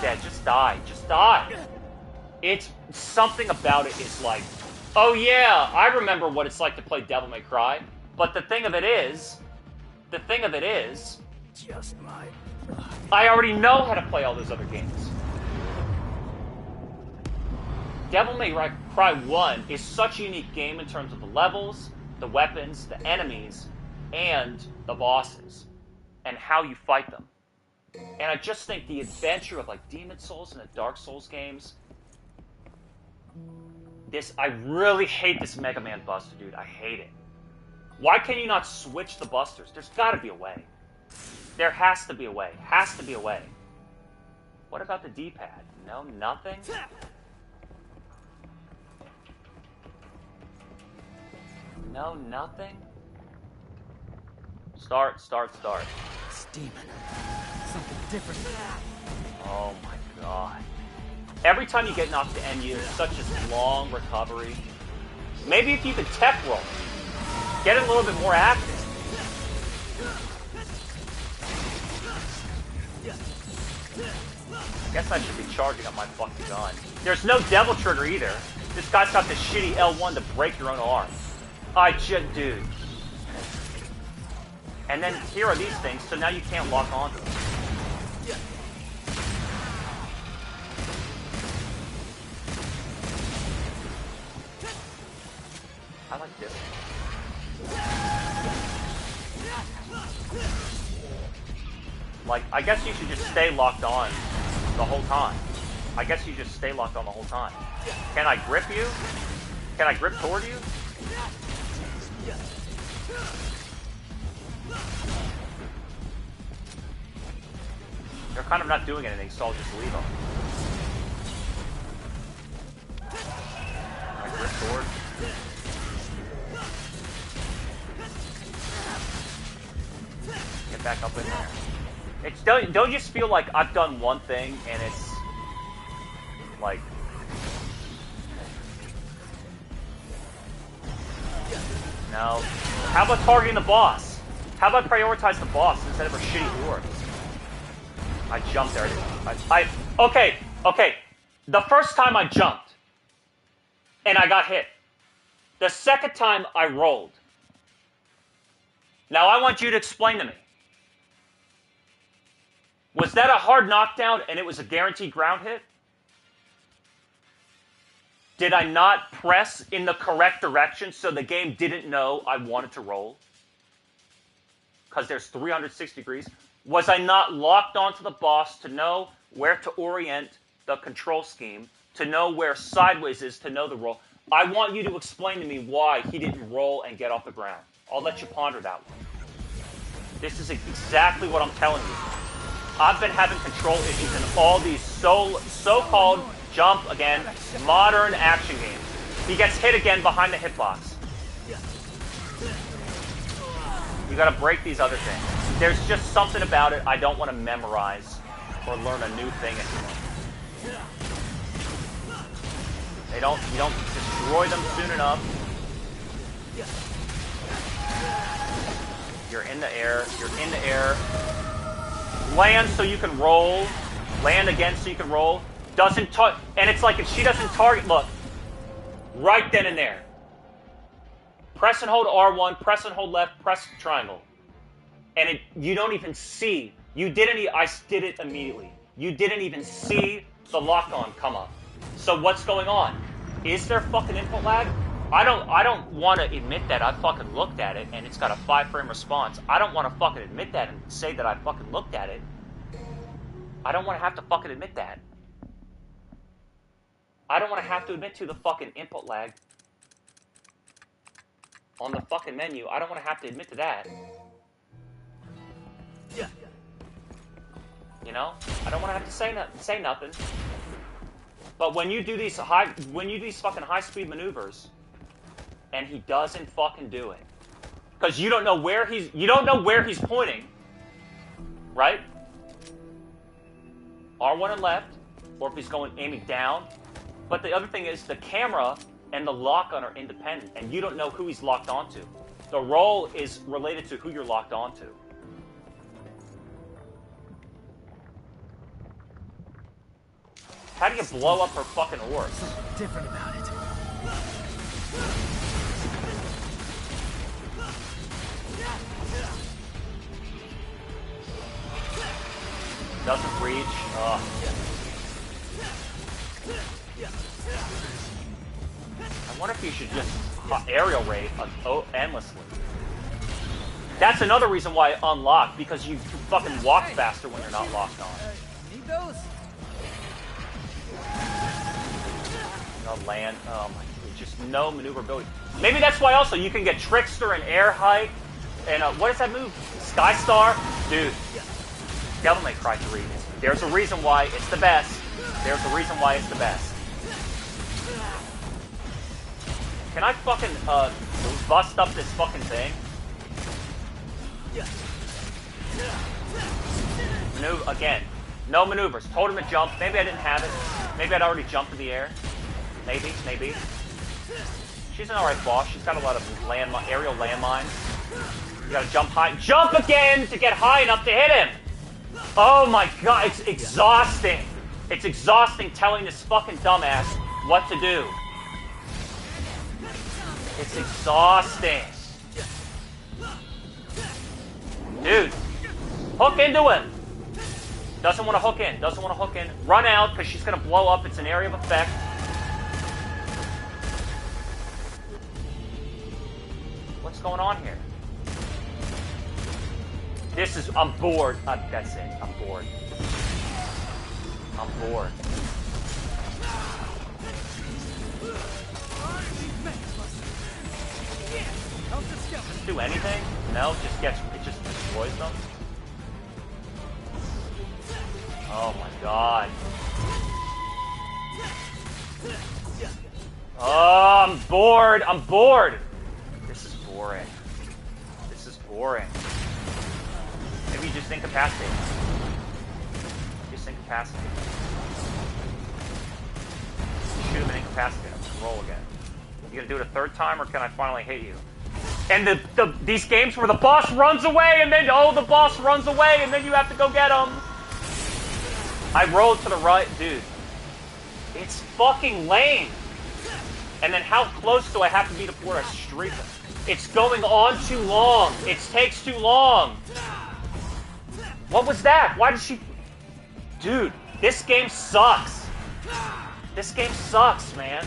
dead. Just die. Just die. It's something about it is like, oh yeah, I remember what it's like to play Devil May Cry. But the thing of it is, Just my... I already know how to play all those other games. Devil May Cry 1 is such a unique game in terms of the levels, the weapons, the enemies, and the bosses, and how you fight them. And I just think the adventure of like Demon Souls and the Dark Souls games, I really hate this Mega Man Buster, dude. I hate it. Why can you not switch the busters? There's gotta be a way. There has to be a way. Has to be a way. What about the D-pad? No, nothing? No, nothing? Start. This demon. Something different. Oh my god. Every time you get knocked to end, it's such a long recovery. Maybe if you could tech roll, get it a little bit more active. I guess I should be charging up my fucking gun. There's no devil trigger either. This guy's got the shitty L1 to break your own arm. Dude. And then here are these things, so now you can't lock onto them. I like this. Like, I guess you should just stay locked on the whole time. Can I grip you? Can I grip toward you? They're kind of not doing anything, so I'll just leave them. Can I grip toward? Get back up in there. Don't you just feel like I've done one thing and it's like no. How about targeting the boss? How about prioritize the boss instead of a shitty horde? I jumped there. Okay. The first time I jumped and I got hit. The second time I rolled. Now I want you to explain to me. Was that a hard knockdown and it was a guaranteed ground hit? Did I not press in the correct direction so the game didn't know I wanted to roll? Because there's 360 degrees. Was I not locked onto the boss to know where to orient the control scheme, to know where sideways is, to know the roll? I want you to explain to me why he didn't roll and get off the ground. I'll let you ponder that one. This is exactly what I'm telling you. I've been having control issues in all these so-called jump, again, modern action games. He gets hit again behind the hitbox. You gotta break these other things. There's just something about it I don't want to memorize or learn a new thing anymore. You don't destroy them soon enough. You're in the air. Land so you can roll. Land again so you can roll. And it's like if she doesn't target, look. Right then and there. Press and hold R1, press and hold left, press triangle. And you don't even see. I did it immediately. You didn't even see the lock-on come up. So what's going on? Is there fucking input lag? I don't want to admit that I fucking looked at it and it's got a 5-frame response. I don't want to fucking admit that and say that I fucking looked at it. I don't want to have to fucking admit that. I don't want to have to admit to the fucking input lag on the fucking menu. I don't want to have to admit to that. You know? I don't want to have to say nothing. But when you do these fucking high-speed maneuvers, and he doesn't fucking do it, because you don't know where he's pointing, right? R1 and left, or if he's aiming down. But the other thing is the camera and the lock-on are independent, and you don't know who he's locked onto. The roll is related to who you're locked onto. How do you blow up her fucking orbs? Something different about it. Doesn't reach. Ugh. I wonder if you should just aerial raid endlessly. That's another reason why it unlocked, because you fucking walk faster when you're not locked on. Need those? No land. Oh my god. Just no maneuverability. Maybe that's why also you can get Trickster and Air Height. And what is that move? Sky Star? Dude. Devil May Cry 3. There's a reason why it's the best. There's a reason why it's the best. Can I fucking bust up this fucking thing? Maneuver again. No maneuvers. Told him to jump. Maybe I didn't have it. Maybe I'd already jumped in the air. Maybe. She's an alright boss. She's got a lot of aerial landmines. You gotta jump high. Jump again to get high enough to hit him! Oh my god, it's exhausting. It's exhausting telling this fucking dumbass what to do. It's exhausting. Dude, hook into him. Doesn't want to hook in. Doesn't want to hook in. Run out, because she's going to blow up. It's an area of effect. What's going on here? This is... I'm bored. That's it. I'm bored. I'm bored. Doesn't do anything? No, it just destroys them. Oh my god. Oh, I'm bored. I'm bored. This is boring. This is boring. Maybe you just incapacitate. Just incapacitate. Shoot him and incapacitate him. Roll again. You gonna do it a third time, or can I finally hit you? And these games where the boss runs away, and then the boss runs away, and then you have to go get him. I rolled to the right, dude. It's fucking lame. And then how close do I have to be before I streak him? It's going on too long. It takes too long. What was that? Why did she... Dude, this game sucks. This game sucks, man.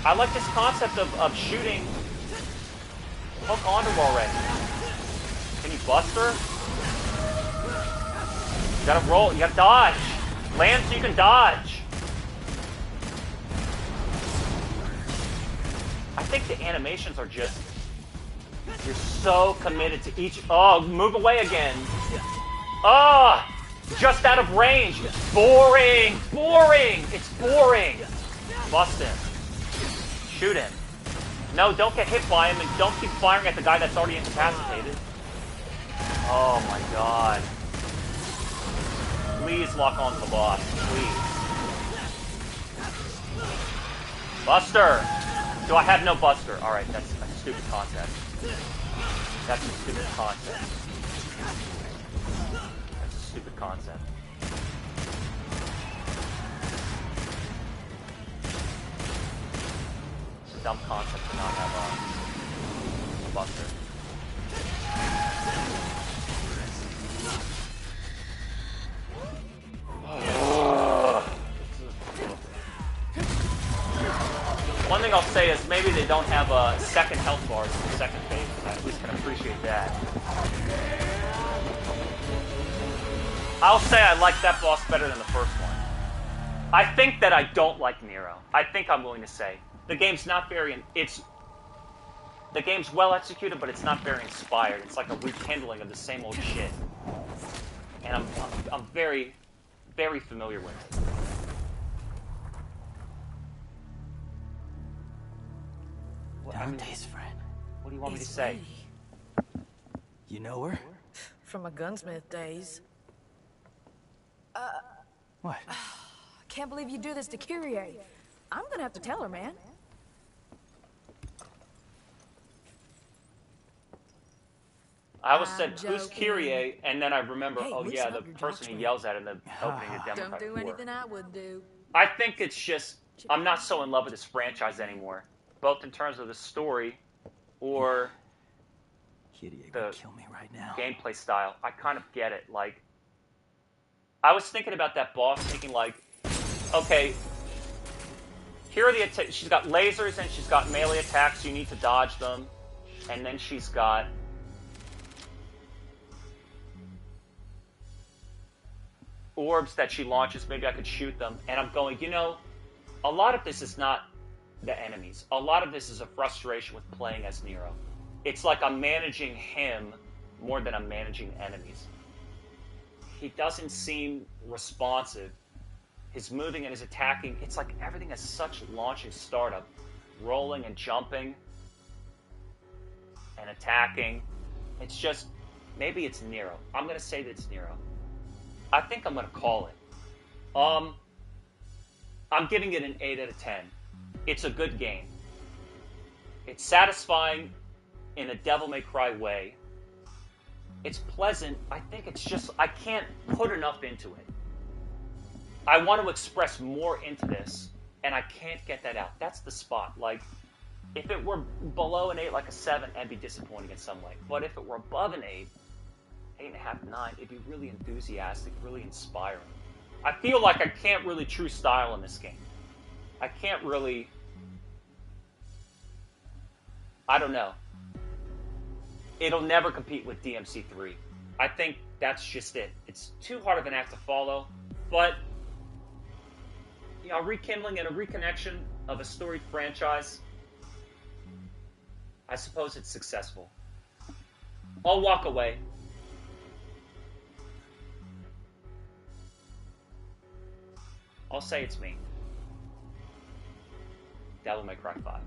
I like this concept of shooting... Hook onto her already. Can you bust her? You gotta roll, you gotta dodge. Land so you can dodge. I think the animations are just... You're so committed to each... Oh, move away again. Oh, just out of range. It's boring. Boring. It's boring. Bust him. Shoot him. No, don't get hit by him, and don't keep firing at the guy that's already incapacitated. Oh my god. Please lock on to the boss. Please. Buster! Do I have no Buster? Alright, that's a stupid concept. That's a stupid concept. That's a stupid concept. It's a dumb concept to not have a Buster. One thing I'll say is maybe they don't have a second health bars in the second phase. I at least can appreciate that. I'll say I like that boss better than the first one. I think that I don't like Nero. I think I'm willing to say. The game's not very... The game's well executed, but it's not very inspired. It's like a rekindling of the same old shit. And I'm very, very familiar with it. Dante's friend. What do you want me to say? You know her? From my gunsmith days. What? I can't believe you do this to Kyrie. I'm gonna have to tell her, man. I always I'm said, who's joking. Kyrie? And then I remember, Hey, oh loosen yeah, up the your person he jockstrap. yells at in the opening of Don't Democrat do 4. anything I would do. I think it's just, I'm not so in love with this franchise anymore, both in terms of the story or Kitty, you're the gonna kill me right now. gameplay style. I kind of get it. Like, I was thinking about that boss, thinking like, okay, here are the she's got lasers and she's got melee attacks, so you need to dodge them. And then she's got orbs that she launches. Maybe I could shoot them. And I'm going, you know, a lot of this is not the enemies. A lot of this is a frustration with playing as Nero. It's like I'm managing him more than I'm managing enemies. He doesn't seem responsive. His moving and his attacking, it's like everything has such launching startup. Rolling and jumping and attacking. It's just, maybe it's Nero. I'm going to say that it's Nero. I think I'm going to call it. I'm giving it an 8 out of 10. It's a good game. It's satisfying in a Devil May Cry way. It's pleasant. I think it's just, I can't put enough into it. I want to express more into this, and I can't get that out. That's the spot. Like, if it were below an 8, like a 7, that'd be disappointing in some way. But if it were above an 8, 8.5, 9, it'd be really enthusiastic, really inspiring. I feel like I can't really true style in this game. I can't really, I don't know. It'll never compete with DMC3. I think that's just it. It's too hard of an act to follow, but you know, a rekindling and a reconnection of a storied franchise, I suppose it's successful. I'll walk away. I'll say it's me. Devil May Cry 5.